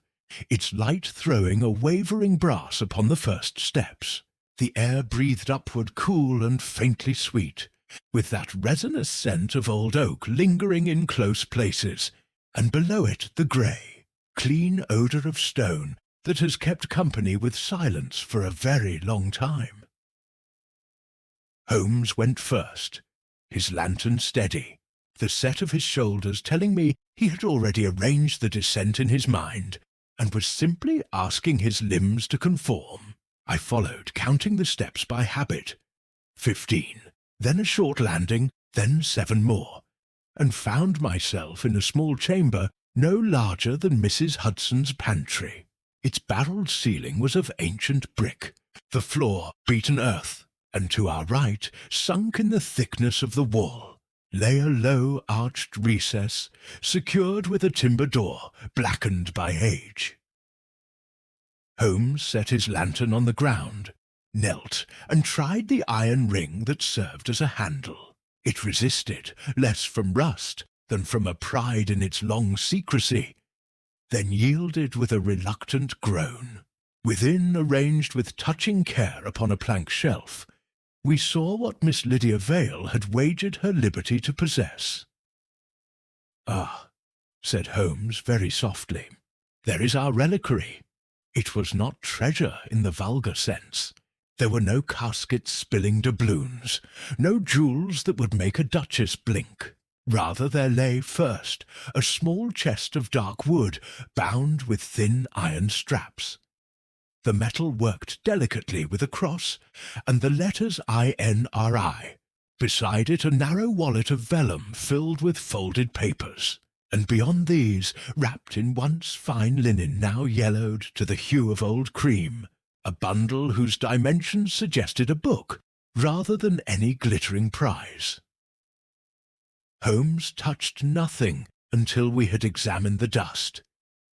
its light throwing a wavering brass upon the first steps. The air breathed upward cool and faintly sweet, with that resinous scent of old oak lingering in close places, and below it the grey, clean odour of stone that has kept company with silence for a very long time. Holmes went first, his lantern steady, the set of his shoulders telling me he had already arranged the descent in his mind, and was simply asking his limbs to conform. I followed, counting the steps by habit. 15, then a short landing, then 7 more, and found myself in a small chamber no larger than Mrs. Hudson's pantry. Its barrelled ceiling was of ancient brick, the floor beaten earth, and to our right, sunk in the thickness of the wall, lay a low arched recess, secured with a timber door, blackened by age. Holmes set his lantern on the ground, knelt, and tried the iron ring that served as a handle. It resisted, less from rust than from a pride in its long secrecy, then yielded with a reluctant groan. Within, arranged with touching care upon a plank shelf, we saw what Miss Lydia Vale had wagered her liberty to possess. "Ah," said Holmes very softly, "there is our reliquary." It was not treasure in the vulgar sense. There were no caskets spilling doubloons, no jewels that would make a duchess blink. Rather there lay, first, a small chest of dark wood, bound with thin iron straps. The metal worked delicately with a cross, and the letters INRI. Beside it a narrow wallet of vellum filled with folded papers, and beyond these, wrapped in once fine linen now yellowed to the hue of old cream, a bundle whose dimensions suggested a book rather than any glittering prize. Holmes touched nothing until we had examined the dust,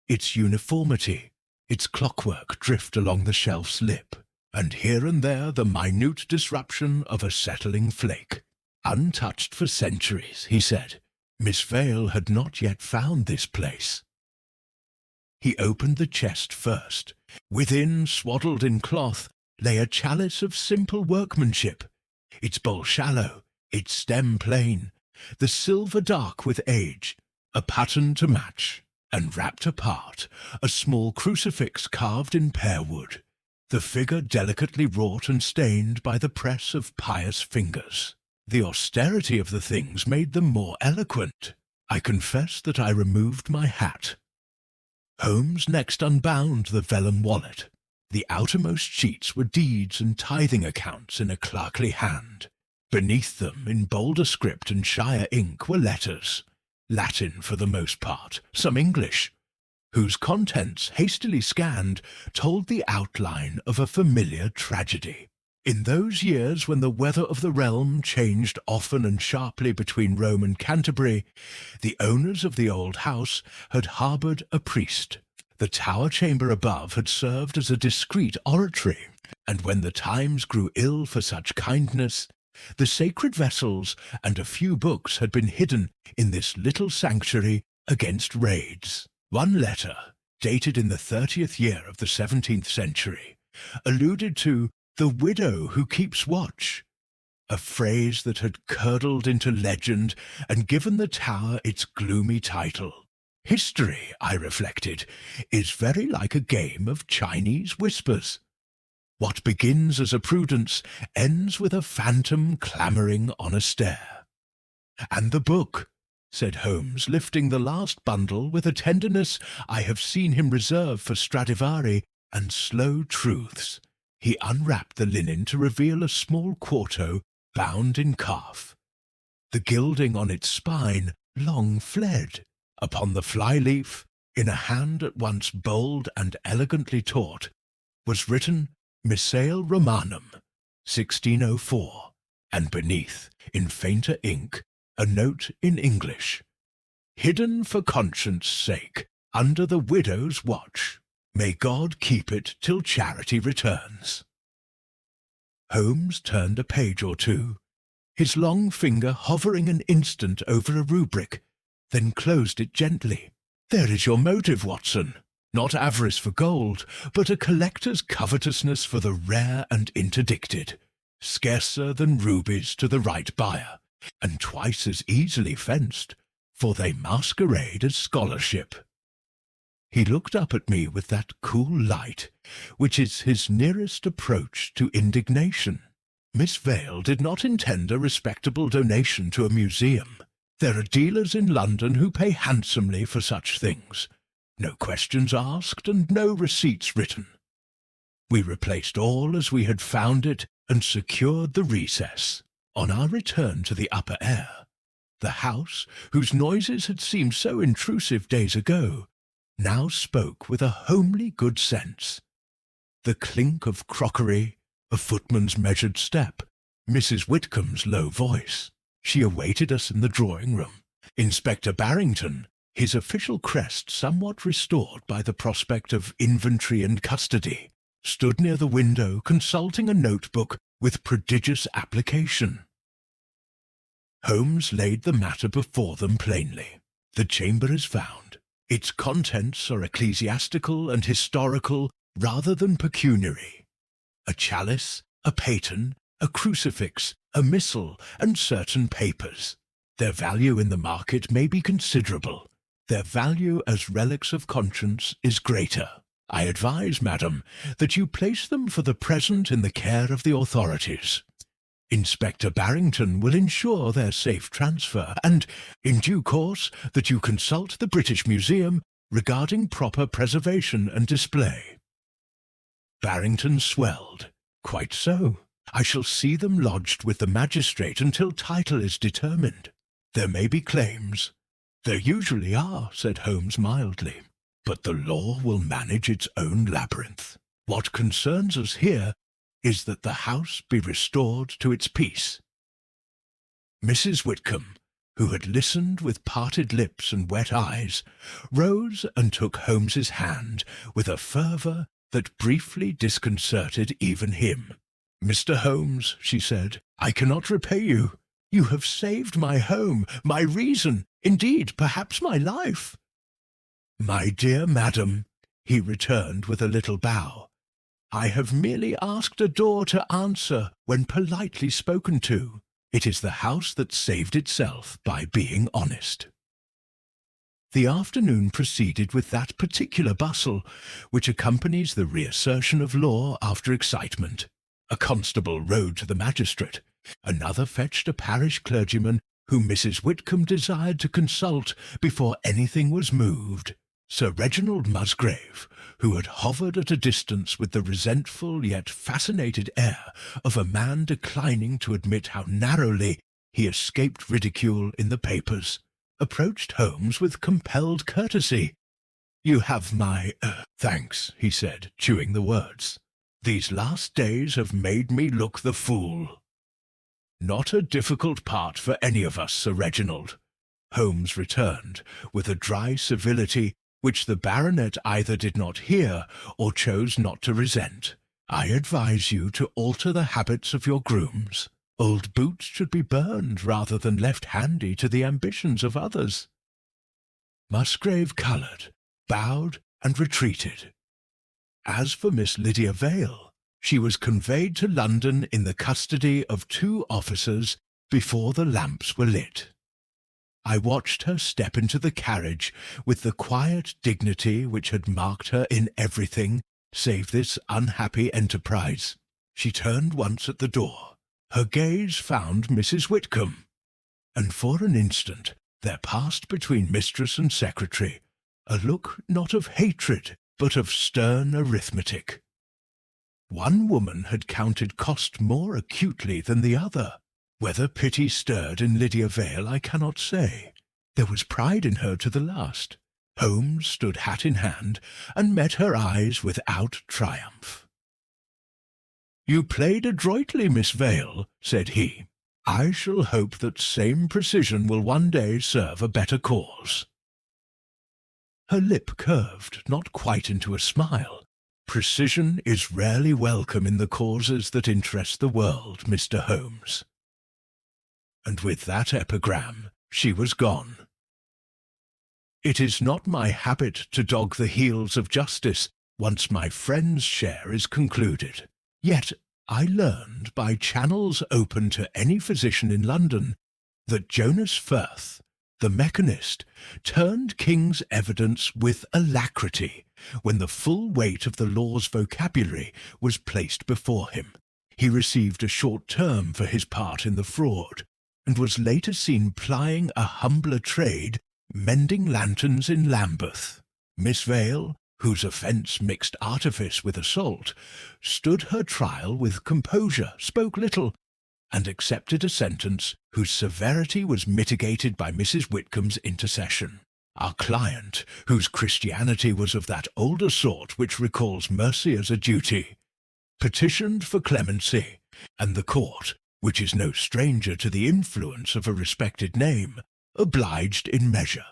its uniformity, its clockwork drift along the shelf's lip, and here and there the minute disruption of a settling flake. Untouched for centuries, he said. Miss Vale had not yet found this place. He opened the chest first. Within, swaddled in cloth, lay a chalice of simple workmanship, its bowl shallow, its stem plain, the silver dark with age, a pattern to match, and wrapped apart, a small crucifix carved in pear wood, the figure delicately wrought and stained by the press of pious fingers. The austerity of the things made them more eloquent. I confess that I removed my hat. Holmes next unbound the vellum wallet. The outermost sheets were deeds and tithing accounts in a clerkly hand. Beneath them, in bolder script and shyer ink, were letters, Latin for the most part, some English, whose contents, hastily scanned, told the outline of a familiar tragedy. In those years when the weather of the realm changed often and sharply between Rome and Canterbury, the owners of the old house had harboured a priest. The tower chamber above had served as a discreet oratory, and when the times grew ill for such kindness, The sacred vessels and a few books had been hidden in this little sanctuary against raids. One letter, dated in the 30th year of the 17th century, alluded to the widow who keeps watch, a phrase that had curdled into legend and given the tower its gloomy title. History, I reflected, is very like a game of Chinese whispers. What begins as a prudence ends with a phantom clamouring on a stair. "And the book," said Holmes, lifting the last bundle with a tenderness I have seen him reserve for Stradivari and slow truths. He unwrapped the linen to reveal a small quarto bound in calf. The gilding on its spine long fled. Upon the fly-leaf, in a hand at once bold and elegantly taut, was written Missale Romanum, 1604, and beneath, in fainter ink, a note in English. "Hidden for conscience' sake, under the widow's watch. May God keep it till charity returns." Holmes turned a page or two, his long finger hovering an instant over a rubric, then closed it gently. "There is your motive, Watson. Not avarice for gold, but a collector's covetousness for the rare and interdicted, scarcer than rubies to the right buyer, and twice as easily fenced, for they masquerade as scholarship." He looked up at me with that cool light, which is his nearest approach to indignation. "Miss Vale did not intend a respectable donation to a museum. There are dealers in London who pay handsomely for such things. No questions asked and no receipts written. We replaced all as we had found it and secured the recess. On our return to the upper air, the house, whose noises had seemed so intrusive days ago, now spoke with a homely good sense. The clink of crockery, a footman's measured step, Mrs. Whitcomb's low voice. She awaited us in the drawing-room. Inspector Barrington, his official crest somewhat restored by the prospect of inventory and custody, stood near the window consulting a notebook with prodigious application. Holmes laid the matter before them plainly. The chamber is found. Its contents are ecclesiastical and historical rather than pecuniary. A chalice, a paten, a crucifix, a missal, and certain papers. Their value in the market may be considerable. Their value as relics of conscience is greater. I advise, madam, that you place them for the present in the care of the authorities. Inspector Barrington will ensure their safe transfer, and, in due course, that you consult the British Museum regarding proper preservation and display." Barrington swelled. "Quite so. I shall see them lodged with the magistrate until title is determined. There may be claims." "There usually are," said Holmes mildly, "but the law will manage its own labyrinth. What concerns us here is that the house be restored to its peace." Mrs. Whitcomb, who had listened with parted lips and wet eyes, rose and took Holmes's hand with a fervour that briefly disconcerted even him. "Mr. Holmes," she said, "I cannot repay you. You have saved my home, my reason, indeed, perhaps my life." "My dear madam," he returned with a little bow, "I have merely asked a door to answer when politely spoken to. It is the house that saved itself by being honest." The afternoon proceeded with that particular bustle which accompanies the reassertion of law after excitement. A constable rode to the magistrate. Another fetched a parish clergyman whom Mrs. Whitcomb desired to consult before anything was moved. Sir Reginald Musgrave, who had hovered at a distance with the resentful yet fascinated air of a man declining to admit how narrowly he escaped ridicule in the papers, approached Holmes with compelled courtesy. "You have my thanks," he said, chewing the words. "These last days have made me look the fool." "Not a difficult part for any of us, Sir Reginald," Holmes returned, with a dry civility which the baronet either did not hear or chose not to resent. "I advise you to alter the habits of your grooms. Old boots should be burned rather than left handy to the ambitions of others. Musgrave coloured, bowed, and retreated. As for Miss Lydia Vale, she was conveyed to London in the custody of 2 officers before the lamps were lit. I watched her step into the carriage with the quiet dignity which had marked her in everything save this unhappy enterprise. She turned once at the door. Her gaze found Mrs. Whitcomb, and for an instant there passed between mistress and secretary a look not of hatred, but of stern arithmetic. One woman had counted cost more acutely than the other. Whether pity stirred in Lydia Vale I cannot say. There was pride in her to the last. Holmes stood hat in hand, and met her eyes without triumph. "You played adroitly, Miss Vale," said he. "I shall hope that same precision will one day serve a better cause." Her lip curved, not quite into a smile. "Precision is rarely welcome in the causes that interest the world, Mr. Holmes." And with that epigram she was gone. It is not my habit to dog the heels of justice once my friend's share is concluded. Yet I learned by channels open to any physician in London that Jonas Firth, the mechanist, turned King's evidence with alacrity when the full weight of the law's vocabulary was placed before him. He received a short term for his part in the fraud, and was later seen plying a humbler trade, mending lanterns in Lambeth. Miss Vale, whose offence mixed artifice with assault, stood her trial with composure, spoke little, and accepted a sentence whose severity was mitigated by Mrs. Whitcomb's intercession. Our client, whose Christianity was of that older sort which recalls mercy as a duty, petitioned for clemency, and the court, which is no stranger to the influence of a respected name, obliged in measure.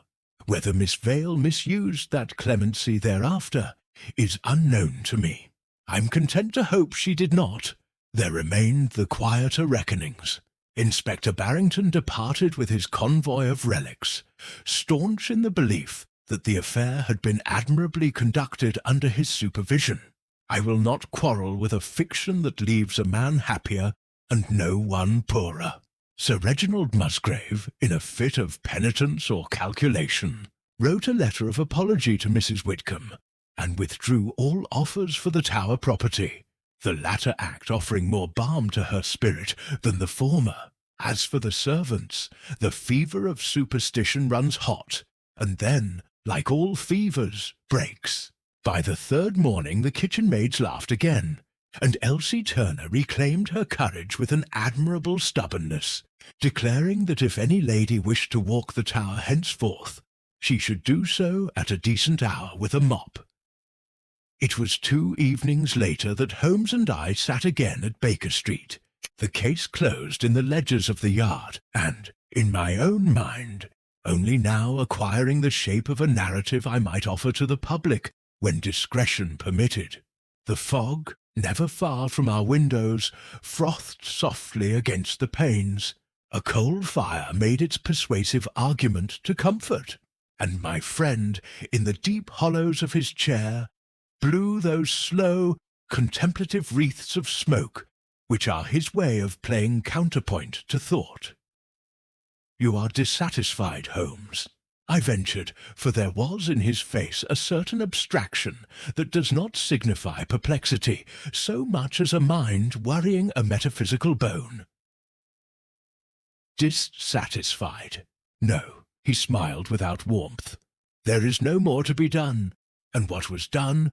Whether Miss Vale misused that clemency thereafter is unknown to me. I'm content to hope she did not. There remained the quieter reckonings. Inspector Barrington departed with his convoy of relics, staunch in the belief that the affair had been admirably conducted under his supervision. I will not quarrel with a fiction that leaves a man happier and no one poorer. Sir Reginald Musgrave, in a fit of penitence or calculation, wrote a letter of apology to Mrs. Whitcomb, and withdrew all offers for the Tower property, the latter act offering more balm to her spirit than the former. As for the servants, the fever of superstition runs hot, and then, like all fevers, breaks. By the 3rd morning the kitchen maids laughed again, and Elsie Turner reclaimed her courage with an admirable stubbornness, declaring that if any lady wished to walk the Tower henceforth, she should do so at a decent hour with a mop. It was 2 evenings later that Holmes and I sat again at Baker Street, the case closed in the ledgers of the yard, and, in my own mind, only now acquiring the shape of a narrative I might offer to the public when discretion permitted. The fog, never far from our windows, frothed softly against the panes. A coal fire made its persuasive argument to comfort, and my friend, in the deep hollows of his chair, blew those slow, contemplative wreaths of smoke which are his way of playing counterpoint to thought. "You are dissatisfied, Holmes," I ventured, for there was in his face a certain abstraction that does not signify perplexity so much as a mind worrying a metaphysical bone. "Dissatisfied? No," he smiled without warmth. "There is no more to be done, and what was done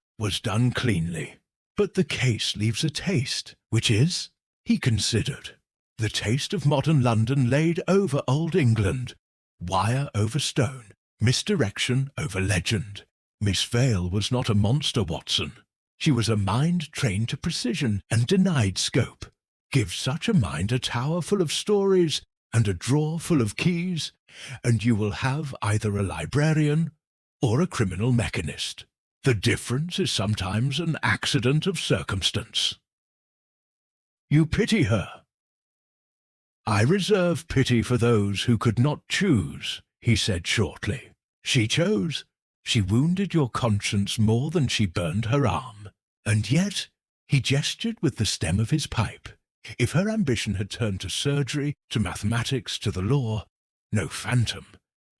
cleanly. But the case leaves a taste, which is," he considered, "the taste of modern London laid over old England. Wire over stone, misdirection over legend. Miss Vale was not a monster, Watson. She was a mind trained to precision and denied scope. Give such a mind a tower full of stories and a drawer full of keys, and you will have either a librarian or a criminal mechanist. The difference is sometimes an accident of circumstance." "You pity her?" I reserve pity for those who could not choose, he said shortly. She chose. She wounded your conscience more than she burned her arm. And yet, he gestured with the stem of his pipe. If her ambition had turned to surgery, to mathematics, to the law, no phantom,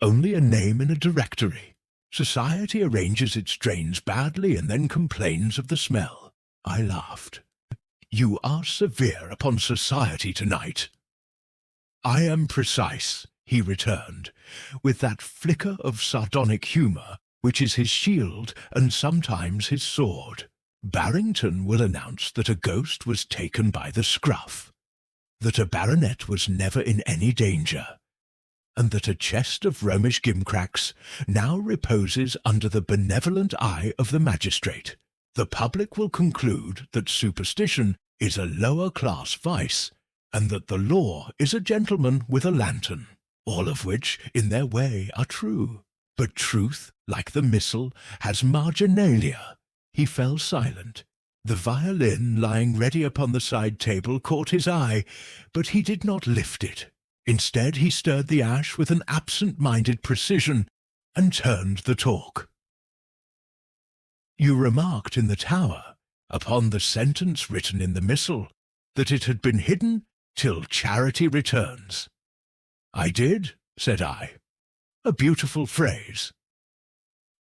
only a name in a directory. Society arranges its drains badly and then complains of the smell. I laughed. You are severe upon society tonight. I am precise, he returned, with that flicker of sardonic humour which is his shield and sometimes his sword. Barrington will announce that a ghost was taken by the scruff, that a baronet was never in any danger, and that a chest of Romish gimcracks now reposes under the benevolent eye of the magistrate. The public will conclude that superstition is a lower-class vice, and that the law is a gentleman with a lantern, all of which, in their way, are true. But truth, like the missile, has marginalia. He fell silent. The violin lying ready upon the side table caught his eye, but he did not lift it. Instead, he stirred the ash with an absent-minded precision and turned the talk. You remarked in the tower, upon the sentence written in the missal, that it had been hidden till charity returns. I did, said I. A beautiful phrase.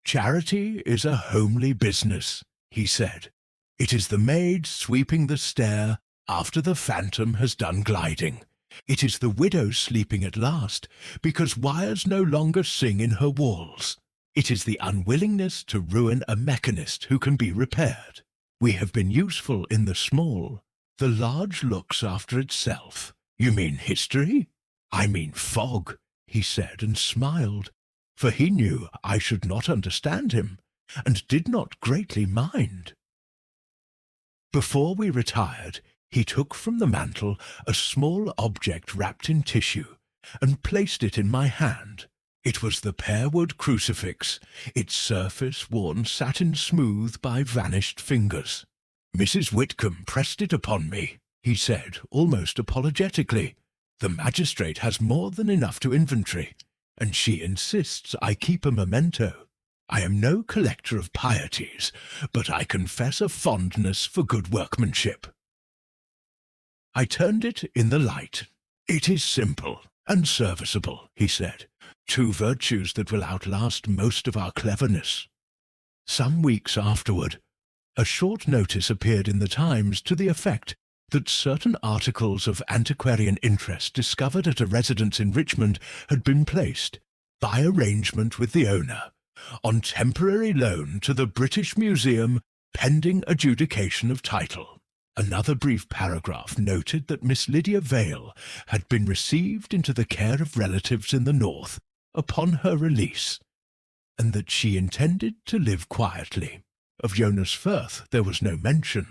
Charity is a homely business, he said. It is the maid sweeping the stair after the phantom has done gliding. It is the widow sleeping at last, because wires no longer sing in her walls. It is the unwillingness to ruin a mechanist who can be repaired. We have been useful in the small. The large looks after itself. You mean history? I mean fog, he said, and smiled, for he knew I should not understand him, and did not greatly mind. Before we retired, he took from the mantel a small object wrapped in tissue, and placed it in my hand. It was the pear-wood crucifix, its surface worn satin smooth by vanished fingers. Mrs. Whitcomb pressed it upon me, he said, almost apologetically. The magistrate has more than enough to inventory, and she insists I keep a memento. I am no collector of pieties, but I confess a fondness for good workmanship. I turned it in the light. It is simple and serviceable, he said. Two virtues that will outlast most of our cleverness. Some weeks afterward, a short notice appeared in the Times to the effect that certain articles of antiquarian interest discovered at a residence in Richmond had been placed, by arrangement with the owner, on temporary loan to the British Museum pending adjudication of title. Another brief paragraph noted that Miss Lydia Vale had been received into the care of relatives in the north upon her release, and that she intended to live quietly. Of Jonas Firth there was no mention.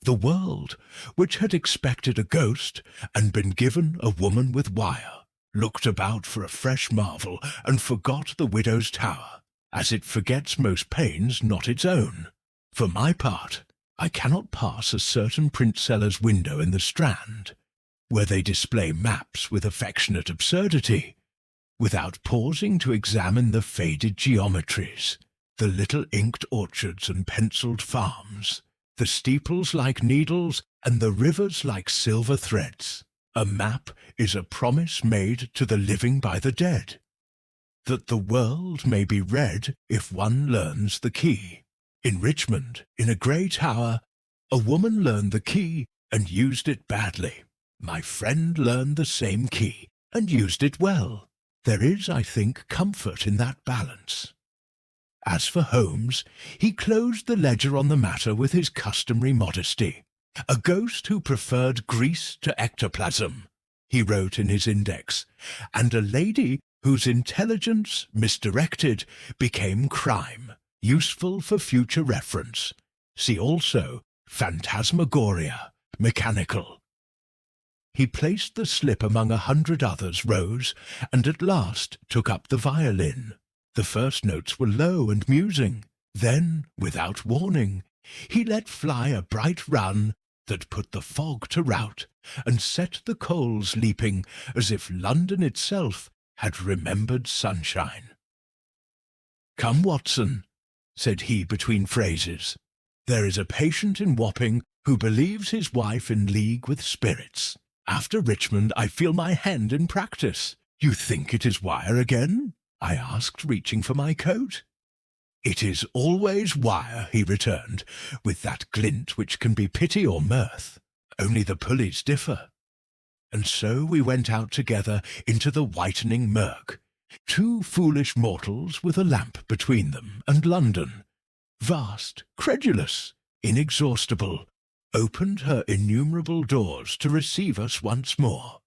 The world, which had expected a ghost and been given a woman with wire, looked about for a fresh marvel and forgot the widow's tower, as it forgets most pains not its own. For my part, I cannot pass a certain print-seller's window in the Strand, where they display maps with affectionate absurdity, without pausing to examine the faded geometries, the little inked orchards and pencilled farms, the steeples like needles and the rivers like silver threads. A map is a promise made to the living by the dead, that the world may be read if one learns the key. In Richmond, in a grey tower, a woman learned the key and used it badly. My friend learned the same key and used it well. There is, I think, comfort in that balance. As for Holmes, he closed the ledger on the matter with his customary modesty. A ghost who preferred grease to ectoplasm, he wrote in his index, and a lady whose intelligence, misdirected, became crime, useful for future reference. See also phantasmagoria, mechanical. He placed the slip among 100 others, rose, and at last took up the violin. The first notes were low and musing. Then, without warning, he let fly a bright run that put the fog to rout and set the coals leaping as if London itself had remembered sunshine. "Come, Watson," said he between phrases, "there is a patient in Wapping who believes his wife in league with spirits. After Richmond I feel my hand in practice. You think it is wire again?" I asked, reaching for my coat. "It is always wire," he returned, with that glint which can be pity or mirth. "Only the pulleys differ." And so we went out together into the whitening murk, two foolish mortals with a lamp between them, and London, vast, credulous, inexhaustible, opened her innumerable doors to receive us once more.